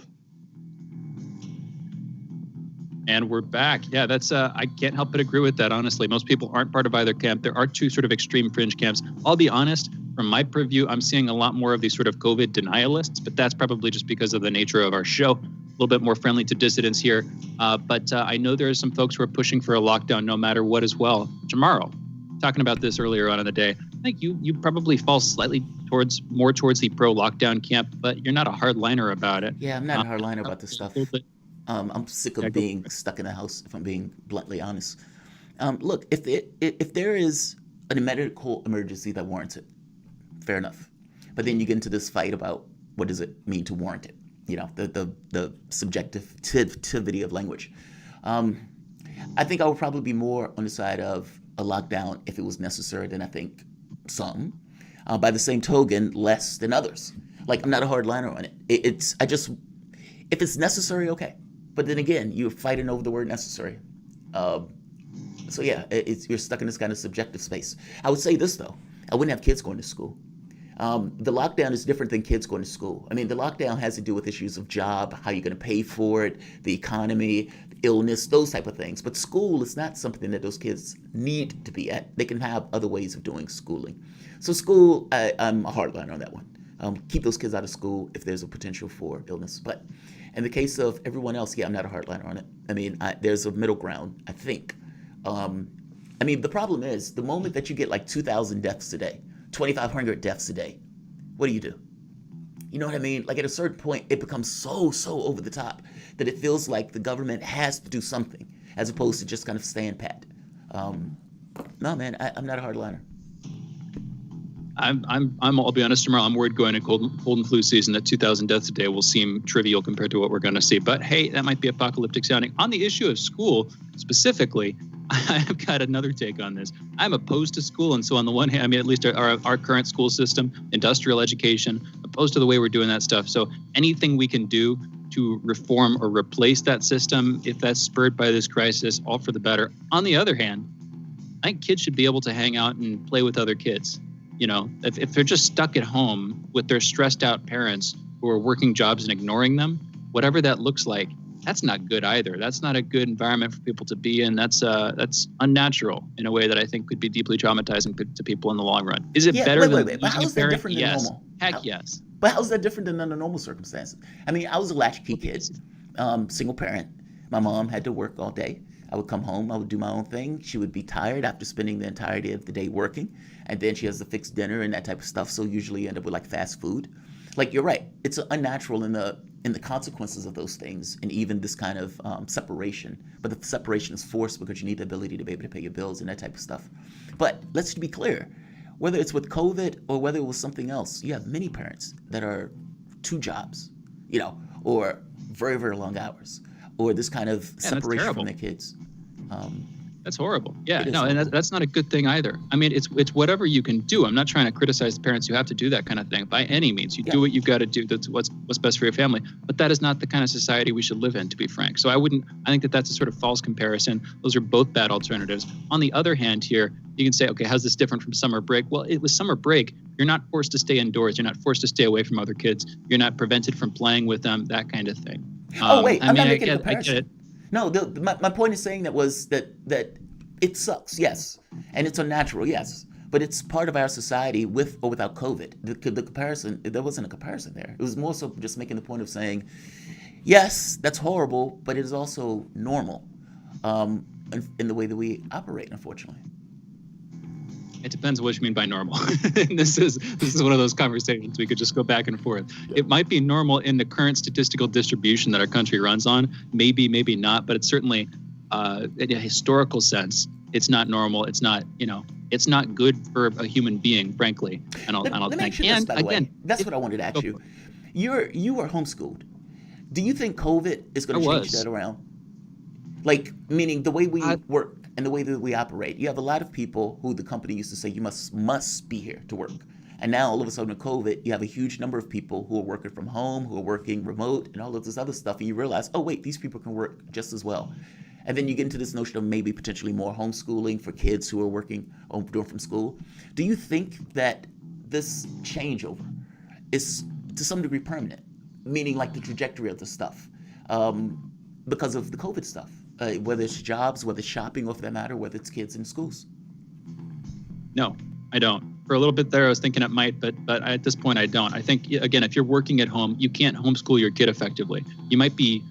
And we're back. Yeah, that's I can't help but agree with that, honestly. Most people aren't part of either camp. There are two sort of extreme fringe camps. I'll be honest, from my purview, I'm seeing a lot more of these sort of COVID denialists, but that's probably just because of the nature of our show. A little bit more friendly to dissidents here. But I know there are some folks who are pushing for a lockdown no matter what as well. Jamarl, talking about this earlier on in the day, I think you probably fall slightly more towards the pro-lockdown camp, but you're not a hardliner about it. Yeah, I'm not a hardliner about this stuff. I'm sick of being stuck in the house, if I'm being bluntly honest. Look, if there is a medical emergency that warrants it, fair enough. But then you get into this fight about what does it mean to warrant it? You know, the subjectivity of language. I think I would probably be more on the side of a lockdown if it was necessary than I think some. By the same token, less than others. Like, I'm not a hardliner on it. If it's necessary, okay. But then again, you're fighting over the word necessary. So yeah, you're stuck in this kind of subjective space. I would say this though, I wouldn't have kids going to school. The lockdown is different than kids going to school. I mean, the lockdown has to do with issues of job, how you're going to pay for it, the economy, illness, those type of things. But school is not something that those kids need to be at. They can have other ways of doing schooling. So school, I'm a hardliner on that one. Keep those kids out of school if there's a potential for illness. But in the case of everyone else, yeah, I'm not a hardliner on it. I mean, there's a middle ground, I think. I mean, the problem is the moment that you get like 2,000 deaths a day, 2,500 deaths a day, what do? You know what I mean? Like at a certain point, it becomes so over the top that it feels like the government has to do something as opposed to just kind of stand pat. No, man, I'm not a hardliner. I'll be honest, Jamarl, I'm worried going to cold and flu season that 2,000 deaths a day will seem trivial compared to what we're going to see. But hey, that might be apocalyptic sounding. On the issue of school specifically, I've got another take on this. I'm opposed to school. And so on the one hand, I mean, at least our current school system, industrial education, opposed to the way we're doing that stuff. So anything we can do to reform or replace that system, if that's spurred by this crisis, all for the better. On the other hand, I think kids should be able to hang out and play with other kids. You know, if they're just stuck at home with their stressed out parents who are working jobs and ignoring them, whatever that looks like, that's not good either. That's not a good environment for people to be in. That's unnatural in a way that I think could be deeply traumatizing to people in the long run. Is it better than but how is that different than normal? Heck yes. But how is that different than under normal circumstances? I mean, I was a latchkey kid, single parent. My mom had to work all day. I would come home, I would do my own thing. She would be tired after spending the entirety of the day working. And then she has to fix dinner and that type of stuff. So usually you end up with like fast food. Like, you're right. It's unnatural in the consequences of those things and even this kind of separation. But the separation is forced because you need the ability to be able to pay your bills and that type of stuff. But let's be clear, whether it's with COVID or whether it was something else, you have many parents that are 2 jobs, you know, or very, very long hours, or this kind of separation from their kids. That's horrible. Yeah, no, and that's not a good thing either. I mean, it's whatever you can do. I'm not trying to criticize the parents who have to do that kind of thing by any means. You do what you've got to do. That's what's best for your family. But that is not the kind of society we should live in, to be frank. So I think that's a sort of false comparison. Those are both bad alternatives. On the other hand here, you can say, okay, how's this different from summer break? Well, it was summer break. You're not forced to stay indoors. You're not forced to stay away from other kids. You're not prevented from playing with them, that kind of thing. I'm not making a comparison. I get it. No, my point is saying that it sucks, yes, and it's unnatural, yes, but it's part of our society with or without COVID. The comparison, there wasn't a comparison there. It was more so just making the point of saying, yes, that's horrible, but it is also normal in the way that we operate, unfortunately. It depends what you mean by normal. This is one of those conversations we could just go back and forth. It might be normal in the current statistical distribution that our country runs on. Maybe not, but it's certainly in a historical sense, it's not normal. It's not, it's not good for a human being, frankly. And I'll let me ask you this, by the way. That's what I wanted to ask you. You were homeschooled. Do you think COVID is going to change that around? Like, meaning the way we work and the way that we operate. You have a lot of people who the company used to say you must be here to work. And now all of a sudden with COVID, you have a huge number of people who are working from home, who are working remote and all of this other stuff. And you realize, oh, wait, these people can work just as well. And then you get into this notion of maybe potentially more homeschooling for kids who are working or doing from school. Do you think that this changeover is to some degree permanent? Meaning like the trajectory of the stuff because of the COVID stuff? Whether it's jobs, whether it's shopping, or for that matter, whether it's kids in schools? No, I don't. For a little bit there, I was thinking it might, but at this point, I don't. I think, again, if you're working at home, you can't homeschool your kid effectively. You might be,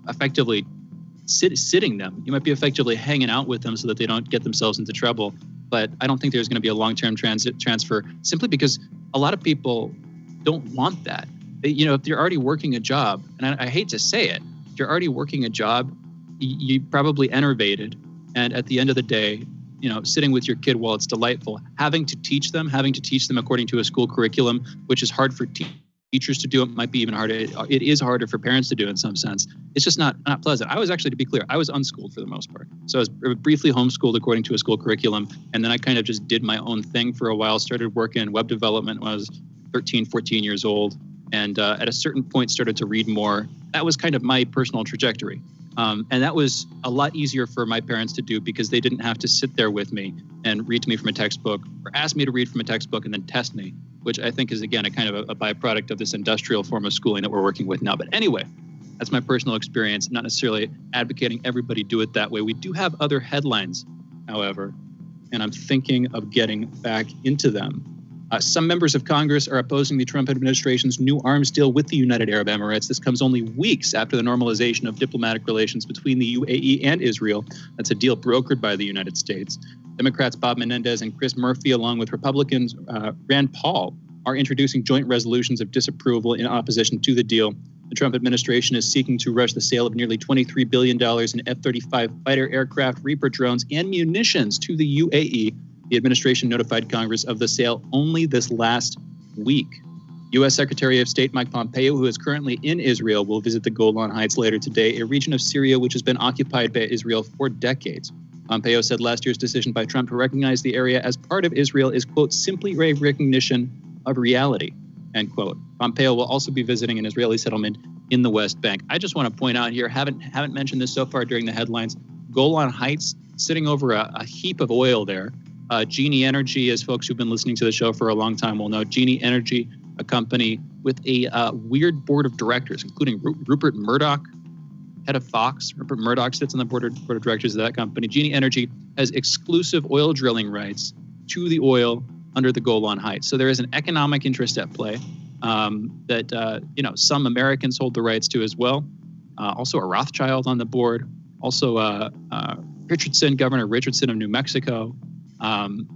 effectively sitting them. You might be effectively hanging out with them so that they don't get themselves into trouble. But I don't think there's going to be a long-term transfer simply because a lot of people don't want that. If you're already working a job, and I hate to say it, if you're already working a job, you probably enervated, and at the end of the day, sitting with your kid while it's delightful, having to teach them according to a school curriculum, which is hard for teachers to do it, might be even harder. It is harder for parents to do in some sense. It's just not pleasant. I was actually, to be clear, I was unschooled for the most part. So I was briefly homeschooled according to a school curriculum. And then I kind of just did my own thing for a while, started working in web development when I was 13, 14 years old. And at a certain point started to read more. That was kind of my personal trajectory. And that was a lot easier for my parents to do because they didn't have to sit there with me and read to me from a textbook or ask me to read from a textbook and then test me, which I think is, again, a kind of a byproduct of this industrial form of schooling that we're working with now. But anyway, that's my personal experience, not necessarily advocating everybody do it that way. We do have other headlines, however, and I'm thinking of getting back into them. Some members of Congress are opposing the Trump administration's new arms deal with the United Arab Emirates. This comes only weeks after the normalization of diplomatic relations between the UAE and Israel. That's a deal brokered by the United States. Democrats Bob Menendez and Chris Murphy, along with Republicans Rand Paul, are introducing joint resolutions of disapproval in opposition to the deal. The Trump administration is seeking to rush the sale of nearly $23 billion in F-35 fighter aircraft, Reaper drones, and munitions to the UAE. The administration notified Congress of the sale only this last week. U.S. Secretary of State Mike Pompeo, who is currently in Israel, will visit the Golan Heights later today, a region of Syria which has been occupied by Israel for decades. Pompeo said last year's decision by Trump to recognize the area as part of Israel is, quote, simply a recognition of reality, end quote. Pompeo will also be visiting an Israeli settlement in the West Bank. I just want to point out here, haven't mentioned this so far during the headlines, Golan Heights sitting over a heap of oil there. Genie Energy, as folks who've been listening to the show for a long time will know, Genie Energy, a company with a weird board of directors, including Rupert Murdoch, head of Fox. Rupert Murdoch sits on the board of directors of that company. Genie Energy has exclusive oil drilling rights to the oil under the Golan Heights. So there is an economic interest at play that some Americans hold the rights to as well. Also a Rothschild on the board. Also Governor Richardson of New Mexico.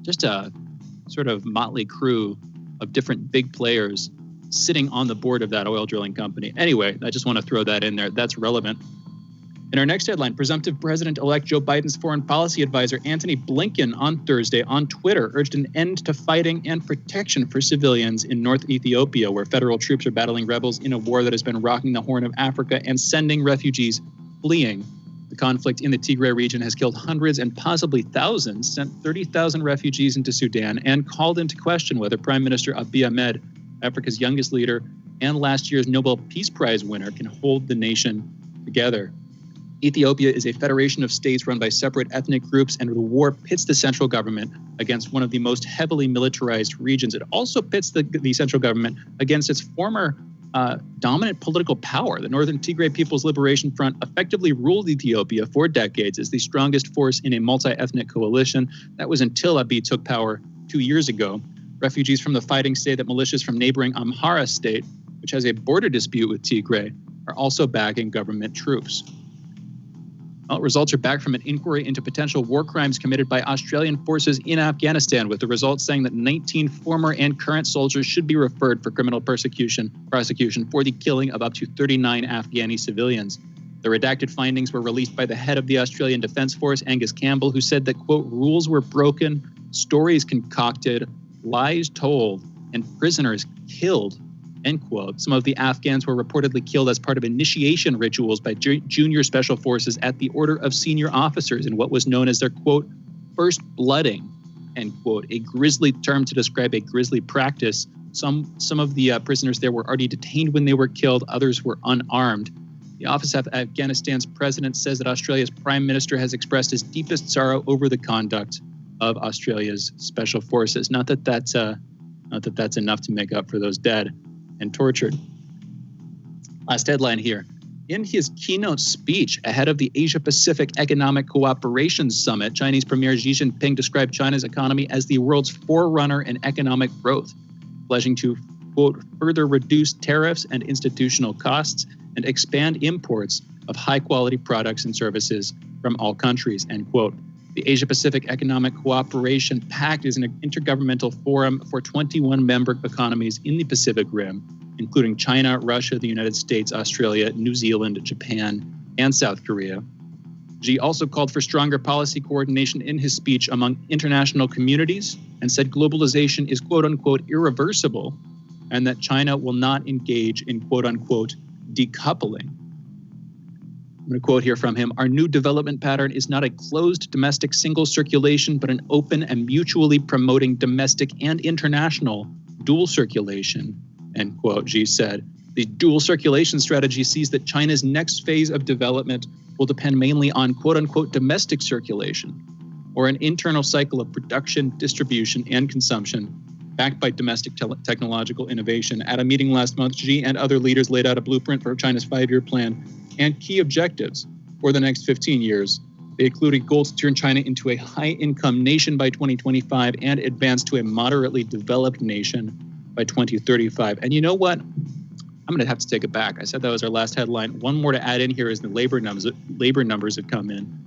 Just a sort of motley crew of different big players sitting on the board of that oil drilling company. Anyway, I just want to throw that in there. That's relevant. In our next headline, presumptive President-elect Joe Biden's foreign policy advisor Antony Blinken on Thursday on Twitter urged an end to fighting and protection for civilians in North Ethiopia, where federal troops are battling rebels in a war that has been rocking the Horn of Africa and sending refugees fleeing. The conflict in the Tigray region has killed hundreds and possibly thousands, sent 30,000 refugees into Sudan, and called into question whether Prime Minister Abiy Ahmed, Africa's youngest leader and last year's Nobel Peace Prize winner, can hold the nation together. Ethiopia is a federation of states run by separate ethnic groups, and the war pits the central government against one of the most heavily militarized regions. It also pits the central government against its former dominant political power. The Northern Tigray People's Liberation Front effectively ruled Ethiopia for decades as the strongest force in a multi-ethnic coalition. That was until Abiy took power 2 years ago. Refugees from the fighting say that militias from neighboring Amhara state, which has a border dispute with Tigray, are also backing government troops. Well, results are back from an inquiry into potential war crimes committed by Australian forces in Afghanistan, with the results saying that 19 former and current soldiers should be referred for criminal prosecution for the killing of up to 39 Afghani civilians. The redacted findings were released by the head of the Australian Defence Force, Angus Campbell, who said that, quote, rules were broken, stories concocted, lies told, and prisoners killed, end quote. Some of the Afghans were reportedly killed as part of initiation rituals by junior special forces at the order of senior officers in what was known as their, quote, first blooding, end quote, a grisly term to describe a grisly practice. Some of the prisoners there were already detained when they were killed. Others were unarmed. The Office of Afghanistan's president says that Australia's prime minister has expressed his deepest sorrow over the conduct of Australia's special forces. Not that that's enough to make up for those dead and tortured. Last headline here. In his keynote speech ahead of the Asia-Pacific Economic Cooperation Summit, Chinese Premier Xi Jinping described China's economy as the world's forerunner in economic growth, pledging to, quote, further reduce tariffs and institutional costs and expand imports of high-quality products and services from all countries, end quote. The Asia-Pacific Economic Cooperation Pact is an intergovernmental forum for 21 member economies in the Pacific Rim, including China, Russia, the United States, Australia, New Zealand, Japan, and South Korea. Xi also called for stronger policy coordination in his speech among international communities and said globalization is, quote unquote, irreversible and that China will not engage in quote-unquote decoupling. I'm going to quote here from him. Our new development pattern is not a closed domestic single circulation, but an open and mutually promoting domestic and international dual circulation, end quote, Xi said. The dual circulation strategy sees that China's next phase of development will depend mainly on quote-unquote domestic circulation, or an internal cycle of production, distribution, and consumption backed by domestic technological innovation. At a meeting last month, Xi and other leaders laid out a blueprint for China's 5-year plan and key objectives for the next 15 years. They included goals to turn China into a high-income nation by 2025 and advance to a moderately developed nation by 2035. And you know what? I'm going to have to take it back. I said that was our last headline. One more to add in here is the labor numbers have come in.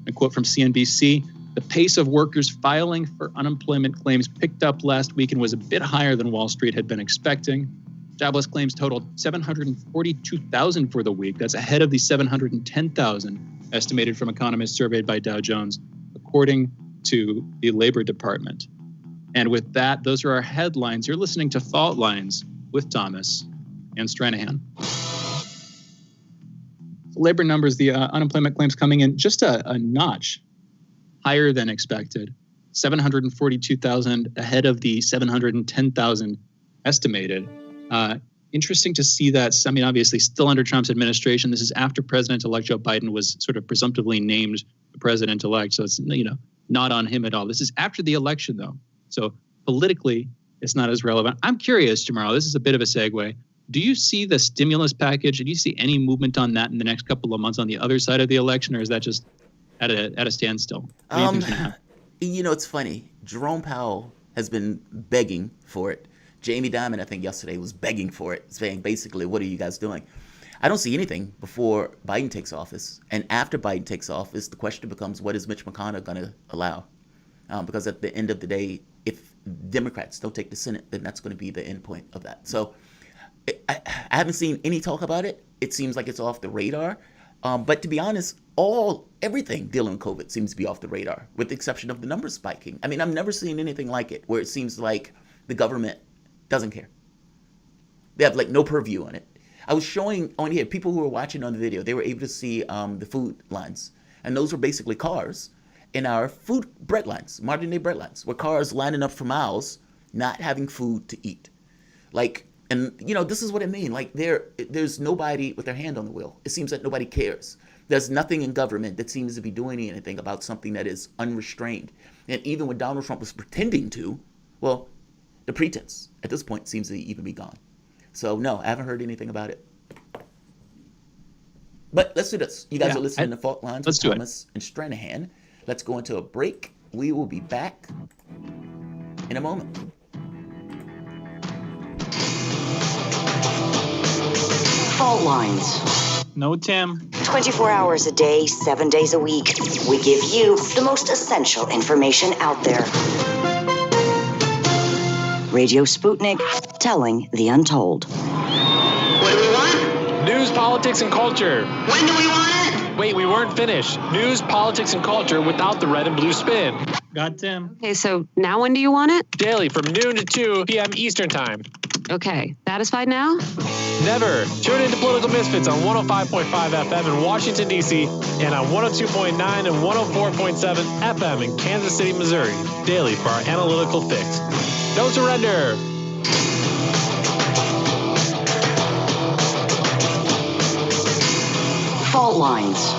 A quote from CNBC, the pace of workers filing for unemployment claims picked up last week and was a bit higher than Wall Street had been expecting. Jobless claims totaled 742,000 for the week. That's ahead of the 710,000 estimated from economists surveyed by Dow Jones, according to the Labor Department. And with that, those are our headlines. You're listening to Fault Lines with Thomas and Stranahan. Labor numbers, the unemployment claims coming in just a notch higher than expected. 742,000 ahead of the 710,000 estimated. Interesting to see that. I mean, obviously, still under Trump's administration. This is after President-elect Joe Biden was sort of presumptively named the president-elect. So it's, not on him at all. This is after the election, though. So politically, it's not as relevant. I'm curious, Jamarl, this is a bit of a segue. Do you see the stimulus package? Do you see any movement on that in the next couple of months on the other side of the election, or is that just at a standstill? It's funny. Jerome Powell has been begging for it. Jamie Dimon, I think yesterday, was begging for it, saying basically, what are you guys doing? I don't see anything before Biden takes office. And after Biden takes office, the question becomes, what is Mitch McConnell going to allow? Because at the end of the day, if Democrats don't take the Senate, then that's going to be the end point of that. So I haven't seen any talk about it. It seems like it's off the radar. But to be honest, everything dealing with COVID seems to be off the radar, with the exception of the numbers spiking. I mean, I've never seen anything like it, where it seems like the government doesn't care. They have no purview on it. I was showing on here, people who were watching on the video, they were able to see the food lines. And those were basically cars in our bread lines, modern day bread lines, where cars lining up for miles, not having food to eat. And this is what I mean. There's nobody with their hand on the wheel. It seems like nobody cares. There's nothing in government that seems to be doing anything about something that is unrestrained. And even when Donald Trump was pretending to, well, the pretense at this point seems to even be gone. So no, I haven't heard anything about it. But let's do this. You guys are listening to Fault Lines with Thomas and Stranahan. Let's go into a break. We will be back in a moment. Fault Lines. No, Tim. 24 hours a day, 7 days a week. We give you the most essential information out there. Radio Sputnik, telling the untold. What do we want? News, politics, and culture. When do we want it? Wait, we weren't finished. News, politics, and culture without the red and blue spin. Got Tim. Okay, so now when do you want it? Daily from noon to 2 p.m. Eastern Time. Okay, satisfied now? Never. Tune into Political Misfits on 105.5 FM in Washington, D.C. and on 102.9 and 104.7 FM in Kansas City, Missouri. Daily for our analytical fix. Don't surrender. Fault Lines.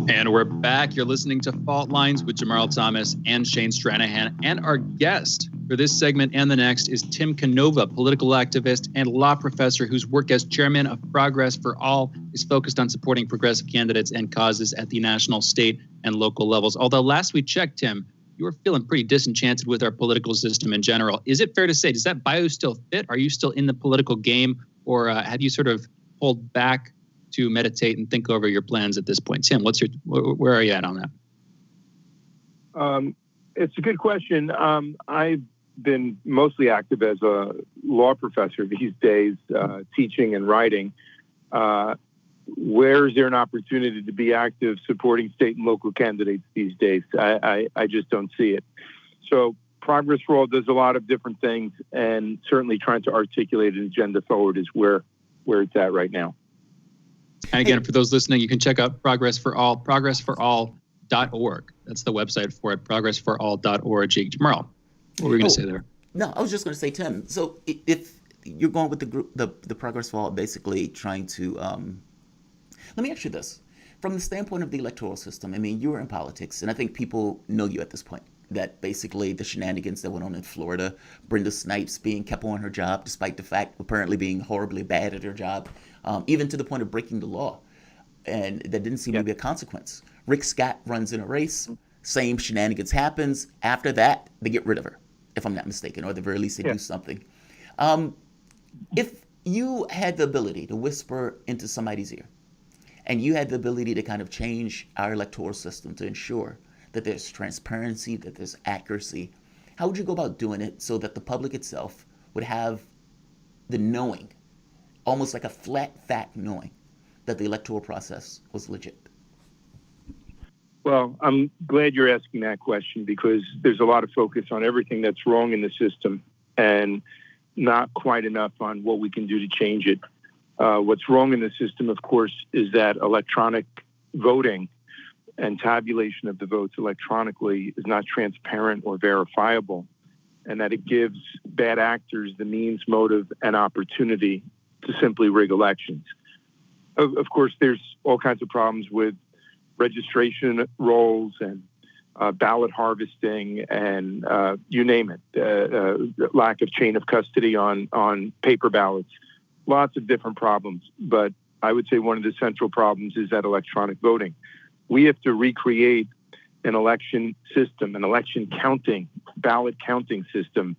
And we're back. You're listening to Fault Lines with Jamarl Thomas and Shane Stranahan. And our guest for this segment and the next is Tim Canova, political activist and law professor whose work as chairman of Progress for All is focused on supporting progressive candidates and causes at the national, state, and local levels. Although last we checked, Tim, you were feeling pretty disenchanted with our political system in general. Is it fair to say, does that bio still fit? Are you still in the political game, or have you sort of pulled back to meditate and think over your plans at this point? Tim, where are you at on that? It's a good question. I've been mostly active as a law professor these days, teaching and writing. Where is there an opportunity to be active supporting state and local candidates these days? I just don't see it. So Progress for All does a lot of different things, and certainly trying to articulate an agenda forward is where it's at right now. And again, for those listening, you can check out Progress for All, progressforall.org. That's the website for it, progressforall.org. Jamarl, what were we going to say there? No, I was just going to say, Tim, so if you're going with the group, the Progress for All, basically trying to, let me ask you this. From the standpoint of the electoral system, I mean, you were in politics, and I think people know you at this point, that basically the shenanigans that went on in Florida, Brenda Snipes being kept on her job, despite the fact apparently being horribly bad at her job, even to the point of breaking the law, and that didn't seem to be a consequence. Rick Scott runs in a race, same shenanigans happens. After that, they get rid of her, if I'm not mistaken, or at the very least they do something. If you had the ability to whisper into somebody's ear, and you had the ability to kind of change our electoral system to ensure that there's transparency, that there's accuracy, how would you go about doing it so that the public itself would have the knowing, almost like a flat fact knowing, that the electoral process was legit? Well, I'm glad you're asking that question, because there's a lot of focus on everything that's wrong in the system and not quite enough on what we can do to change it. What's wrong in the system, of course, is that electronic voting and tabulation of the votes electronically is not transparent or verifiable, and that it gives bad actors the means, motive, and opportunity to simply rig elections. Of course, there's all kinds of problems with registration rolls and ballot harvesting and you name it, lack of chain of custody on paper ballots, lots of different problems. But I would say one of the central problems is that electronic voting. We have to recreate an election system, an election counting, ballot counting system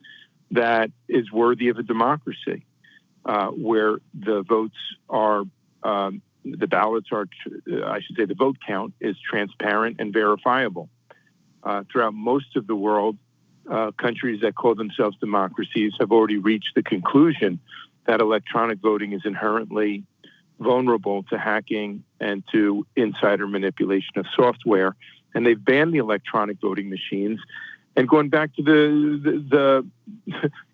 that is worthy of a democracy, where the votes are, the ballots are, I should say the vote count is transparent and verifiable. Throughout most of the world, countries that call themselves democracies have already reached the conclusion that electronic voting is inherently vulnerable to hacking and to insider manipulation of software. And they've banned the electronic voting machines. And going back to the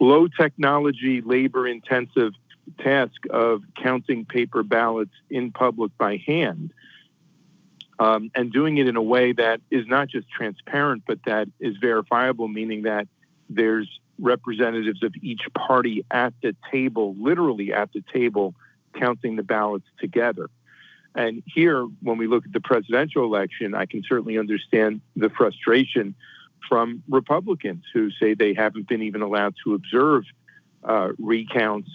low technology, labor intensive task of counting paper ballots in public by hand, and doing it in a way that is not just transparent, but that is verifiable, meaning that there's representatives of each party at the table, literally at the table, counting the ballots together. And here, when we look at the presidential election, I can certainly understand the frustration from Republicans who say they haven't been even allowed to observe recounts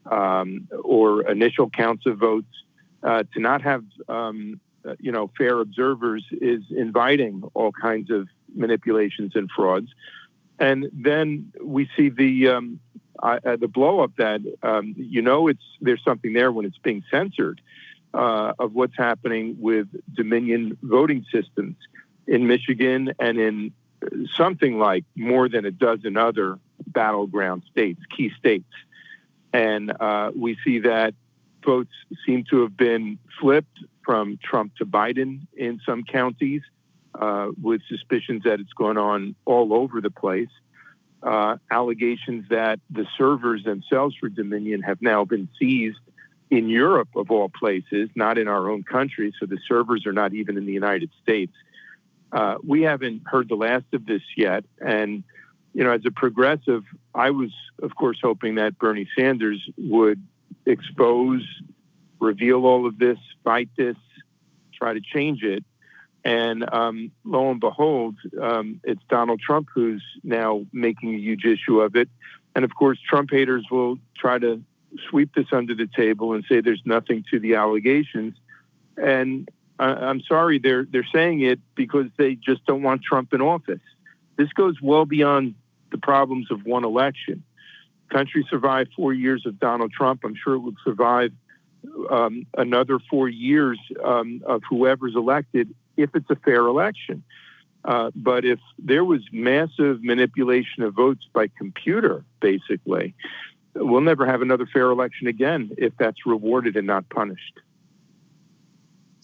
or initial counts of votes. To not have fair observers is inviting all kinds of manipulations and frauds. And then we see the blow up that there's something there when it's being censored of what's happening with Dominion voting systems in Michigan and in something like more than a dozen other battleground states, key states. And we see that votes seem to have been flipped from Trump to Biden in some counties, with suspicions that it's going on all over the place. Allegations that the servers themselves for Dominion have now been seized in Europe, of all places, not in our own country. So the servers are not even in the United States. We haven't heard the last of this yet. And, as a progressive, I was, of course, hoping that Bernie Sanders would expose, reveal all of this, fight this, try to change it. And lo and behold, it's Donald Trump who's now making a huge issue of it. And of course, Trump haters will try to sweep this under the table and say there's nothing to the allegations. And I'm sorry, they're saying it because they just don't want Trump in office. This goes well beyond the problems of one election. The country survived 4 years of Donald Trump. I'm sure it would survive another 4 years of whoever's elected if it's a fair election. But if there was massive manipulation of votes by computer, basically, we'll never have another fair election again if that's rewarded and not punished.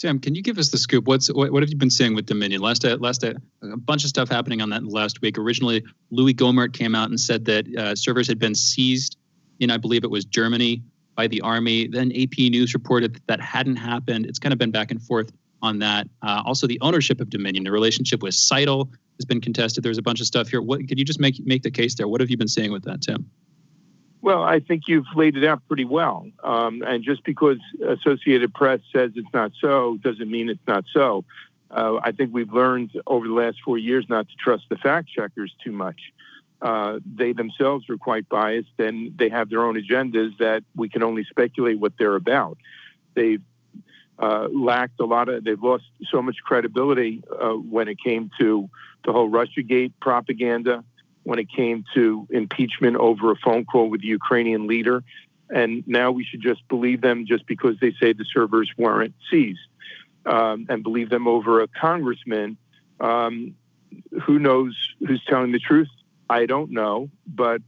Tim, can you give us the scoop? What have you been seeing with Dominion? A bunch of stuff happening on that last week. Originally, Louis Gohmert came out and said that servers had been seized in, I believe it was Germany, by the army. Then AP News reported that hadn't happened. It's kind of been back and forth on that. Also, the ownership of Dominion, the relationship with Seidel has been contested. There's a bunch of stuff here. Could you just make the case there? What have you been seeing with that, Tim? Well, I think you've laid it out pretty well. And just because Associated Press says it's not so doesn't mean it's not so. I think we've learned over the last 4 years not to trust the fact checkers too much. They themselves are quite biased, and they have their own agendas that we can only speculate what they're about. They've they've lost so much credibility when it came to the whole Russiagate propaganda, when it came to impeachment over a phone call with the Ukrainian leader. And now we should just believe them just because they say the servers weren't seized, and believe them over a congressman. Who knows who's telling the truth? I don't know, but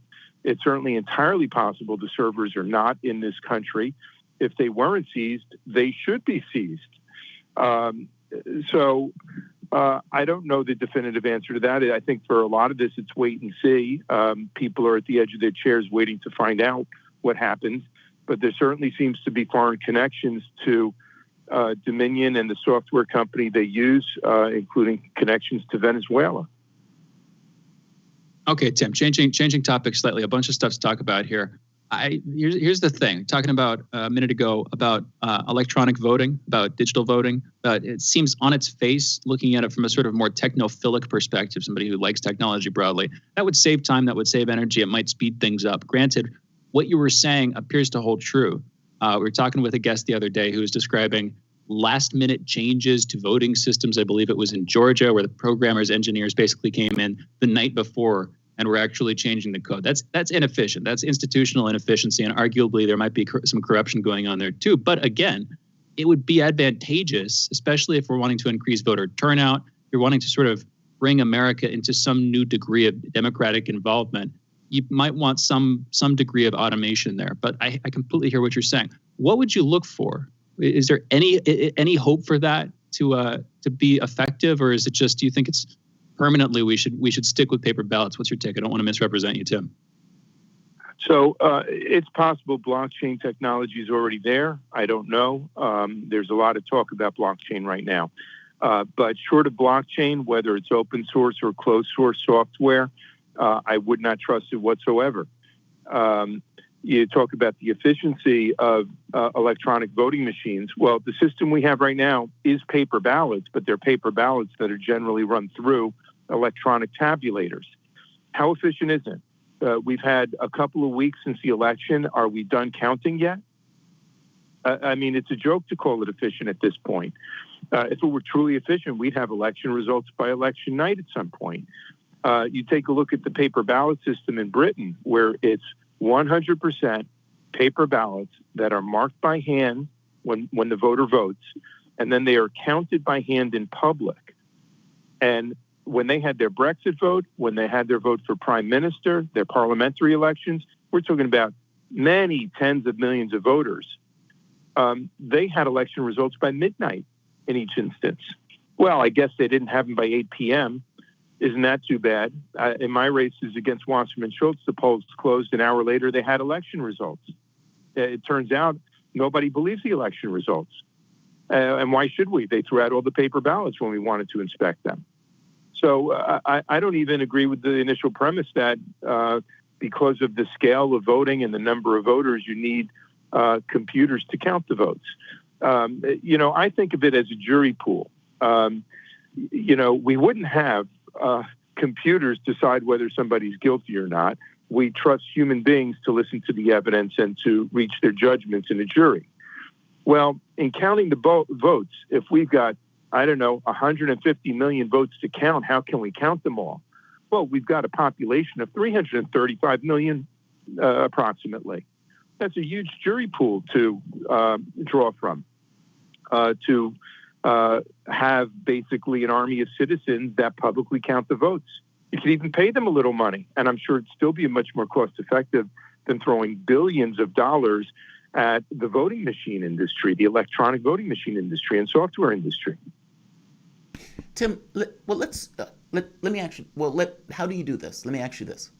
it's certainly entirely possible the servers are not in this country. If they weren't seized, they should be seized. So I don't know the definitive answer to that. I think for a lot of this, it's wait and see. People are at the edge of their chairs waiting to find out what happens. But there certainly seems to be foreign connections to Dominion and the software company they use, including connections to Venezuela. Okay, Tim, changing topics slightly. A bunch of stuff to talk about here. Here's the thing. Talking about a minute ago about electronic voting, about digital voting. It seems on its face, looking at it from a sort of more technophilic perspective, somebody who likes technology broadly, that would save time, that would save energy, it might speed things up. Granted, what you were saying appears to hold true. We were talking with a guest the other day who was describing last-minute changes to voting systems. I believe it was in Georgia, where the programmers, engineers basically came in the night before and were actually changing the code. That's inefficient. That's institutional inefficiency, and arguably there might be some corruption going on there too. But again, it would be advantageous, especially if we're wanting to increase voter turnout. You're wanting to sort of bring America into some new degree of democratic involvement. You might want some degree of automation there. But I completely hear what you're saying. What would you look for? Is there any hope for that to be effective, or is it just, do you think it's permanently we should stick with paper ballots? What's your take? I don't want to misrepresent you, Tim. So it's possible blockchain technology is already there. I don't know. There's a lot of talk about blockchain right now. But short of blockchain, whether it's open source or closed source software, I would not trust it whatsoever. You talk about the efficiency of electronic voting machines. Well, the system we have right now is paper ballots, but they're paper ballots that are generally run through electronic tabulators. How efficient is it? We've had a couple of weeks since the election. Are we done counting yet? I mean, it's a joke to call it efficient at this point. If it were truly efficient, we'd have election results by election night at some point. You take a look at the paper ballot system in Britain, where it's 100% paper ballots that are marked by hand when the voter votes, and then they are counted by hand in public. And when they had their Brexit vote, when they had their vote for prime minister, their parliamentary elections, we're talking about many tens of millions of voters. They had election results by midnight in each instance. Well, I guess they didn't have them by 8 p.m. Isn't that too bad? In my races against Wasserman Schultz, the polls closed an hour later. They had election results. It turns out nobody believes the election results. And why should we? They threw out all the paper ballots when we wanted to inspect them. So I don't even agree with the initial premise that because of the scale of voting and the number of voters, you need computers to count the votes. I think of it as a jury pool. We wouldn't have computers decide whether somebody's guilty or not. We trust human beings to listen to the evidence and to reach their judgments in a jury. Well, in counting the votes, if we've got, 150 million votes to count, how can we count them all? Well, we've got a population of 335 million approximately. That's a huge jury pool to draw from, to have basically an army of citizens that publicly count the votes. You could even pay them a little money, and I'm sure it'd still be much more cost effective than throwing billions of dollars at the voting machine industry, the electronic voting machine industry and software industry. Tim, how do you do this? Let me ask you this.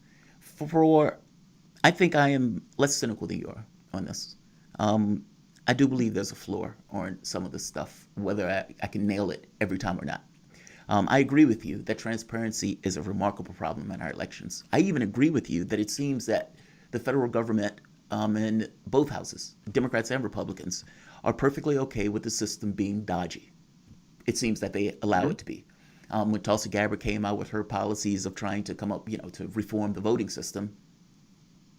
I think I am less cynical than you are on this. I do believe there's a floor on some of this stuff, whether I can nail it every time or not. I agree with you that transparency is a remarkable problem in our elections. I even agree with you that it seems that the federal government in both houses, Democrats and Republicans, are perfectly okay with the system being dodgy. It seems that they allow it to be. When Tulsi Gabbard came out with her policies of trying to come up, to reform the voting system,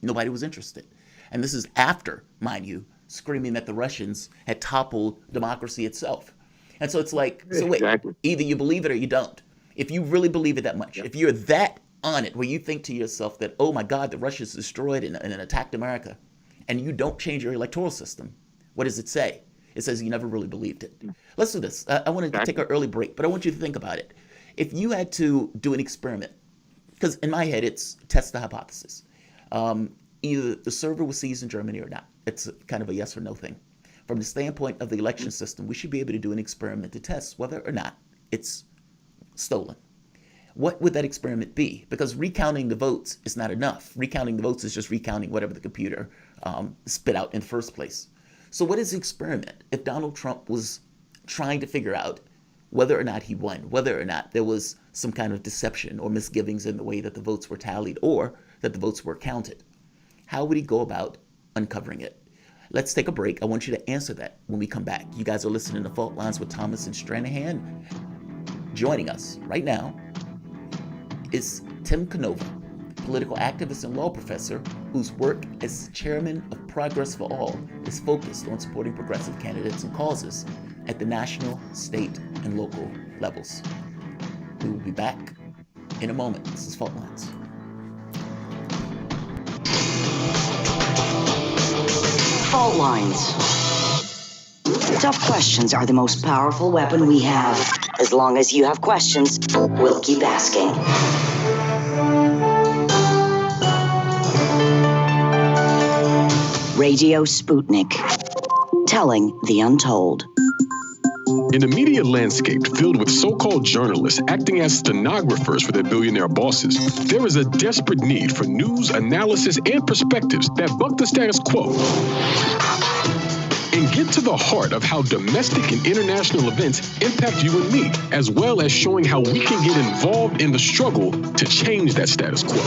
nobody was interested. And this is after, mind you, screaming that the Russians had toppled democracy itself. And so it's like, so wait, either you believe it or you don't. If you really believe it that much, if you're that on it, where you think to yourself that, oh my God, the Russians destroyed and attacked America, and you don't change your electoral system, what does it say? It says you never really believed it. Let's do this. I want to take an early break, but I want you to think about it. If you had to do an experiment, because in my head, it's test the hypothesis. Either the server was seized in Germany or not. It's kind of a yes or no thing. From the standpoint of the election system, we should be able to do an experiment to test whether or not it's stolen. What would that experiment be? Because recounting the votes is not enough. Recounting the votes is just recounting whatever the computer spit out in the first place. So what is the experiment? If Donald Trump was trying to figure out whether or not he won, whether or not there was some kind of deception or misgivings in the way that the votes were tallied or that the votes were counted, how would he go about uncovering it? Let's take a break. I want you to answer that when we come back. You guys are listening to Fault Lines with Thomas and Stranahan. Joining us right now is Tim Canova, political activist and law professor whose work as chairman of Progress for All is focused on supporting progressive candidates and causes at the national, state, and local levels. We will be back in a moment. This is Fault Lines. Fault lines. Tough questions are the most powerful weapon we have. As long as you have questions, we'll keep asking. Radio Sputnik, telling the untold. In a media landscape filled with so-called journalists acting as stenographers for their billionaire bosses, there is a desperate need for news, analysis, and perspectives that buck the status quo and get to the heart of how domestic and international events impact you and me, as well as showing how we can get involved in the struggle to change that status quo.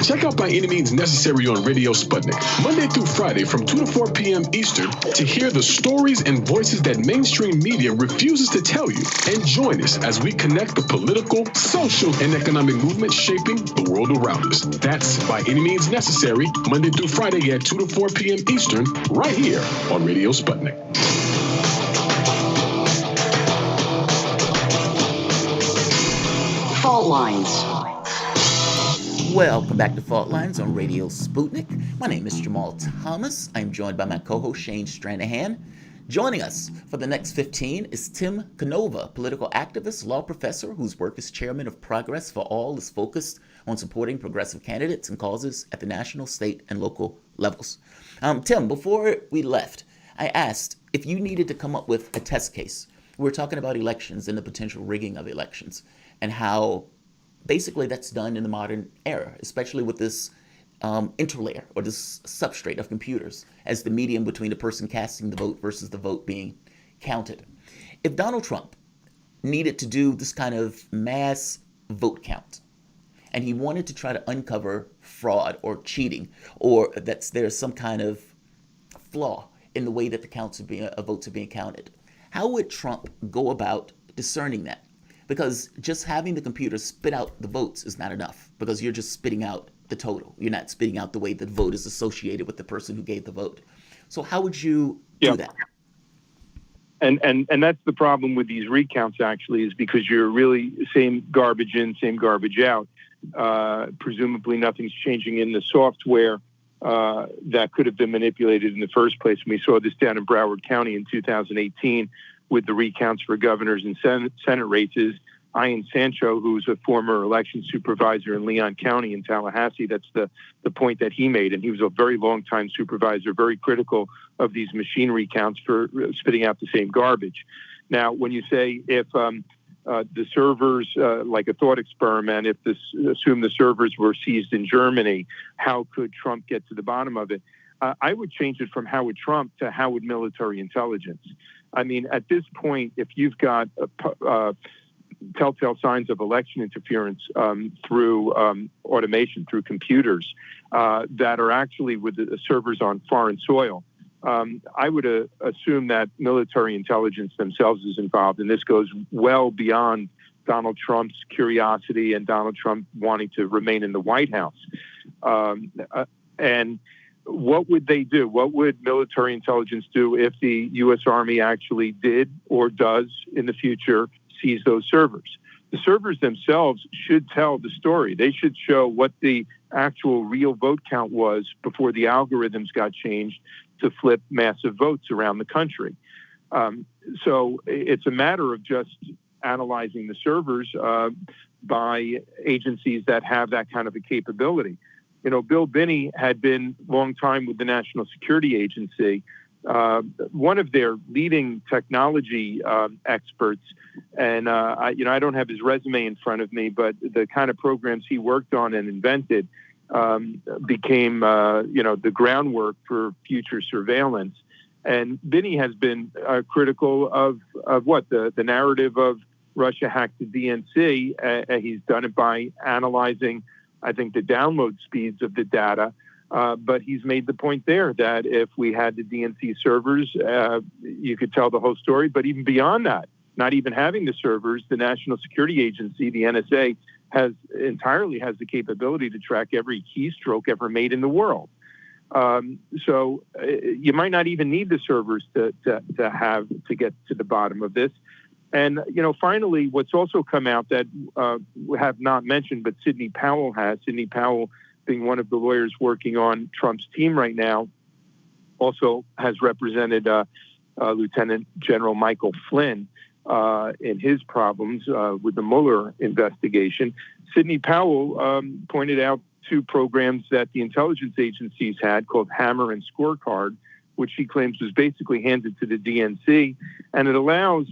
Check out By Any Means Necessary on Radio Sputnik, Monday through Friday from 2 to 4 p.m. Eastern, to hear the stories and voices that mainstream media refuses to tell you. And join us as we connect the political, social, and economic movements shaping the world around us. That's By Any Means Necessary, Monday through Friday at 2 to 4 p.m. Eastern, right here on Radio Sputnik. Fault lines. Welcome back to Fault Lines on Radio Sputnik. My name is Jamarl Thomas. I'm joined by my co-host Shane Stranahan. Joining us for the next 15 is Tim Canova, political activist, law professor whose work as chairman of Progress for All is focused on supporting progressive candidates and causes at the national, state, and local levels. Tim, before we left, I asked if you needed to come up with a test case. We were talking about elections and the potential rigging of elections and how basically that's done in the modern era, especially with this interlayer or this substrate of computers as the medium between the person casting the vote versus the vote being counted. If Donald Trump needed to do this kind of mass vote count and he wanted to try to uncover fraud or cheating or that there's some kind of flaw in the way that the votes are being counted, how would Trump go about discerning that? Because just having the computer spit out the votes is not enough, because you're just spitting out the total. You're not spitting out the way the vote is associated with the person who gave the vote. So how would you do that? And that's the problem with these recounts, actually, is because you're really same garbage in, same garbage out. Presumably nothing's changing in the software that could have been manipulated in the first place. And we saw this down in Broward County in 2018 with the recounts for governors and Senate races. Ian Sancho, who's a former election supervisor in Leon County in Tallahassee. That's the point that he made. And he was a very long-time supervisor, very critical of these machine recounts for spitting out the same garbage. Now, when you say if the servers, like a thought experiment, assume the servers were seized in Germany, how could Trump get to the bottom of it? I would change it from how would Trump to how would military intelligence. I mean, at this point, if you've got telltale signs of election interference through automation, through computers that are actually with the servers on foreign soil, I would assume that military intelligence themselves is involved. And this goes well beyond Donald Trump's curiosity and Donald Trump wanting to remain in the White House. And what would they do? What would military intelligence do if the U.S. Army actually did or does in the future seize those servers? The servers themselves should tell the story. They should show what the actual real vote count was before the algorithms got changed to flip massive votes around the country. So it's a matter of just analyzing the servers by agencies that have that kind of a capability. You know, Bill Binney had been a long time with the National Security Agency, one of their leading technology experts. And, I don't have his resume in front of me, but the kind of programs he worked on and invented became, the groundwork for future surveillance. And Binney has been critical of what? The narrative of Russia hacked the DNC. He's done it by analyzing, I think, the download speeds of the data. But he's made the point there that if we had the DNC servers, you could tell the whole story. But even beyond that, not even having the servers, the National Security Agency, the NSA, has the capability to track every keystroke ever made in the world. So you might not even need the servers to get to the bottom of this. And, finally, what's also come out that we have not mentioned, but Sidney Powell being one of the lawyers working on Trump's team right now, also has represented Lieutenant General Michael Flynn in his problems with the Mueller investigation. Sidney Powell pointed out two programs that the intelligence agencies had called Hammer and Scorecard, which he claims was basically handed to the DNC. And it allows,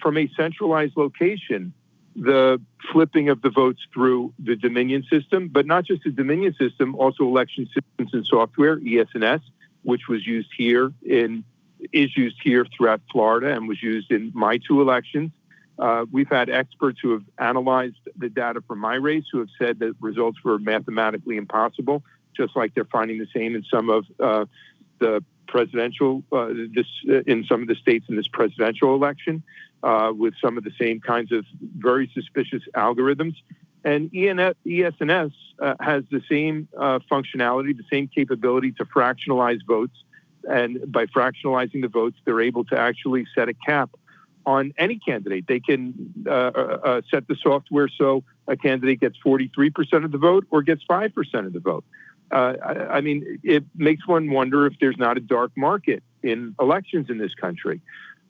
from a centralized location, the flipping of the votes through the Dominion system, but not just the Dominion system, also election systems and software, ES&S, which is used here throughout Florida and was used in my two elections. We've had experts who have analyzed the data from my race who have said that results were mathematically impossible, just like they're finding the same in some of the presidential, in some of the states in this presidential election, with some of the same kinds of very suspicious algorithms. And ES&S has the same functionality, the same capability to fractionalize votes. And by fractionalizing the votes, they're able to actually set a cap on any candidate. They can set the software so a candidate gets 43% of the vote or gets 5% of the vote. I mean, it makes one wonder if there's not a dark market in elections in this country.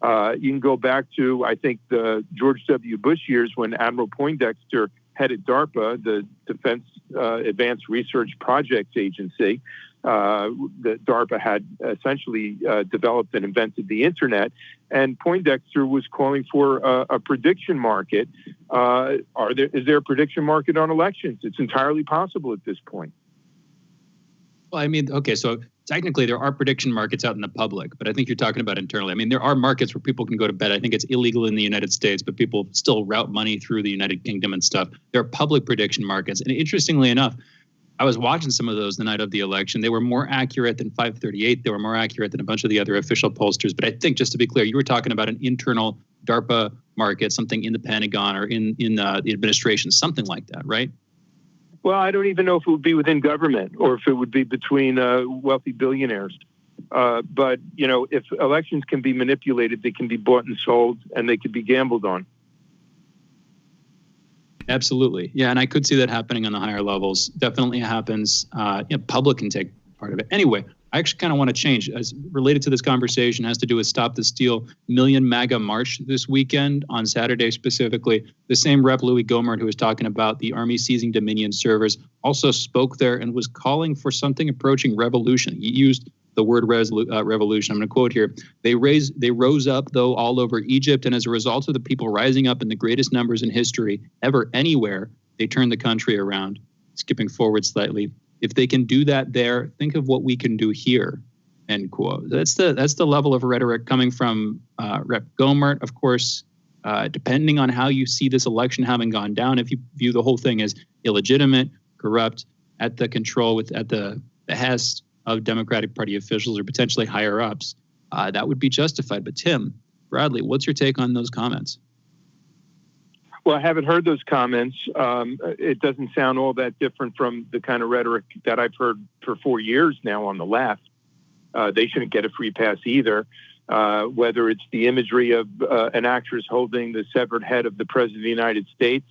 You can go back to, I think, the George W. Bush years when Admiral Poindexter headed DARPA, the Defense Advanced Research Projects Agency. That DARPA had essentially developed and invented the internet, and Poindexter was calling for a prediction market. Is there a prediction market on elections? It's entirely possible at this point. Well, I mean, okay, so technically there are prediction markets out in the public, but I think you're talking about internally. I mean, there are markets where people can go to bed. I think it's illegal in the United States, but people still route money through the United Kingdom and stuff. There are public prediction markets. And interestingly enough, I was watching some of those the night of the election. They were more accurate than 538. They were more accurate than a bunch of the other official pollsters. But I think, just to be clear, you were talking about an internal DARPA market, something in the Pentagon or in the administration, something like that, right? Well, I don't even know if it would be within government or if it would be between wealthy billionaires. But, if elections can be manipulated, they can be bought and sold, and they could be gambled on. Absolutely. Yeah, and I could see that happening on the higher levels. Definitely happens. Public can take part of it. Anyway, I actually kind of want to change. As related to this conversation, has to do with Stop the Steal Million MAGA March this weekend on Saturday specifically. The same Rep. Louis Gohmert, who was talking about the Army seizing Dominion servers, also spoke there and was calling for something approaching revolution. He used the word revolution. I'm going to quote here. They rose up, though, all over Egypt, and as a result of the people rising up in the greatest numbers in history ever anywhere, they turned the country around. Skipping forward slightly. If they can do that there, think of what we can do here, end quote. That's the level of rhetoric coming from Rep. Gohmert. Of course, depending on how you see this election having gone down, if you view the whole thing as illegitimate, corrupt, at the behest of Democratic Party officials or potentially higher ups, that would be justified. But Tim, Bradley, what's your take on those comments? Well, I haven't heard those comments. It doesn't sound all that different from the kind of rhetoric that I've heard for 4 years now on the left. They shouldn't get a free pass either. Whether it's the imagery of an actress holding the severed head of the President of the United States,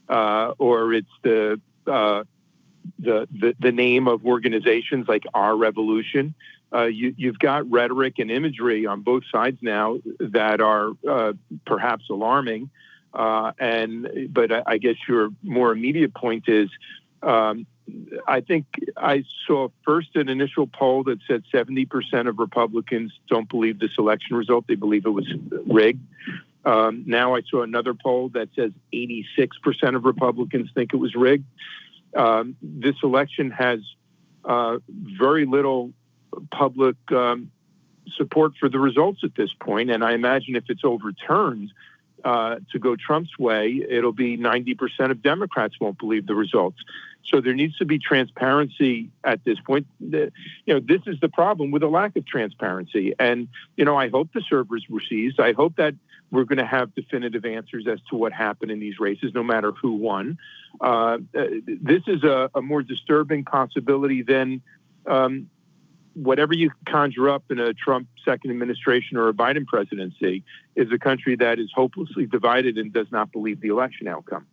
or it's the name of organizations like Our Revolution. You've got rhetoric and imagery on both sides now that are perhaps alarming. But I guess your more immediate point is, I think I saw first an initial poll that said 70% of Republicans don't believe this election result. They believe it was rigged. Now I saw another poll that says 86% of Republicans think it was rigged. This election has very little public support for the results at this point. And I imagine if it's overturned, to go Trump's way, it'll be 90% of Democrats won't believe the results. So there needs to be transparency at this point. This is the problem with a lack of transparency. And, I hope the servers were seized. I hope that we're going to have definitive answers as to what happened in these races, no matter who won. This is a more disturbing possibility than whatever you conjure up in a Trump second administration or a Biden presidency is a country that is hopelessly divided and does not believe the election outcome.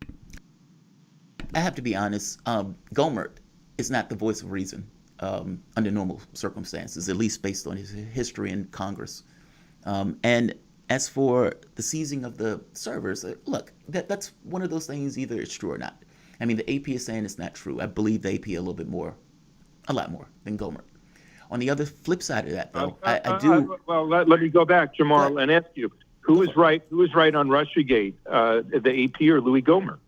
I have to be honest, Gohmert is not the voice of reason under normal circumstances, at least based on his history in Congress. And as for the seizing of the servers, look, that's one of those things, either it's true or not. I mean, the AP is saying it's not true. I believe the AP a lot more than Gohmert. On the other flip side of that, though, I do. Well, let me go back, Jamarl, and ask you, who was right on Russiagate, the AP or Louis Gohmert?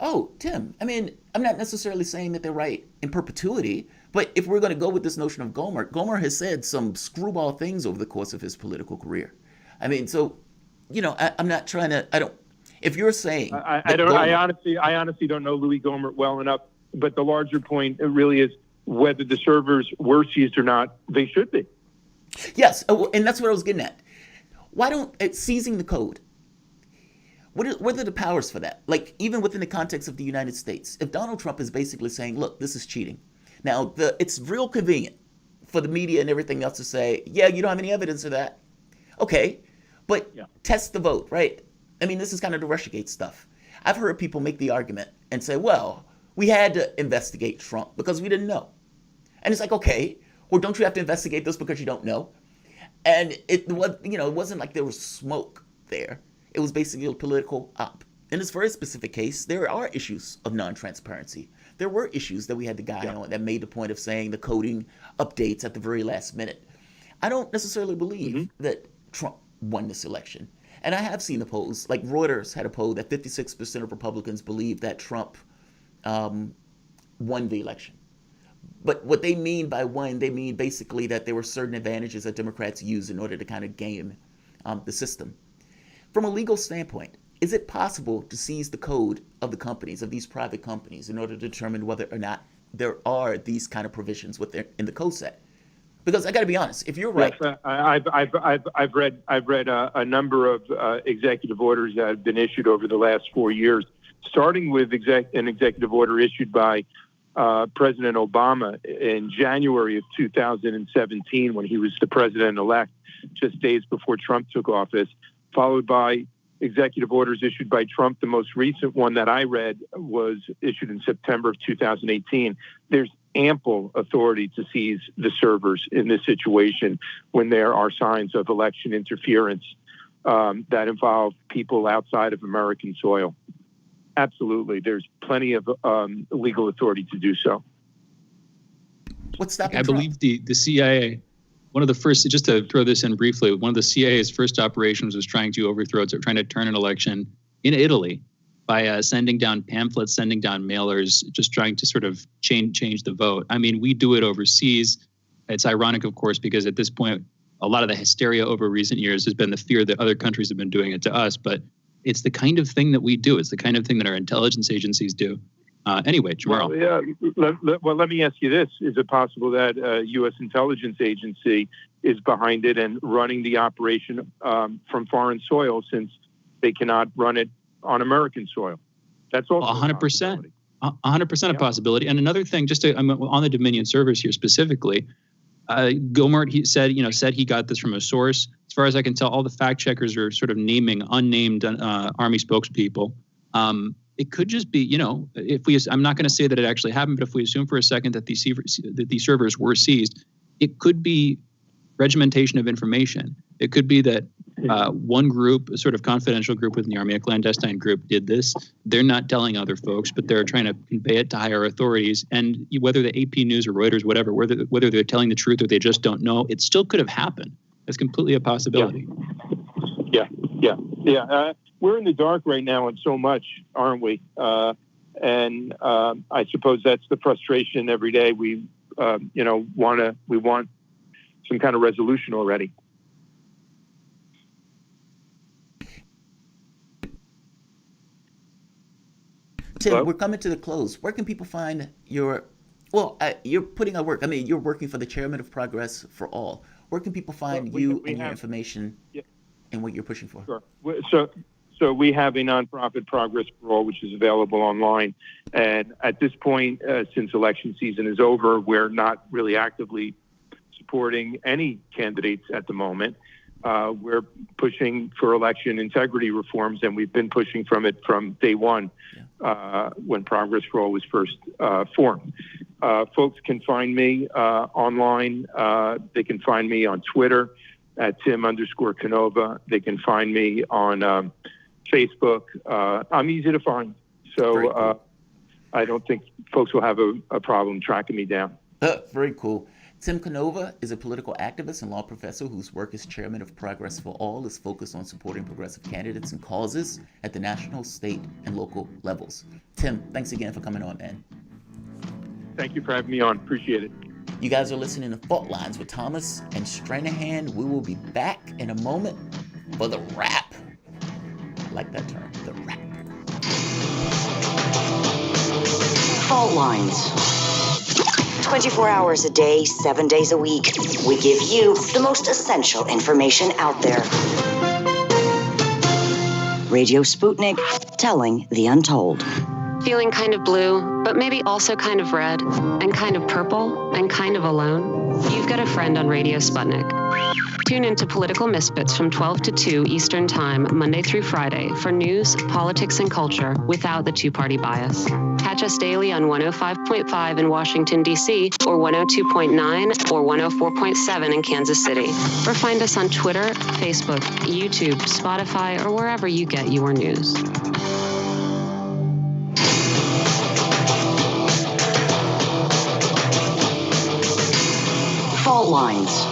Oh, Tim, I mean, I'm not necessarily saying that they're right in perpetuity, but if we're going to go with this notion of Gohmert has said some screwball things over the course of his political career. I mean, so, I'm not trying to, if you're saying. I honestly don't know Louis Gohmert well enough, but the larger point really is whether the servers were seized or not, they should be. Yes, and that's what I was getting at. Why don't seizing the code? What are the powers for that? Like, even within the context of the United States, if Donald Trump is basically saying, look, this is cheating. Now, it's real convenient for the media and everything else to say, yeah, you don't have any evidence of that. Okay, but test the vote, right? I mean, this is kind of the Russiagate stuff. I've heard people make the argument and say, well, we had to investigate Trump because we didn't know. And it's like, okay, well, don't you have to investigate this because you don't know? And it wasn't like there was smoke there. It was basically a political op. In this very specific case, there are issues of non-transparency. There were issues that we had the guy on that made the point of saying the coding updates at the very last minute. I don't necessarily believe that Trump won this election. And I have seen the polls, like Reuters had a poll that 56% of Republicans believe that Trump won the election. But what they mean by won, they mean basically that there were certain advantages that Democrats use in order to kind of game the system. From a legal standpoint, is it possible to seize the code of the companies, of these private companies, in order to determine whether or not there are these kind of provisions in the code set? Because I got to be honest, if you're right, yes, I've read a number of executive orders that have been issued over the last 4 years, starting with an executive order issued by President Obama in January of 2017, when he was the president-elect, just days before Trump took office, followed by executive orders issued by Trump. The most recent one that I read was issued in September of 2018. There's ample authority to seize the servers in this situation when there are signs of election interference that involve people outside of American soil. Absolutely. There's plenty of legal authority to do so. What's that? I believe the CIA, one of the first, just to throw this in briefly, one of the CIA's first operations was trying to turn an election in Italy by sending down pamphlets, sending down mailers, just trying to sort of change the vote. I mean, we do it overseas. It's ironic, of course, because at this point, a lot of the hysteria over recent years has been the fear that other countries have been doing it to us. But it's the kind of thing that we do. It's the kind of thing that our intelligence agencies do. Anyway, Jamarl. Well, let me ask you this. Is it possible that a U.S. intelligence agency is behind it and running the operation from foreign soil since they cannot run it on American soil? That's also 100%. 100% a possibility. And another thing, I'm on the Dominion servers here specifically. Gilmert, he said he got this from a source. As far as I can tell, all the fact checkers are sort of naming unnamed Army spokespeople. It could just be, I'm not going to say that it actually happened, but if we assume for a second that these servers were seized, it could be regimentation of information. It could be that one group, a sort of confidential group within the Army, a clandestine group, did this. They're not telling other folks, but they're trying to convey it to higher authorities. And whether the AP News or Reuters, whatever, whether they're telling the truth or they just don't know, it still could have happened. It's completely a possibility. Yeah. We're in the dark right now on so much, aren't we? And I suppose that's the frustration every day. We want some kind of resolution already. Tim, Hello? We're coming to the close. Where can people find you're putting out work. I mean, you're working for the chairman of Progress for All. Where can people find your information and what you're pushing for? Sure. So we have a nonprofit, Progress for All, which is available online. And at this point, since election season is over, we're not really actively supporting any candidates at the moment. We're pushing for election integrity reforms, and we've been pushing from day one when Progress for All was first formed. Folks can find me online. They can find me on Twitter at Tim_Canova. They can find me on Facebook. I'm easy to find. So I don't think folks will have a problem tracking me down. Very cool. Tim Canova is a political activist and law professor whose work as chairman of Progress for All is focused on supporting progressive candidates and causes at the national, state, and local levels. Tim, thanks again for coming on, man. Thank you for having me on. Appreciate it. You guys are listening to Fault Lines with Thomas and Stranahan. We will be back in a moment for the wrap. I like that term, the wrap. Fault Lines. 24 hours a day, 7 days a week. We give you the most essential information out there. Radio Sputnik, telling the untold. Feeling kind of blue, but maybe also kind of red, and kind of purple, and kind of alone? You've got a friend on Radio Sputnik. Tune into Political Misfits from 12 to 2 Eastern Time, Monday through Friday, for news, politics, and culture without the two-party bias. Catch us daily on 105.5 in Washington, D.C., or 102.9 or 104.7 in Kansas City. Or find us on Twitter, Facebook, YouTube, Spotify, or wherever you get your news. Fault Lines.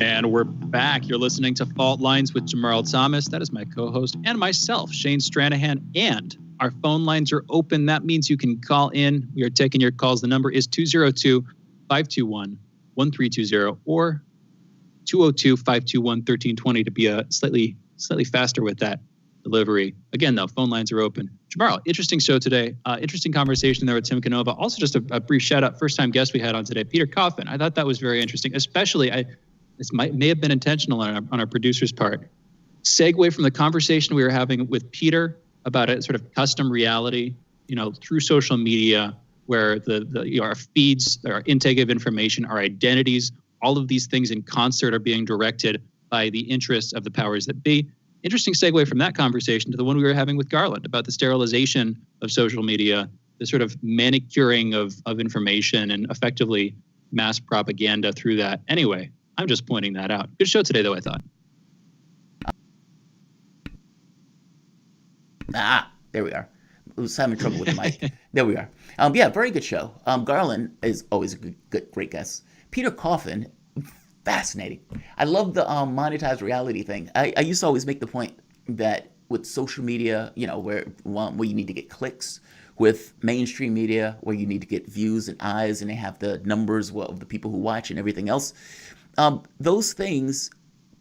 And we're back. You're listening to Fault Lines with Jamarl Thomas. That is my co-host, and myself, Shane Stranahan. And our phone lines are open. That means you can call in. We are taking your calls. The number is 202-521-1320 or 202-521-1320 to be slightly faster with that delivery. Again, though, phone lines are open. Jamarl, interesting show today. Interesting conversation there with Tim Canova. Also, just a brief shout out. First time guest we had on today, Peter Coffin. I thought that was very interesting, especially this may have been intentional on our producer's part. Segue from the conversation we were having with Peter about a sort of custom reality, through social media, where our feeds, our intake of information, our identities, all of these things in concert are being directed by the interests of the powers that be. Interesting segue from that conversation to the one we were having with Garland about the sterilization of social media sort of manicuring of information and effectively mass propaganda through that. Anyway, I'm just pointing that out. Good show today, though, I thought. There we are. I was having trouble with the mic. There we are. Yeah, very good show. Garland is always a great guest. Peter Coffin, fascinating. I love the monetized reality thing. I used to always make the point that with social media, where you need to get clicks, with mainstream media, where you need to get views and eyes, and they have the numbers of the people who watch and everything else, those things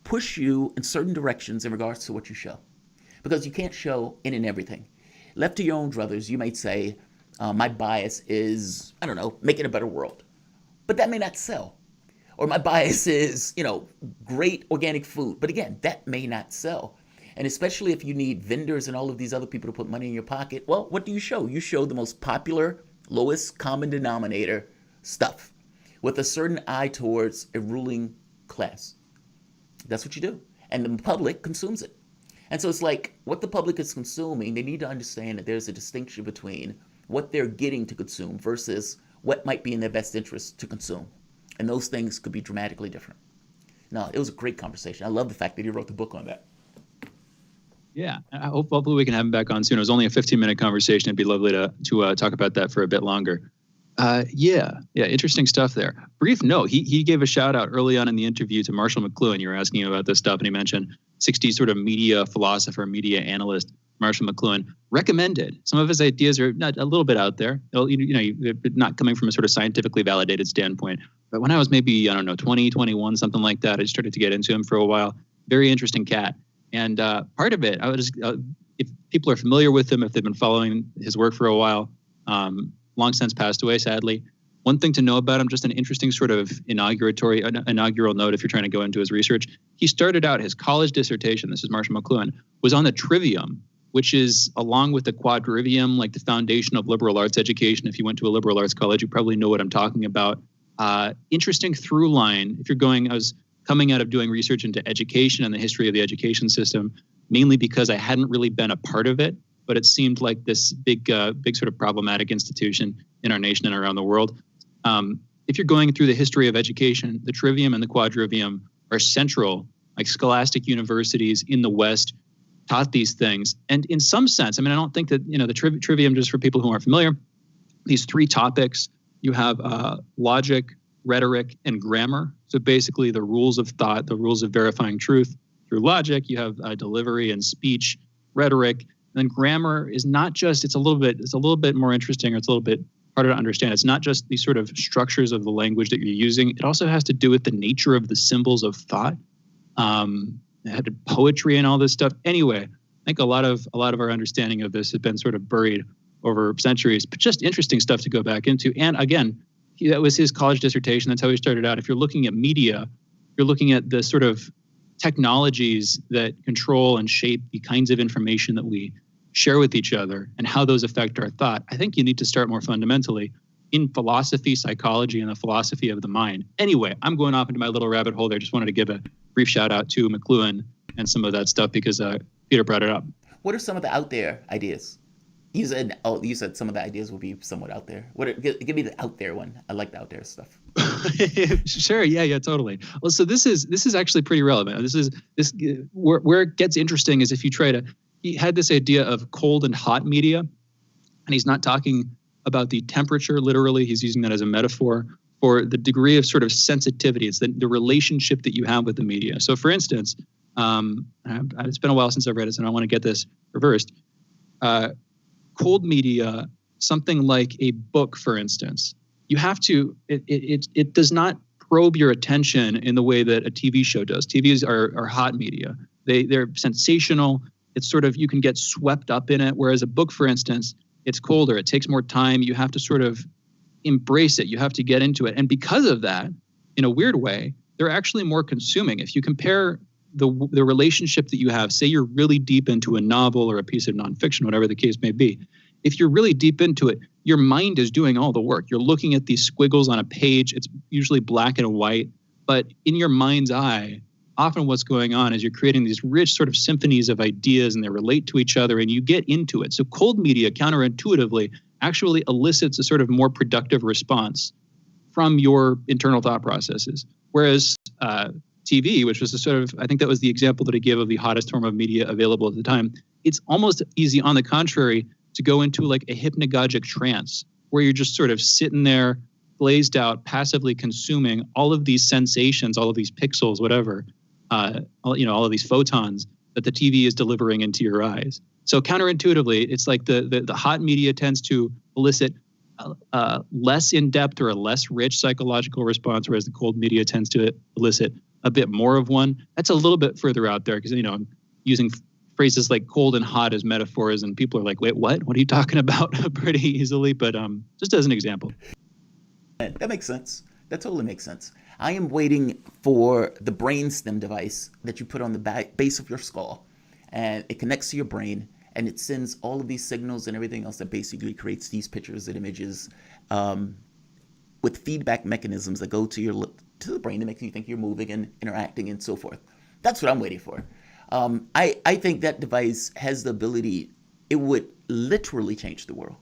push you in certain directions in regards to what you show. Because you can't show in and everything. Left to your own druthers, you might say, my bias is, I don't know, making a better world. But that may not sell. Or my bias is, great organic food. But again, that may not sell. And especially if you need vendors and all of these other people to put money in your pocket, well, what do you show? You show the most popular, lowest common denominator stuff with a certain eye towards a ruling class. That's what you do. And the public consumes it. And so it's like what the public is consuming, they need to understand that there's a distinction between what they're getting to consume versus what might be in their best interest to consume. And those things could be dramatically different. No, it was a great conversation. I love the fact that he wrote the book on that. Yeah, hopefully we can have him back on soon. It was only a 15-minute conversation. It'd be lovely to talk about that for a bit longer. Yeah, interesting stuff there. Brief note, he gave a shout out early on in the interview to Marshall McLuhan. You were asking him about this stuff, and he mentioned 60s sort of media philosopher, media analyst Marshall McLuhan recommended. Some of his ideas are not a little bit out there, not coming from a sort of scientifically validated standpoint. But when I was maybe, 20, 21, something like that, I started to get into him for a while. Very interesting cat. And part of it, if people are familiar with him, if they've been following his work for a while, long since passed away, sadly. One thing to know about him, just an interesting sort of inaugural note if you're trying to go into his research. He started out his college dissertation, this is Marshall McLuhan, was on the trivium, which is along with the quadrivium, like the foundation of liberal arts education. If you went to a liberal arts college, you probably know what I'm talking about. Interesting through line. I was coming out of doing research into education and the history of the education system, mainly because I hadn't really been a part of it, but it seemed like this big sort of problematic institution in our nation and around the world. If you're going through the history of education, the trivium and the quadrivium are central, like scholastic universities in the West taught these things. And in some sense, I don't think that, the trivium, just for people who aren't familiar, these three topics, you have logic, rhetoric, and grammar. So basically the rules of thought, the rules of verifying truth through logic. You have delivery and speech, rhetoric, and then grammar is not just, it's a little bit more interesting, or it's a little bit harder to understand. It's not just these sort of structures of the language that you're using. It also has to do with the nature of the symbols of thought, poetry and all this stuff. Anyway, I think a lot of our understanding of this has been sort of buried over centuries, but just interesting stuff to go back into. And again, that was his college dissertation. That's how he started out. If you're looking at media, you're looking at the sort of technologies that control and shape the kinds of information that we share with each other and how those affect our thought. I think you need to start more fundamentally in philosophy, psychology, and the philosophy of the mind. Anyway, I'm going off into my little rabbit hole there. Just wanted to give a brief shout out to McLuhan and some of that stuff because Peter brought it up. What are some of the out there ideas? You said some of the ideas will be somewhat out there. Give me the out there one. I like the out there stuff. Sure. Yeah, totally. Well, so this is actually pretty relevant. Where it gets interesting is if you he had this idea of cold and hot media, and he's not talking about the temperature literally. He's using that as a metaphor for the degree of sort of sensitivity. It's the relationship that you have with the media. So for instance, it's been a while since I've read it, so I want to get this reversed. Cold media, something like a book, for instance, you have to, it does not probe your attention in the way that a TV show does. TVs are hot media. They're sensational. It's sort of, you can get swept up in it. Whereas a book, for instance, it's colder. It takes more time. You have to sort of embrace it. You have to get into it. And because of that, in a weird way, they're actually more consuming. If you compare the relationship that you have, say you're really deep into a novel or a piece of nonfiction, whatever the case may be, if you're really deep into it, your mind is doing all the work. You're looking at these squiggles on a page. It's usually black and white, but in your mind's eye, often what's going on is you're creating these rich sort of symphonies of ideas and they relate to each other and you get into it. So cold media counterintuitively actually elicits a sort of more productive response from your internal thought processes. Whereas TV, which was a sort of, I think that was the example that I gave of the hottest form of media available at the time, it's almost easy, on the contrary, to go into like a hypnagogic trance where you're just sort of sitting there, glazed out, passively consuming all of these sensations, all of these pixels, whatever, all of these photons that the TV is delivering into your eyes. So counterintuitively, it's like the hot media tends to elicit less in-depth or a less rich psychological response, whereas the cold media tends to elicit a bit more of one. That's a little bit further out there because, I'm using phrases like cold and hot as metaphors, and people are like, wait, what? What are you talking about? Pretty easily, but just as an example. That makes sense. That totally makes sense. I am waiting for the brainstem device that you put on the base of your skull, and it connects to your brain, and it sends all of these signals and everything else that basically creates these pictures and images with feedback mechanisms that go to the brain to make you think you're moving and interacting and so forth. That's what I'm waiting for. I think that device has the ability, it would literally change the world.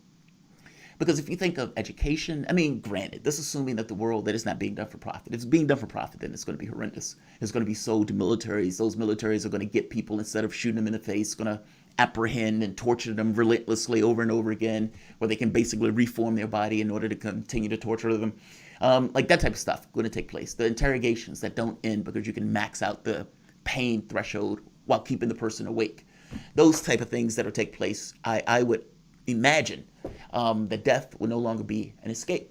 Because if you think of education, granted, this is assuming that the world that is not being done for profit. If it's being done for profit, then it's going to be horrendous. It's going to be sold to militaries. Those militaries are going to get people, instead of shooting them in the face, going to apprehend and torture them relentlessly over and over again, where they can basically reform their body in order to continue to torture them. Like that type of stuff going to take place. The interrogations that don't end because you can max out the pain threshold while keeping the person awake. Those type of things that will take place, I would imagine that death will no longer be an escape.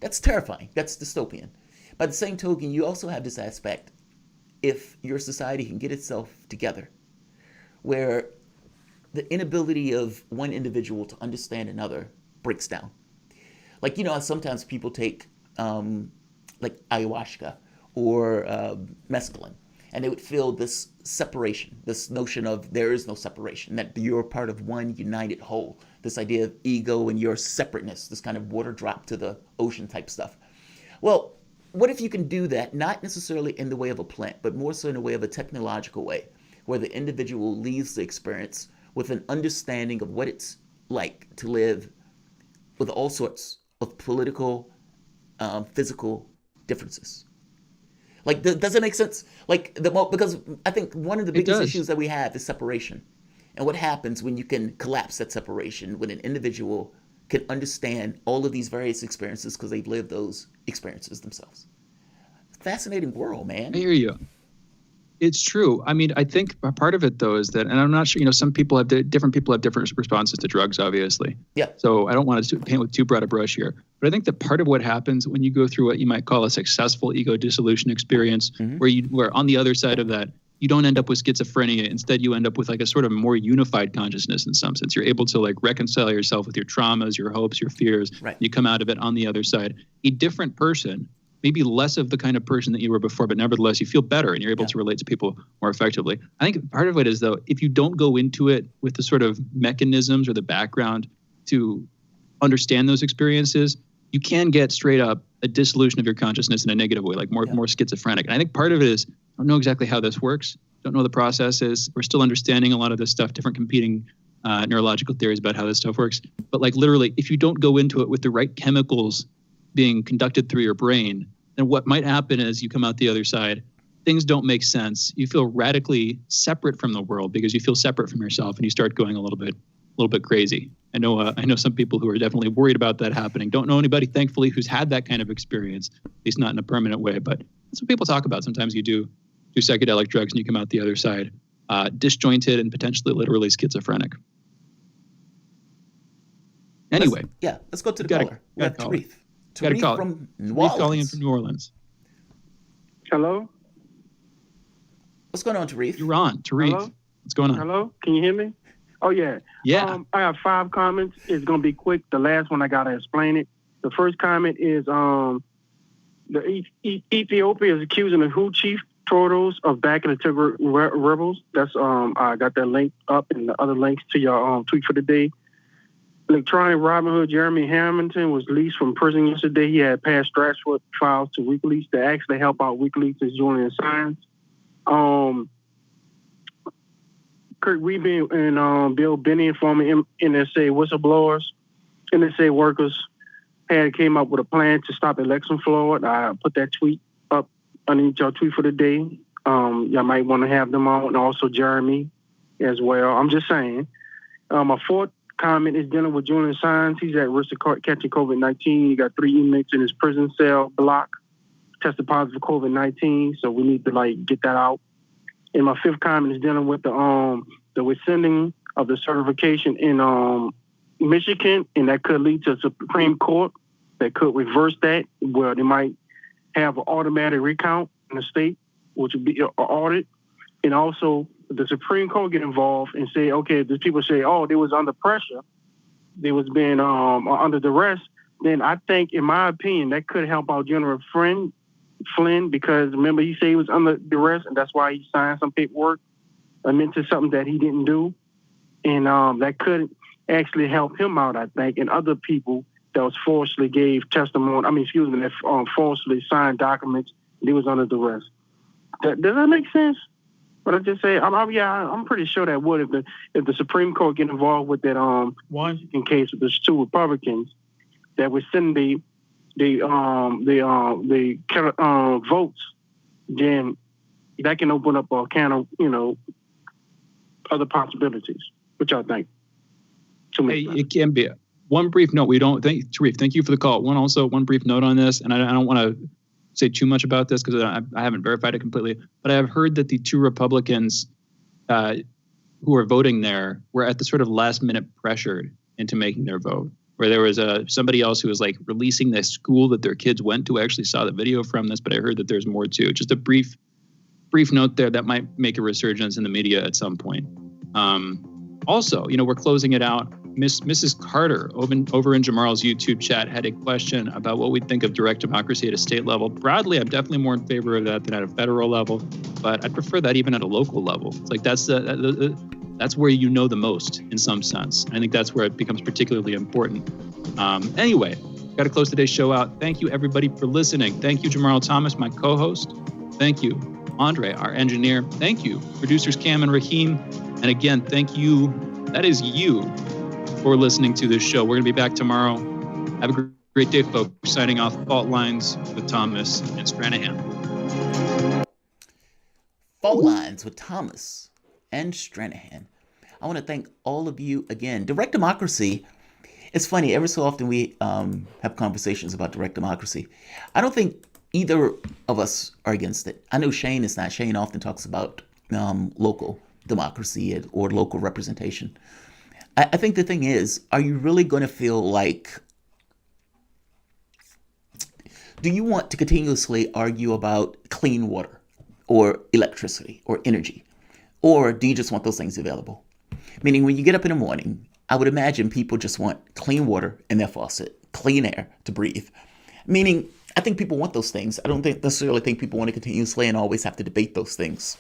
That's terrifying. That's dystopian. By the same token, you also have this aspect, if your society can get itself together, where the inability of one individual to understand another breaks down. Like, sometimes people take like ayahuasca or mescaline, and they would feel this separation, this notion of there is no separation, that you're part of one united whole. This idea of ego and your separateness, this kind of water drop to the ocean type stuff. Well, what if you can do that, not necessarily in the way of a plant, but more so in the way of a technological way, where the individual leaves the experience with an understanding of what it's like to live with all sorts of political, physical differences. Like, does it make sense? Like, because I think one of the biggest issues that we have is separation. And what happens when you can collapse that separation, when an individual can understand all of these various experiences because they've lived those experiences themselves. Fascinating world, man. I hear you. It's true. I think part of it, though, is that, and I'm not sure, different people have different responses to drugs, obviously. Yeah. So I don't want to paint with too broad a brush here. But I think that part of what happens when you go through what you might call a successful ego dissolution experience, where on the other side of that, you don't end up with schizophrenia. Instead, you end up with like a sort of more unified consciousness in some sense. You're able to like reconcile yourself with your traumas, your hopes, your fears. Right. You come out of it on the other side, a different person, maybe less of the kind of person that you were before, but nevertheless, you feel better and you're able to relate to people more effectively. I think part of it is, though, if you don't go into it with the sort of mechanisms or the background to understand those experiences, you can get straight up a dissolution of your consciousness in a negative way, like more schizophrenic. And I think part of it is, I don't know exactly how this works. Don't know the process is. We're still understanding a lot of this stuff, different competing neurological theories about how this stuff works. But like literally, if you don't go into it with the right chemicals being conducted through your brain, then what might happen is you come out the other side, things don't make sense. You feel radically separate from the world because you feel separate from yourself, and you start going a little bit crazy. I know some people who are definitely worried about that happening. Don't know anybody, thankfully, who's had that kind of experience, at least not in a permanent way. But that's what people talk about. Sometimes you do psychedelic drugs and you come out the other side disjointed and potentially literally schizophrenic. Anyway. Let's go to the caller. We have Tarif. Tarif from New Orleans. Calling in from New Orleans. Hello? What's going on, Tarif? You're on. Tarif. Hello? What's going on? Hello? Can you hear me? Oh, yeah. Yeah. I have 5 comments. It's going to be quick. The last one, I got to explain it. The first comment is Ethiopia is accusing the Hu chief Tordos of backing the Tigray rebels. That's I got that link up and the other links to your tweet for the day. Electronic Robin Hood Jeremy Hamilton was released from prison yesterday. He had passed Strasbourg files to WikiLeaks to actually help out WikiLeaks is Julian Assange. Kurt Wiebe and Bill Binney, former NSA whistleblowers, NSA workers came up with a plan to stop election fraud. I put that tweet up underneath your tweet for the day. Y'all might want to have them on, and also Jeremy as well. I'm just saying. My fourth comment is dealing with Julian Assange. He's at risk of catching COVID-19. He got 3 inmates in his prison cell block tested positive for COVID-19, so we need to get that out. And my fifth comment is dealing with the rescinding of the certification in Michigan, and that could lead to a Supreme Court that could reverse that, where they might have an automatic recount in the state, which would be an audit. And also the Supreme Court get involved and say, okay, these people say, oh, they was under pressure, they was being under duress, then I think, in my opinion, that could help out General Flynn, because remember, he said he was under duress, and that's why he signed some paperwork into something that he didn't do. And that could actually help him out, I think, and other people that was falsely gave testimony, that falsely signed documents, they was under duress. Does that make sense? But I just say, I'm pretty sure that would if the Supreme Court get involved with that in case with those 2 Republicans that would send the votes, then that can open up a can of other possibilities. What y'all think? It can be. One brief note. Tarif, thank you for the call. One brief note on this, and I don't want to say too much about this because I haven't verified it completely, but I have heard that the 2 Republicans who are voting there were at the sort of last minute pressured into making their vote, where there was somebody else who was releasing the school that their kids went to. I actually saw the video from this, but I heard that there's more too. Just a brief note there that might make a resurgence in the media at some point. Also, we're closing it out. Mrs. Carter over in Jamarl's YouTube chat had a question about what we think of direct democracy at a state level. Broadly, I'm definitely more in favor of that than at a federal level, but I'd prefer that even at a local level. It's that's where the most in some sense. I think that's where it becomes particularly important. Anyway, got to close today's show out. Thank you, everybody, for listening. Thank you, Jamarl Thomas, my co-host. Thank you, Andre, our engineer. Thank you, producers Cam and Raheem. And again, thank you, that is you, for listening to this show. We're going to be back tomorrow. Have a great day, folks. Signing off, Fault Lines with Thomas and Stranahan. Fault Lines with Thomas and Stranahan. I want to thank all of you again. Direct democracy, it's funny, every so often we have conversations about direct democracy. I don't think either of us are against it. I know Shane is not. Shane often talks about local democracy or local representation. I think the thing is, are you really going to feel do you want to continuously argue about clean water or electricity or energy? Or do you just want those things available? Meaning when you get up in the morning, I would imagine people just want clean water in their faucet, clean air to breathe. Meaning, I think people want those things. I don't necessarily think people want to continuously and always have to debate those things.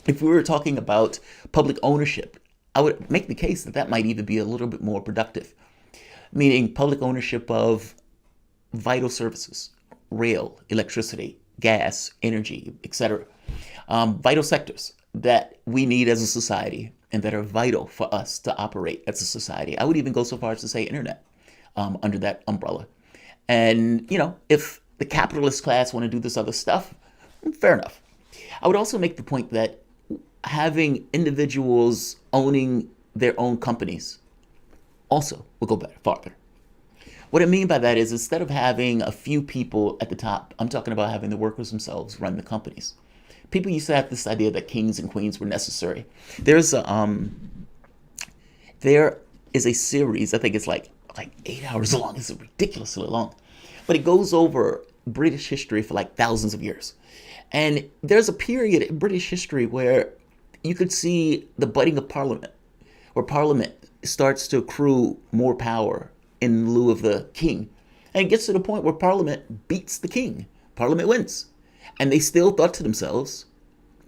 If we were talking about public ownership, I would make the case that might even be a little bit more productive. Meaning public ownership of vital services, rail, electricity, gas, energy, etc. Vital sectors that we need as a society and that are vital for us to operate as a society. I would even go so far as to say internet under that umbrella. And, if the capitalist class want to do this other stuff, fair enough. I would also make the point that having individuals owning their own companies also will go farther. What I mean by that is instead of having a few people at the top, I'm talking about having the workers themselves run the companies. People used to have this idea that kings and queens were necessary. There is a series, I think it's like 8 hours long. It's ridiculously long. But it goes over British history for thousands of years. And there's a period in British history where you could see the budding of Parliament, where Parliament starts to accrue more power in lieu of the king. And it gets to the point where Parliament beats the king. Parliament wins. And they still thought to themselves,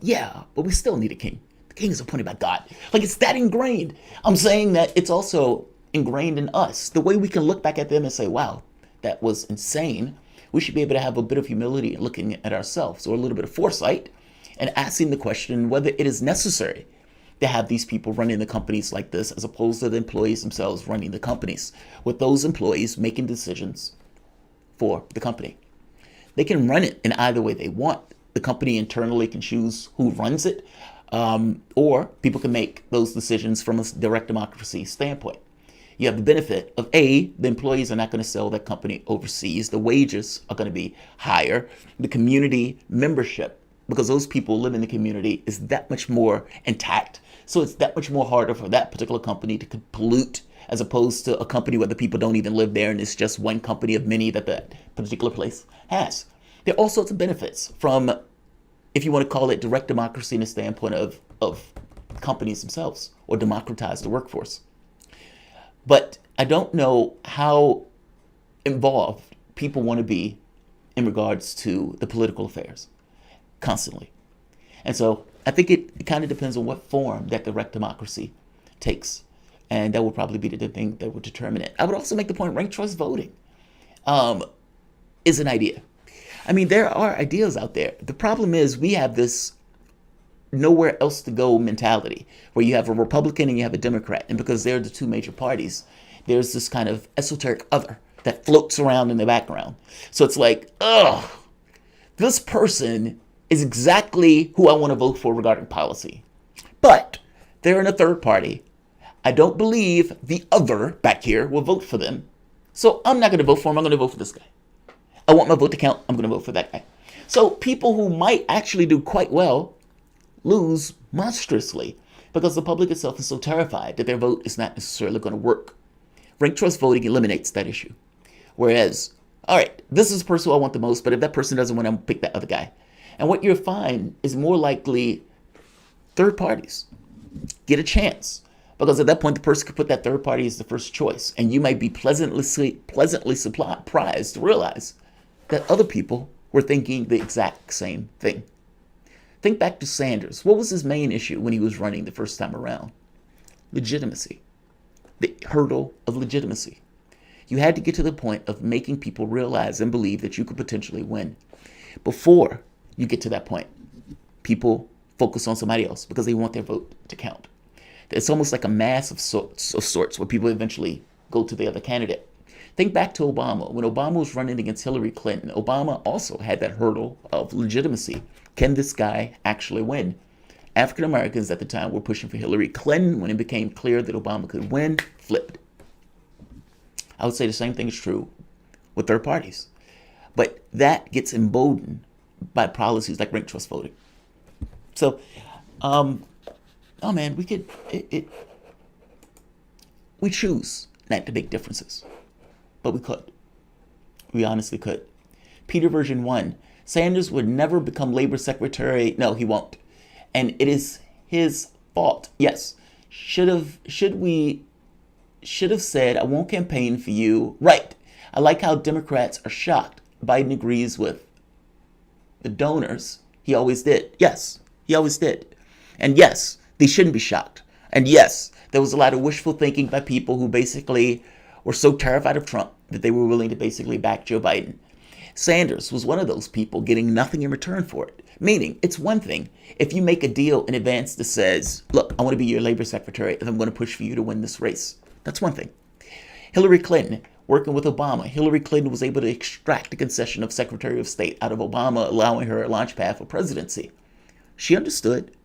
yeah, but we still need a king. The king is appointed by God. It's that ingrained. I'm saying that it's also ingrained in us. The way we can look back at them and say, wow, that was insane. We should be able to have a bit of humility in looking at ourselves, or a little bit of foresight, and asking the question whether it is necessary to have these people running the companies like this, as opposed to the employees themselves running the companies, with those employees making decisions for the company. They can run it in either way they want. The company internally can choose who runs it, or people can make those decisions from a direct democracy standpoint. You have the benefit of the employees are not going to sell that company overseas. The wages are going to be higher. The community membership, because those people live in the community, is that much more intact. So it's that much more harder for that particular company to pollute, as opposed to a company where the people don't even live there and it's just one company of many that that particular place has. There are all sorts of benefits from, if you want to call it direct democracy in the standpoint of companies themselves, or democratize the workforce. But I don't know how involved people want to be in regards to the political affairs constantly. And so I think it kind of depends on what form that direct democracy takes. And that will probably be the thing that would determine it. I would also make the point, ranked choice voting is an idea. I mean, there are ideas out there. The problem is we have this nowhere else to go mentality, where you have a Republican and you have a Democrat. And because they're the two major parties, there's this kind of esoteric other that floats around in the background. So it's like, this person is exactly who I want to vote for regarding policy. But they're in a third party. I don't believe the other back here will vote for them. So I'm not going to vote for him. I'm going to vote for this guy. I want my vote to count. I'm going to vote for that guy. So people who might actually do quite well lose monstrously, because the public itself is so terrified that their vote is not necessarily going to work. Ranked choice voting eliminates that issue. Whereas, all right, this is the person who I want the most, but if that person doesn't win, I'm going to pick that other guy. And what you'll find is more likely third parties get a chance, because at that point, the person could put that third party as the first choice. And you might be pleasantly surprised to realize that other people were thinking the exact same thing. Think back to Sanders. What was his main issue when he was running the first time around? Legitimacy. The hurdle of legitimacy. You had to get to the point of making people realize and believe that you could potentially win. Before you get to that point, people focus on somebody else because they want their vote to count. It's almost like a mass of sorts where people eventually go to the other candidate. Think back to Obama. When Obama was running against Hillary Clinton, Obama also had that hurdle of legitimacy. Can this guy actually win? African Americans at the time were pushing for Hillary Clinton. When it became clear that Obama could win, flipped. I would say the same thing is true with third parties. But that gets emboldened by policies like ranked choice voting. So, we choose not to make differences. But we could. We honestly could. Peter version 1. Sanders would never become labor secretary. No, he won't. And it is his fault. Yes. Should have said, I won't campaign for you. Right. I like how Democrats are shocked. Biden agrees with the donors. He always did. Yes, he always did. And yes, they shouldn't be shocked. And yes, there was a lot of wishful thinking by people who basically were so terrified of Trump that they were willing to basically back Joe Biden. Sanders was one of those people getting nothing in return for it. Meaning, it's one thing if you make a deal in advance that says, look, I want to be your labor secretary and I'm going to push for you to win this race. That's one thing. Hillary Clinton, working with Obama, Hillary Clinton was able to extract the concession of Secretary of State out of Obama, allowing her a launch pad for presidency. She understood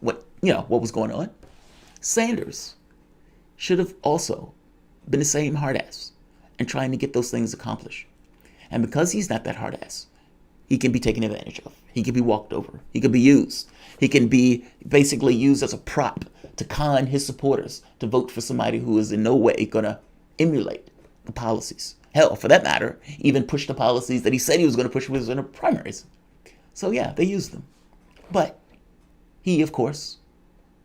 what was going on. Sanders should have also been the same hard ass and trying to get those things accomplished. And because he's not that hard ass, he can be taken advantage of. He can be walked over. He can be used. He can be basically used as a prop to con his supporters to vote for somebody who is in no way going to emulate the policies. Hell, for that matter, even push the policies that he said he was going to push within the primaries. So yeah, they used them. But he, of course,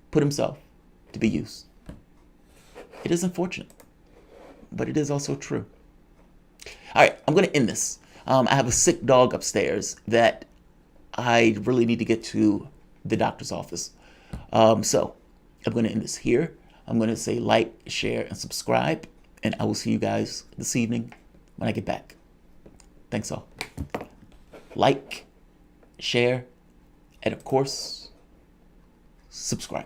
put himself to be used. It is unfortunate, but it is also true. All right, I'm going to end this. I have a sick dog upstairs that I really need to get to the doctor's office. So I'm going to end this here. I'm going to say like, share, and subscribe. And I will see you guys this evening when I get back. Thanks all. Like, share, and of course, subscribe.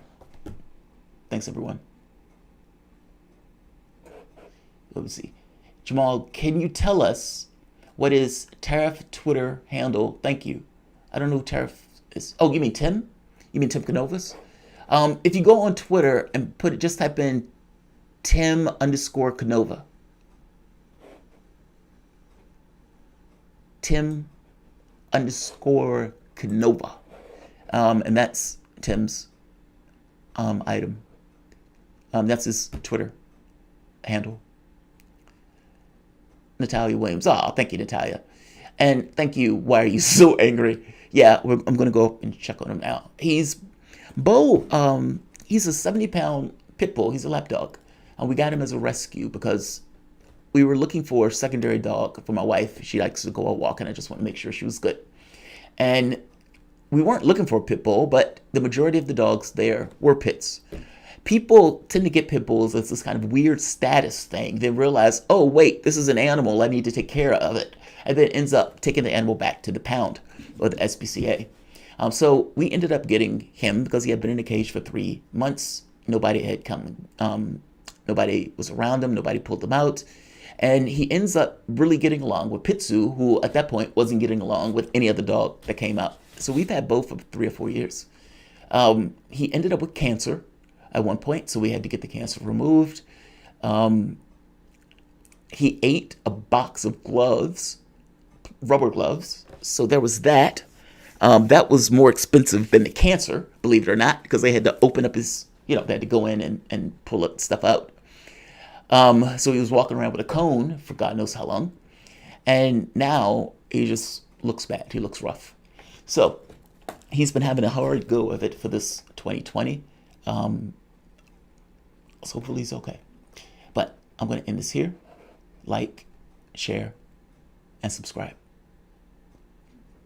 Thanks, everyone. Let me see. Jamal, can you tell us what is Tariff Twitter handle? Thank you. I don't know who Tariff is. Oh, you mean Tim? You mean Tim Canovas? If you go on Twitter and just type in Tim_Canova. Tim_Canova. And that's Tim's item. That's his Twitter handle. Natalia Williams. Oh, thank you, Natalia. And thank you. Why are you so angry? Yeah, I'm going to go up and check on him now. He's a 70-pound pit bull. He's a lap dog. And we got him as a rescue because we were looking for a secondary dog for my wife. She likes to go a walk, and I just want to make sure she was good. And we weren't looking for a pit bull, but the majority of the dogs there were pits. People tend to get pit bulls as this kind of weird status thing. They realize, oh, wait, this is an animal. I need to take care of it. And then it ends up taking the animal back to the pound or the SPCA. So we ended up getting him because he had been in a cage for 3 months. Nobody had come. Nobody was around him. Nobody pulled him out. And he ends up really getting along with Pitsu, who at that point wasn't getting along with any other dog that came out. So we've had both for 3 or 4 years. He ended up with cancer at one point, so we had to get the cancer removed. He ate a box of gloves, rubber gloves. So there was that. That was more expensive than the cancer, believe it or not, because they had to open up his, they had to go in and pull up stuff out. So he was walking around with a cone for God knows how long. And now he just looks bad. He looks rough. So he's been having a hard go of it for this 2020. So hopefully he's okay. But I'm going to end this here. Like, share, and subscribe.